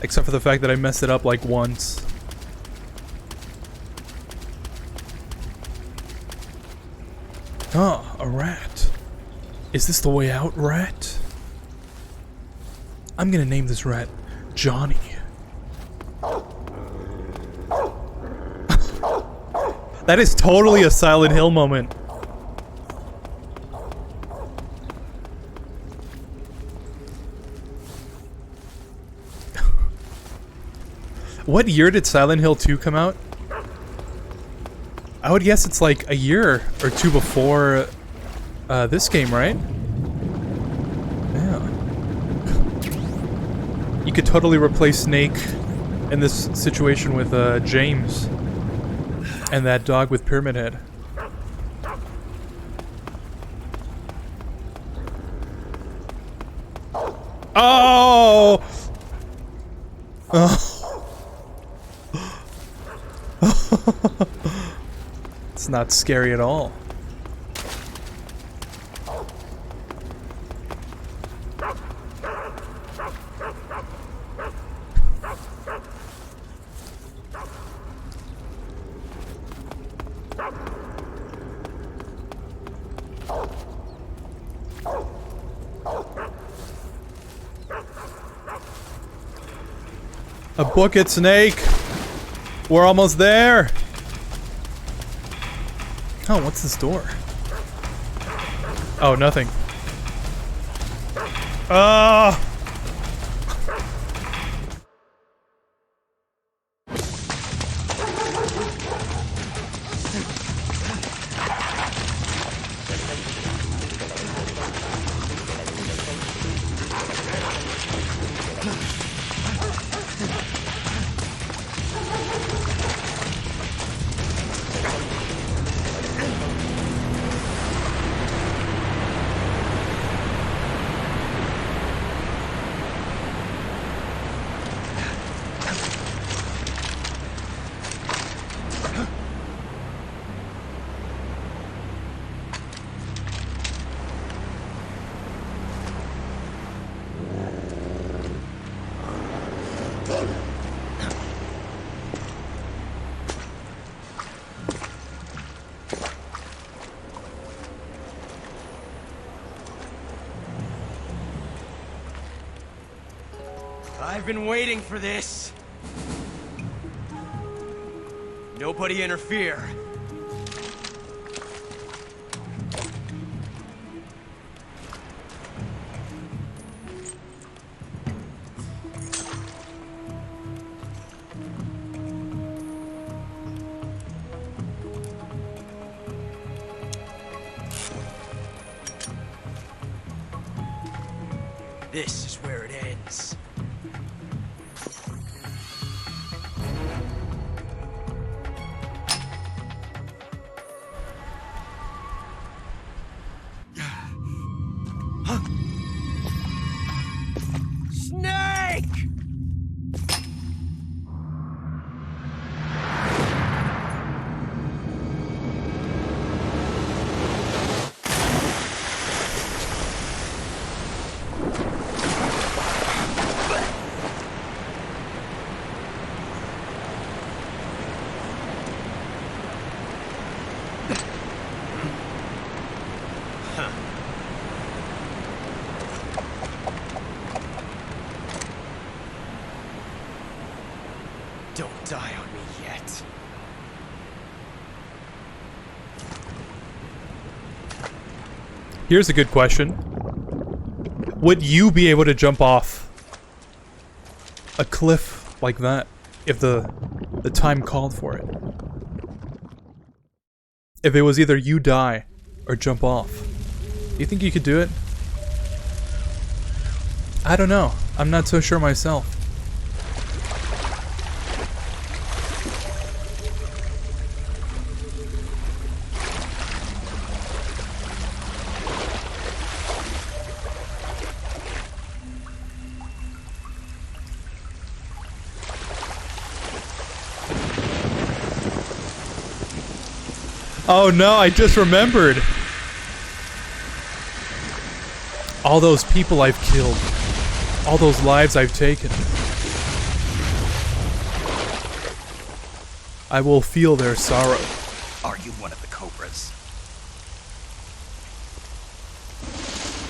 Except for the fact that I messed it up like once. Oh, a rat. Is this the way out, rat? I'm gonna name this rat Johnny. That is totally a Silent Hill moment. What year did Silent Hill 2 come out? I would guess it's like a year or two before this game, right? Yeah. You could totally replace Snake in this situation with James and that dog with Pyramid Head. Oh! Oh. It's not scary at all. A bucket, Snake! We're almost there! Oh, what's this door? Oh, nothing. Ah! I've been waiting for this. Nobody interfere. This is where it ends. Snake! Don't die on me yet. Here's a good question. Would you be able to jump off a cliff like that if the time called for it? If it was either you die or jump off. Do you think you could do it? I don't know. I'm not so sure myself. Oh no, I just remembered. All those people I've killed. All those lives I've taken. I will feel their sorrow. Are you one of the Cobras?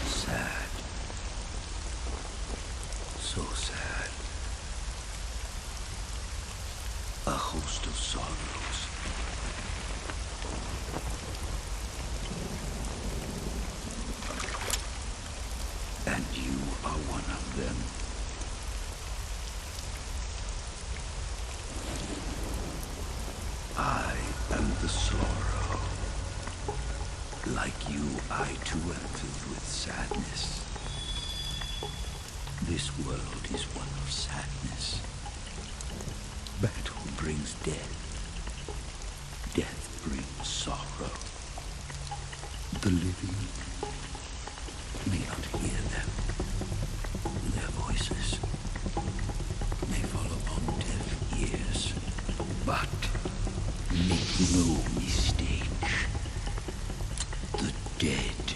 Sad. So sad. A host of sorrows. And you are one of them. I am the sorrow. Like you, I too am filled with sadness. This world is one of sadness. Battle brings death. Death brings sorrow. The living may not hear them. Their voices may fall upon deaf ears. But make no mistake, the dead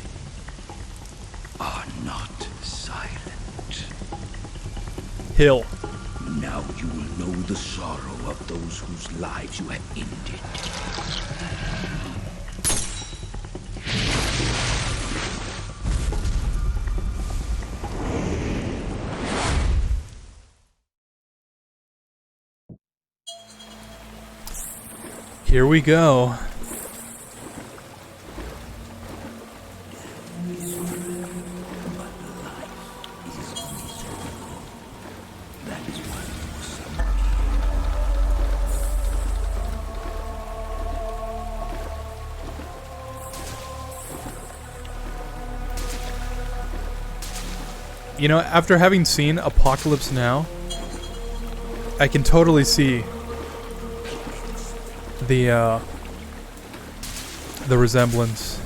are not silent. Hill. Now you will know the sorrow of those whose lives you have ended. Here we go. You know, after having seen Apocalypse Now, I can totally see the resemblance.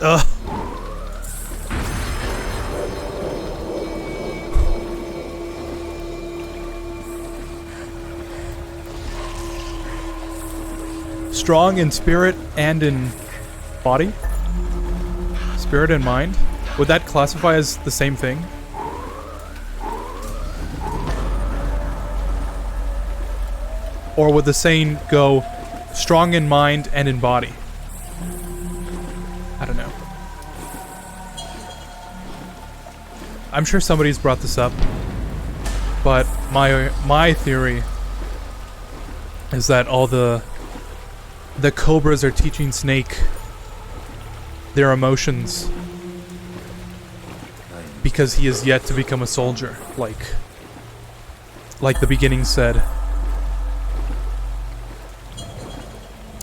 Ugh. Strong in spirit and in body? Spirit and mind? Would that classify as the same thing? Or would the saying go strong in mind and in body? I don't know. I'm sure somebody's brought this up, but my theory is that all the Cobras are teaching Snake their emotions because he is yet to become a soldier, like the beginning said.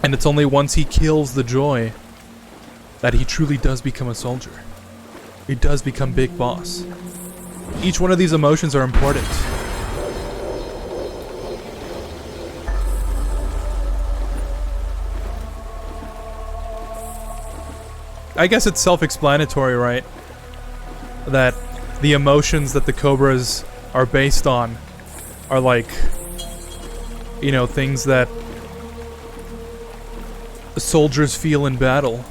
And it's only once he kills the Joy that he truly does become a soldier. He does become Big Boss. Each one of these emotions are important. I guess it's self-explanatory, right? That the emotions that the Cobras are based on are like, you know, things that soldiers feel in battle.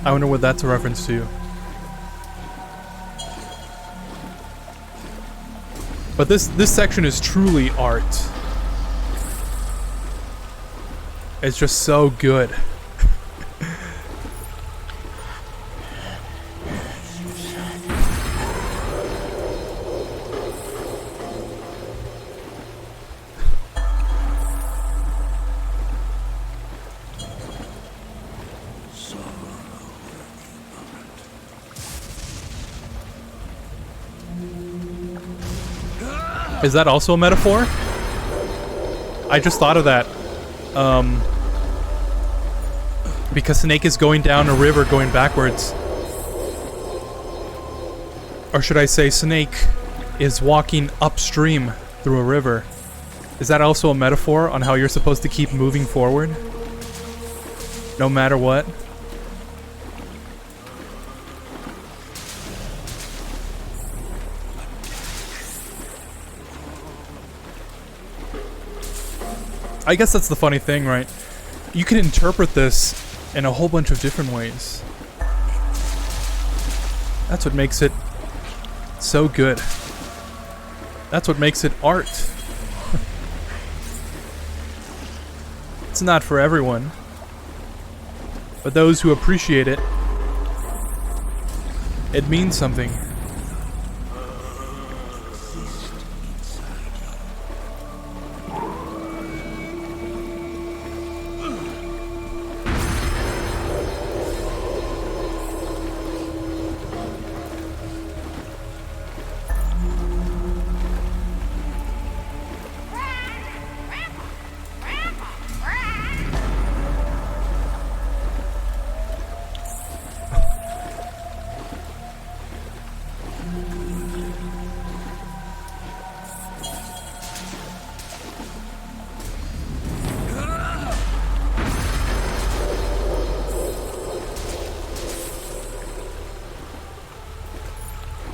I wonder what that's a reference to. But this section is truly art. It's just so good. Is that also a metaphor? I just thought of that. Because Snake is going down a river going backwards. Or should I say Snake is walking upstream through a river. Is that also a metaphor on how you're supposed to keep moving forward? No matter what? I guess that's the funny thing, right? You can interpret this in a whole bunch of different ways. That's what makes it so good. That's what makes it art. It's not for everyone, but those who appreciate it, it means something.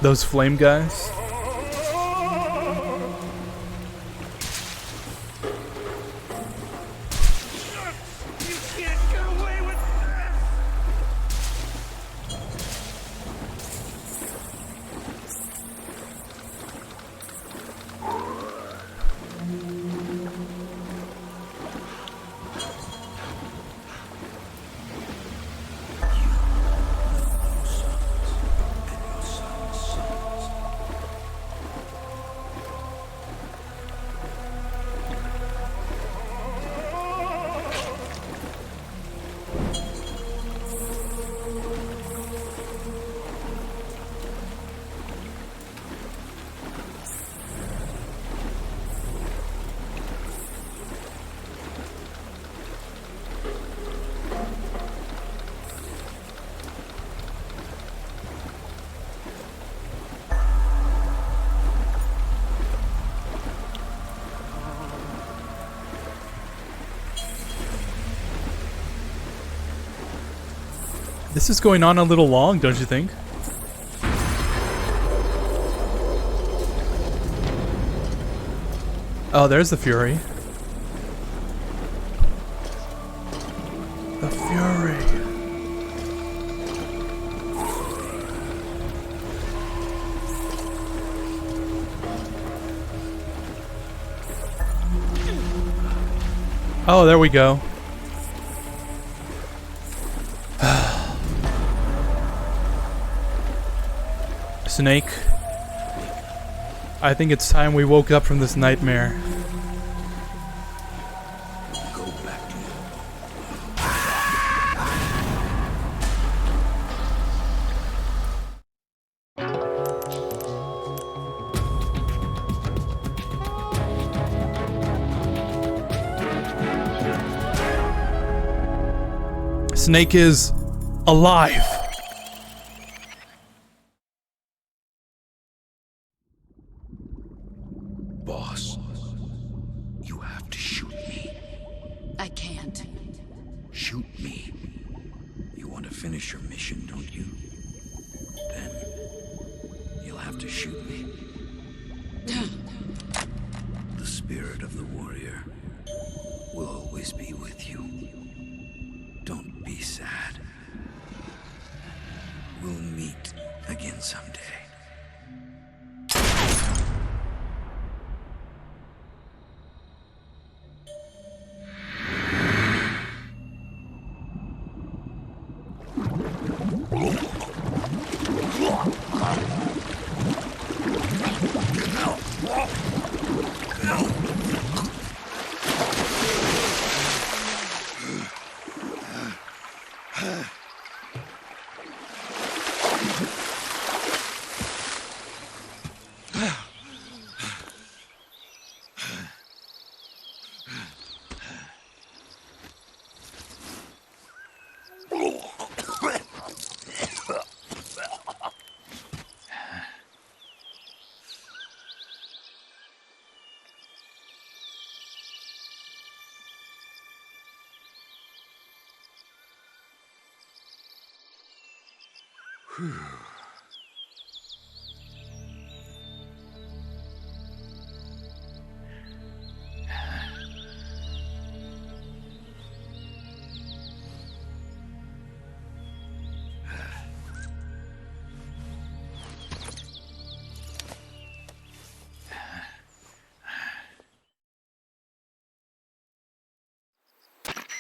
Those flame guys. This is going on a little long, don't you think? Oh, there's the Fury. The Fury. Oh, there we go. Snake, I think it's time we woke up from this nightmare. Go back to Snake is alive. Boss, you have to shoot me. I can't. Shoot me. You want to finish your mission, don't you? Then you'll have to shoot me. The spirit of the warrior will always be with you. Don't be sad. someday.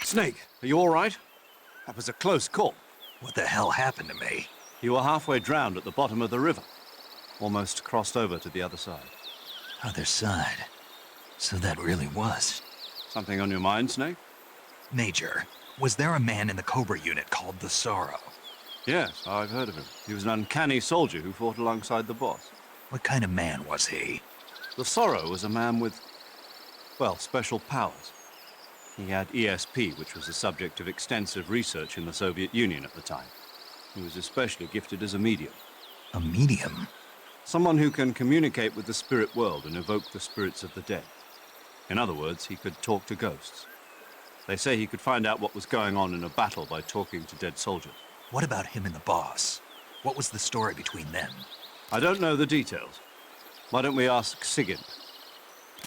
Snake, are you all right? That was a close call. What the hell happened to me? You were halfway drowned at the bottom of the river. Almost crossed over to the other side. Other side. So that really was. Something on your mind, Snake? Major, was there a man in the Cobra unit called the Sorrow? Yes, I've heard of him. He was an uncanny soldier who fought alongside the boss. What kind of man was he? The Sorrow was a man with, well, special powers. He had ESP, which was the subject of extensive research in the Soviet Union at the time. He was especially gifted as a medium. A medium? Someone who can communicate with the spirit world and evoke the spirits of the dead. In other words, he could talk to ghosts. They say he could find out what was going on in a battle by talking to dead soldiers. What about him and the boss? What was the story between them? I don't know the details. Why don't we ask Sigint?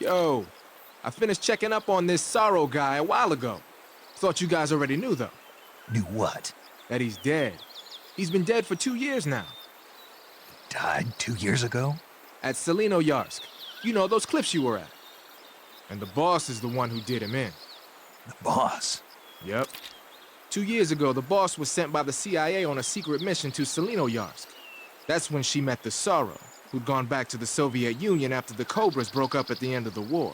Yo, I finished checking up on this Sorrow guy a while ago. Thought you guys already knew, though. Knew what? That he's dead. He's been dead for 2 years now. Died 2 years ago? At Selino-Yarsk. You know, those cliffs you were at. And the boss is the one who did him in. The boss? Yep. 2 years ago, the boss was sent by the CIA on a secret mission to Selino-Yarsk. That's when she met the Sorrow, who'd gone back to the Soviet Union after the Cobras broke up at the end of the war.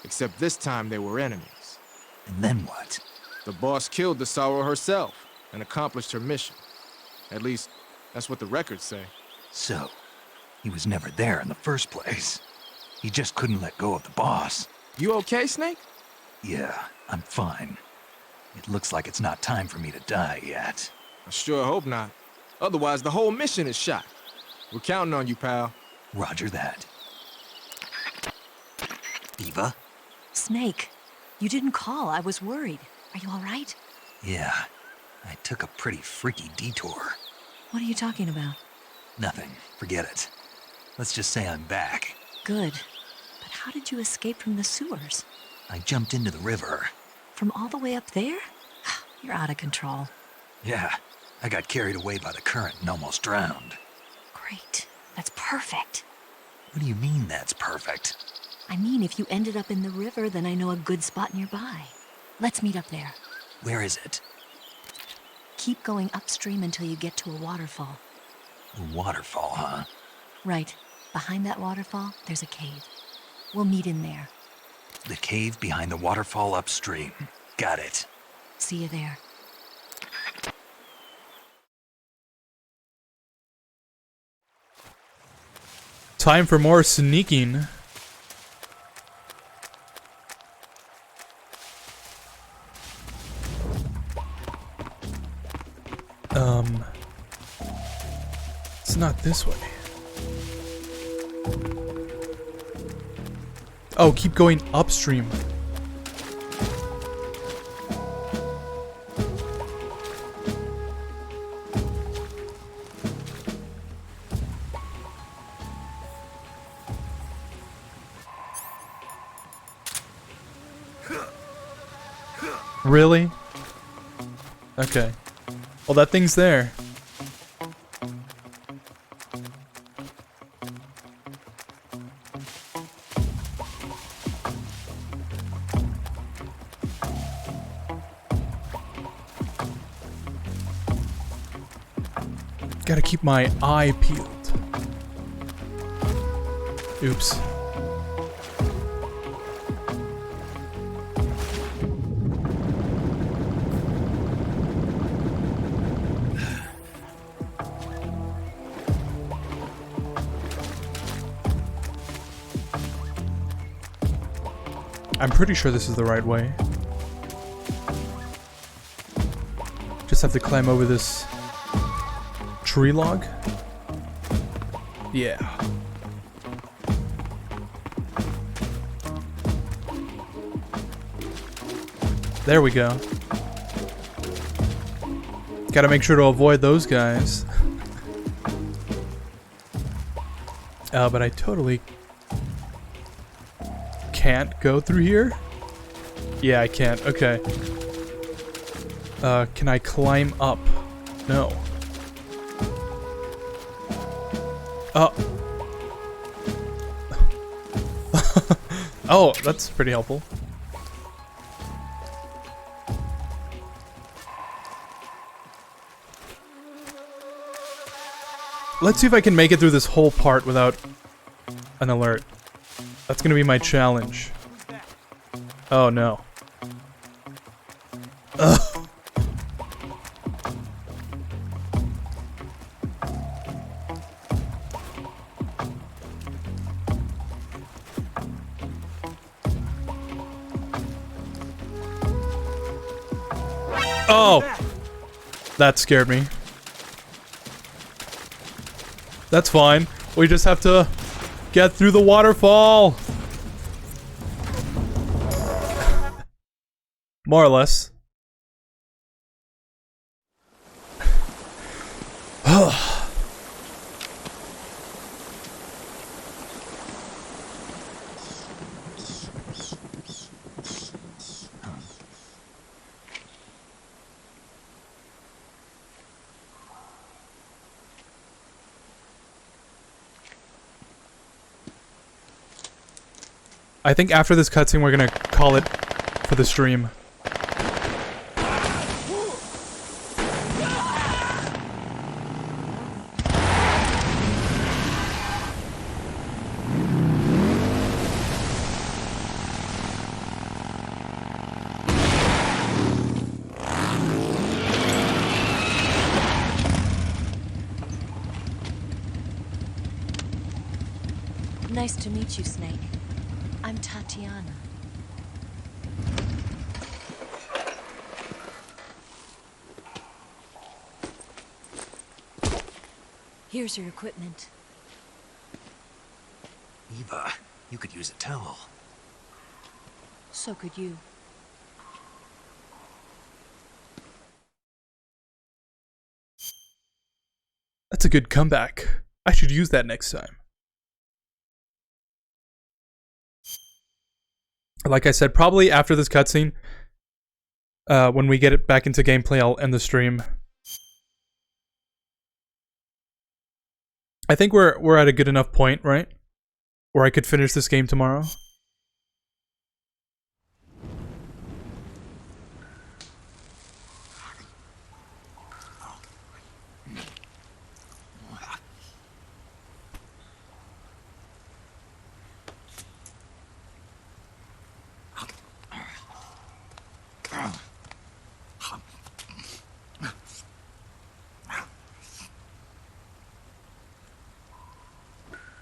Except this time they were enemies. And then what? The boss killed the Sorrow herself and accomplished her mission. At least, that's what the records say. So, he was never there in the first place. He just couldn't let go of the boss. You okay, Snake? Yeah, I'm fine. It looks like it's not time for me to die yet. I sure hope not. Otherwise, the whole mission is shot. We're counting on you, pal. Roger that. Eva? Snake, you didn't call. I was worried. Are you all right? Yeah, I took a pretty freaky detour. What are you talking about? Nothing. Forget it. Let's just say I'm back. Good. But how did you escape from the sewers? I jumped into the river. From all the way up there? You're out of control. Yeah, I got carried away by the current and almost drowned. Great. That's perfect. What do you mean that's perfect? I mean, if you ended up in the river, then I know a good spot nearby. Let's meet up there. Where is it? Keep going upstream until you get to a waterfall. A waterfall, huh? Right. Behind that waterfall, there's a cave. We'll meet in there. The cave behind the waterfall upstream. Got it. See you there. Time for more sneaking. It's not this way. Oh, keep going upstream. Really? Okay. Well, that thing's there. Gotta keep my eye peeled. Oops. I'm pretty sure this is the right way. Just have to climb over this tree log. Yeah. There we go. Gotta make sure to avoid those guys. But I totally can't go through here? Yeah, I can't. Okay. Can I climb up? No. Oh, that's pretty helpful. Let's see if I can make it through this whole part without an alert. That's gonna be my challenge. Oh no. Ugh. Oh! That scared me. That's fine. We just have to get through the waterfall. More or less. I think after this cutscene we're gonna call it for the stream. Nice to meet you, Snake. I'm Tatiana. Here's your equipment. Eva, you could use a towel. So could you. That's a good comeback. I should use that next time. Like I said, probably after this cutscene, when we get it back into gameplay, I'll end the stream. I think we're at a good enough point, right? Where I could finish this game tomorrow.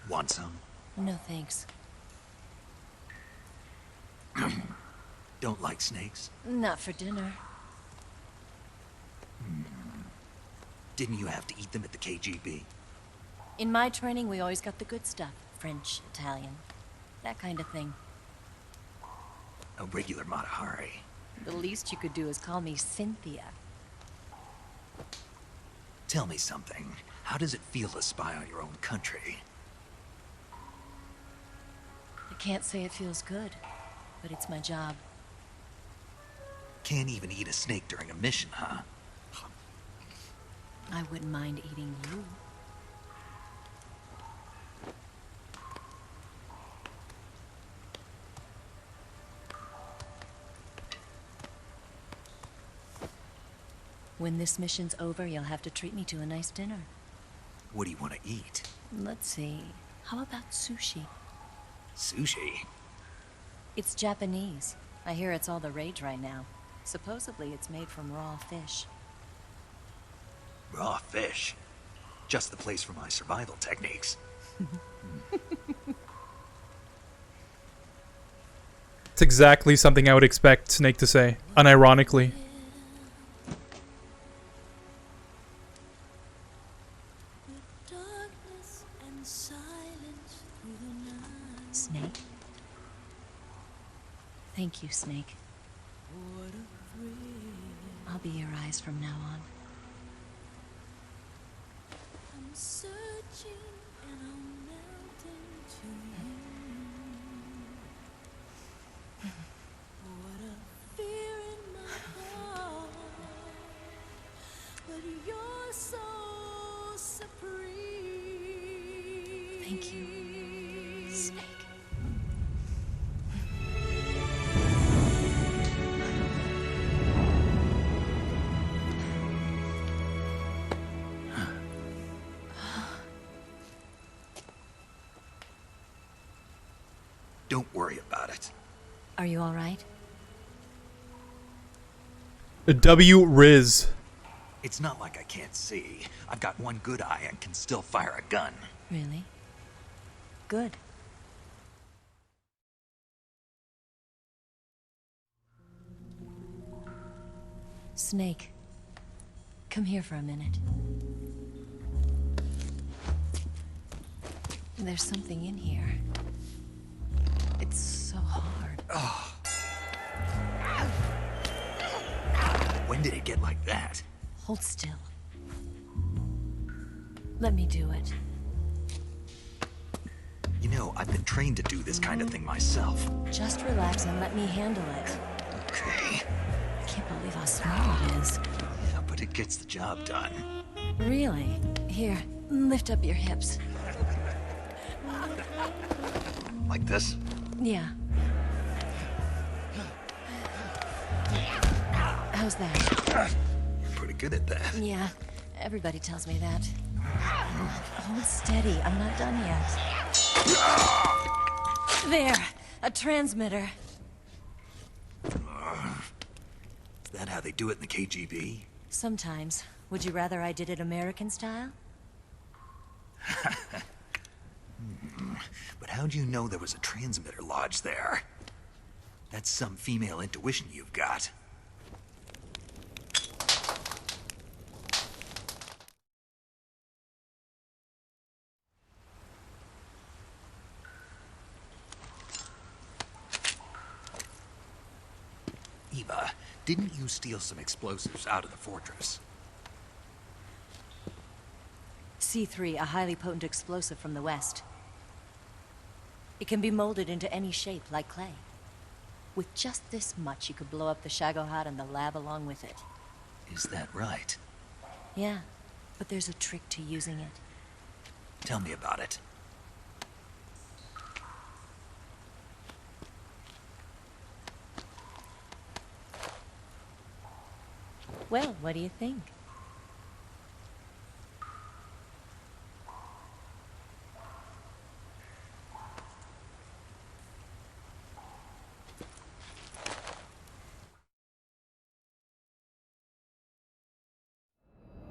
Want some? No thanks. Don't like snakes? Not for dinner. Didn't you have to eat them at the KGB? In my training, we always got the good stuff. French, Italian, that kind of thing. A regular Matahari. The least you could do is call me Cynthia. Tell me something. How does it feel to spy on your own country? I can't say it feels good, but it's my job. Can't even eat a snake during a mission, huh? I wouldn't mind eating you. When this mission's over, you'll have to treat me to a nice dinner. What do you want to eat? Let's see. How about sushi? Sushi? It's Japanese. I hear it's all the rage right now. Supposedly it's made from raw fish. Raw fish? Just the place for my survival techniques. It's exactly something I would expect Snake to say, unironically. Snake? Thank you, Snake. I'll be your eyes from now on. I'm searching and I'm melting to you. What a fear in my heart, but you're so supreme. Thank you, Snake. Don't worry about it. Are you all right? W Riz. It's not like I can't see. I've got one good eye and can still fire a gun. Really? Good. Snake, come here for a minute. There's something in here. It's so hard. Oh. When did it get like that? Hold still. Let me do it. You know, I've been trained to do this kind of thing myself. Just relax and let me handle it. Okay. I can't believe how small it is. Yeah, but it gets the job done. Really? Here, lift up your hips. Like this? Yeah. How's that? You're pretty good at that. Yeah, everybody tells me that. Hold steady, I'm not done yet. There, a transmitter. Is that how they do it in the KGB? Sometimes. Would you rather I did it American style? But how'd you know there was a transmitter lodged there? That's some female intuition you've got. Eva, didn't you steal some explosives out of the fortress? C3, a highly potent explosive from the west. It can be molded into any shape, like clay. With just this much, you could blow up the Shagohod and the lab along with it. Is that right? Yeah, but there's a trick to using it. Tell me about it. Well, what do you think?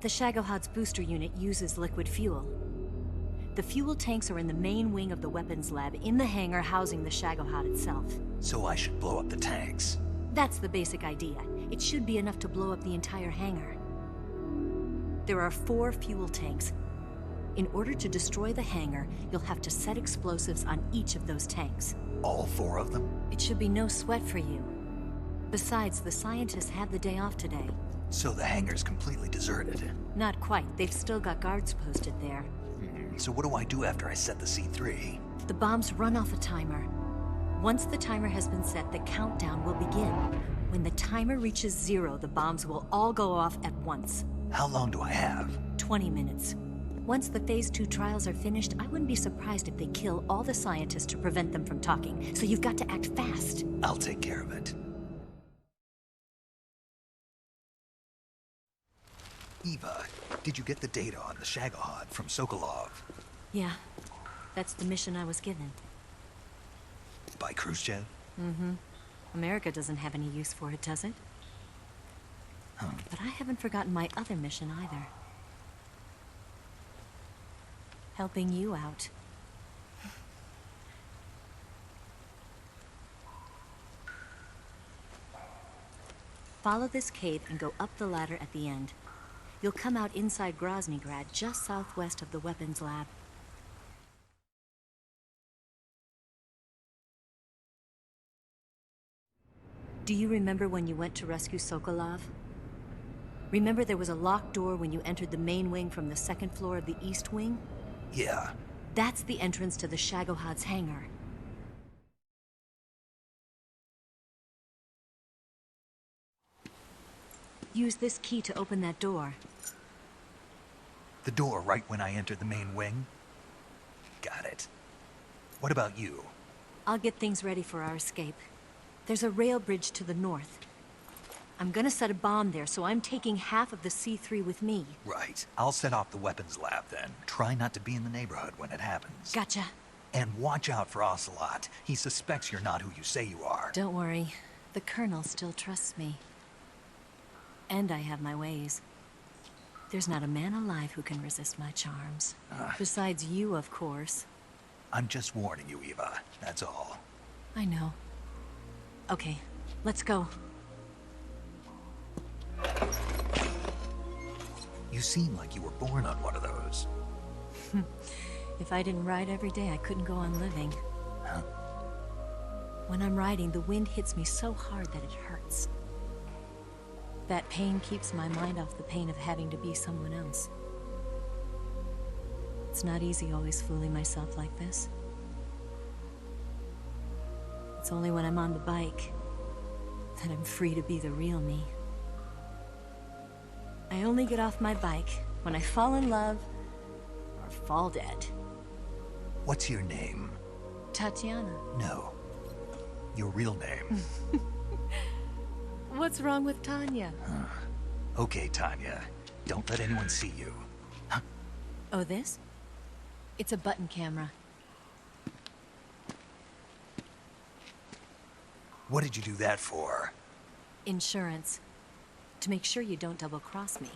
The Shagohod's booster unit uses liquid fuel. The fuel tanks are in the main wing of the weapons lab in the hangar housing the Shagohod itself. So I should blow up the tanks. That's the basic idea. It should be enough to blow up the entire hangar. There are 4 fuel tanks. In order to destroy the hangar, you'll have to set explosives on each of those tanks. All 4 of them? It should be no sweat for you. Besides, the scientists had the day off today. So the hangar's completely deserted. Not quite. They've still got guards posted there. So what do I do after I set the C3? The bombs run off a timer. Once the timer has been set, the countdown will begin. When the timer reaches 0, the bombs will all go off at once. How long do I have? 20 minutes. Once the Phase 2 trials are finished, I wouldn't be surprised if they kill all the scientists to prevent them from talking. So you've got to act fast. I'll take care of it. Eva, did you get the data on the Shagohod from Sokolov? Yeah, that's the mission I was given. By Khrushchev? Mm-hmm. America doesn't have any use for it, does it? But I haven't forgotten my other mission either. Helping you out. Follow this cave and go up the ladder at the end. You'll come out inside Groznygrad, just southwest of the weapons lab. Do you remember when you went to rescue Sokolov? Remember there was a locked door when you entered the main wing from the second floor of the east wing? Yeah. That's the entrance to the Shagohod's hangar. Use this key to open that door. The door right when I entered the main wing? Got it. What about you? I'll get things ready for our escape. There's a rail bridge to the north. I'm gonna set a bomb there, so I'm taking half of the C3 with me. Right. I'll set off the weapons lab then. Try not to be in the neighborhood when it happens. Gotcha. And watch out for Ocelot. He suspects you're not who you say you are. Don't worry. The Colonel still trusts me. And I have my ways. There's not a man alive who can resist my charms. Besides you, of course. I'm just warning you, Eva. That's all. I know. Okay, let's go. You seem like you were born on one of those. If I didn't ride every day, I couldn't go on living. Huh? When I'm riding, the wind hits me so hard that it hurts. That pain keeps my mind off the pain of having to be someone else. It's not easy always fooling myself like this. It's only when I'm on the bike that I'm free to be the real me. I only get off my bike when I fall in love or fall dead. What's your name? Tatiana. No. Your real name. What's wrong with Tanya? Okay, Tanya. Don't let anyone see you. Huh? Oh, this? It's a button camera. What did you do that for? Insurance. To make sure you don't double-cross me.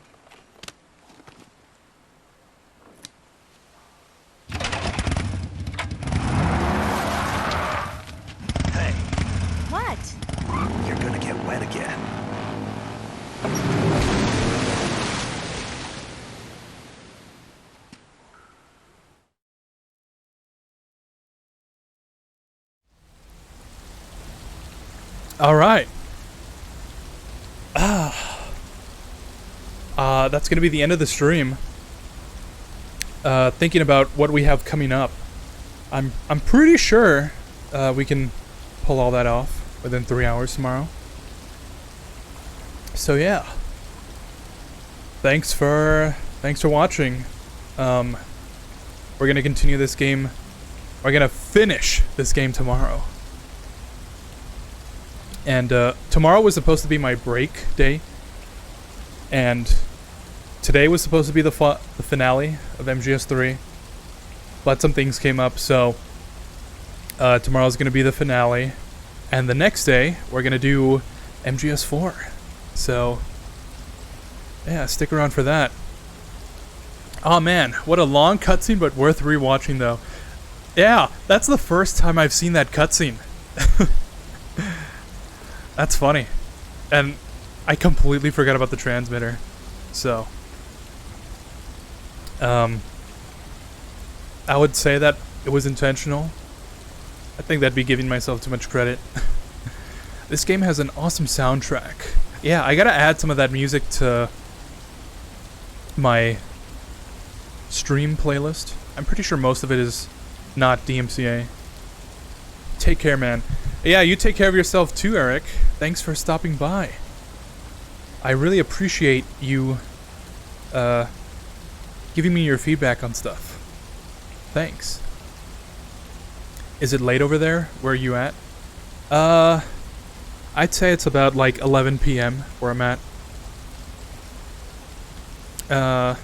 Hey. What? You're gonna get wet again. All right. That's gonna be the end of the stream. Thinking about what we have coming up, I'm pretty sure we can pull all that off within 3 hours tomorrow. So yeah. Thanks for watching. We're gonna continue this game. We're gonna finish this game tomorrow. And tomorrow was supposed to be my break day, and today was supposed to be the finale of MGS3, but some things came up, so tomorrow's going to be the finale, and the next day we're going to do MGS4. So yeah, stick around for that. Oh man, what a long cutscene, but worth rewatching though. Yeah, that's the first time I've seen that cutscene. That's funny. And I completely forgot about the transmitter. So I would say that it was intentional. I think that'd be giving myself too much credit. This game has an awesome soundtrack. Yeah, I gotta add some of that music to my stream playlist. I'm pretty sure most of it is not DMCA. Take care, man. Yeah, you take care of yourself too, Eric. Thanks for stopping by. I really appreciate you giving me your feedback on stuff. Thanks. Is it late over there? Where are you at? I'd say it's about like 11 p.m. where I'm at. But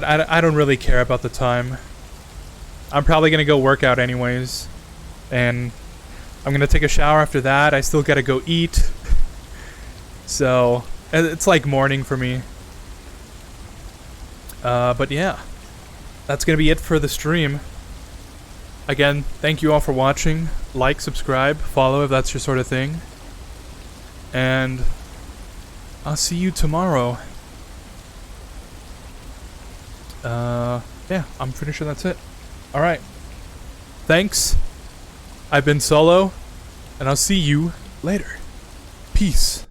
I don't really care about the time. I'm probably gonna go work out anyways. And I'm gonna take a shower after that. I still gotta go eat. So, it's like morning for me. But yeah. That's gonna be it for the stream. Again, thank you all for watching. Like, subscribe, follow if that's your sort of thing. And I'll see you tomorrow. Yeah, I'm pretty sure that's it. Alright. Thanks. I've been Solo, and I'll see you later. Peace.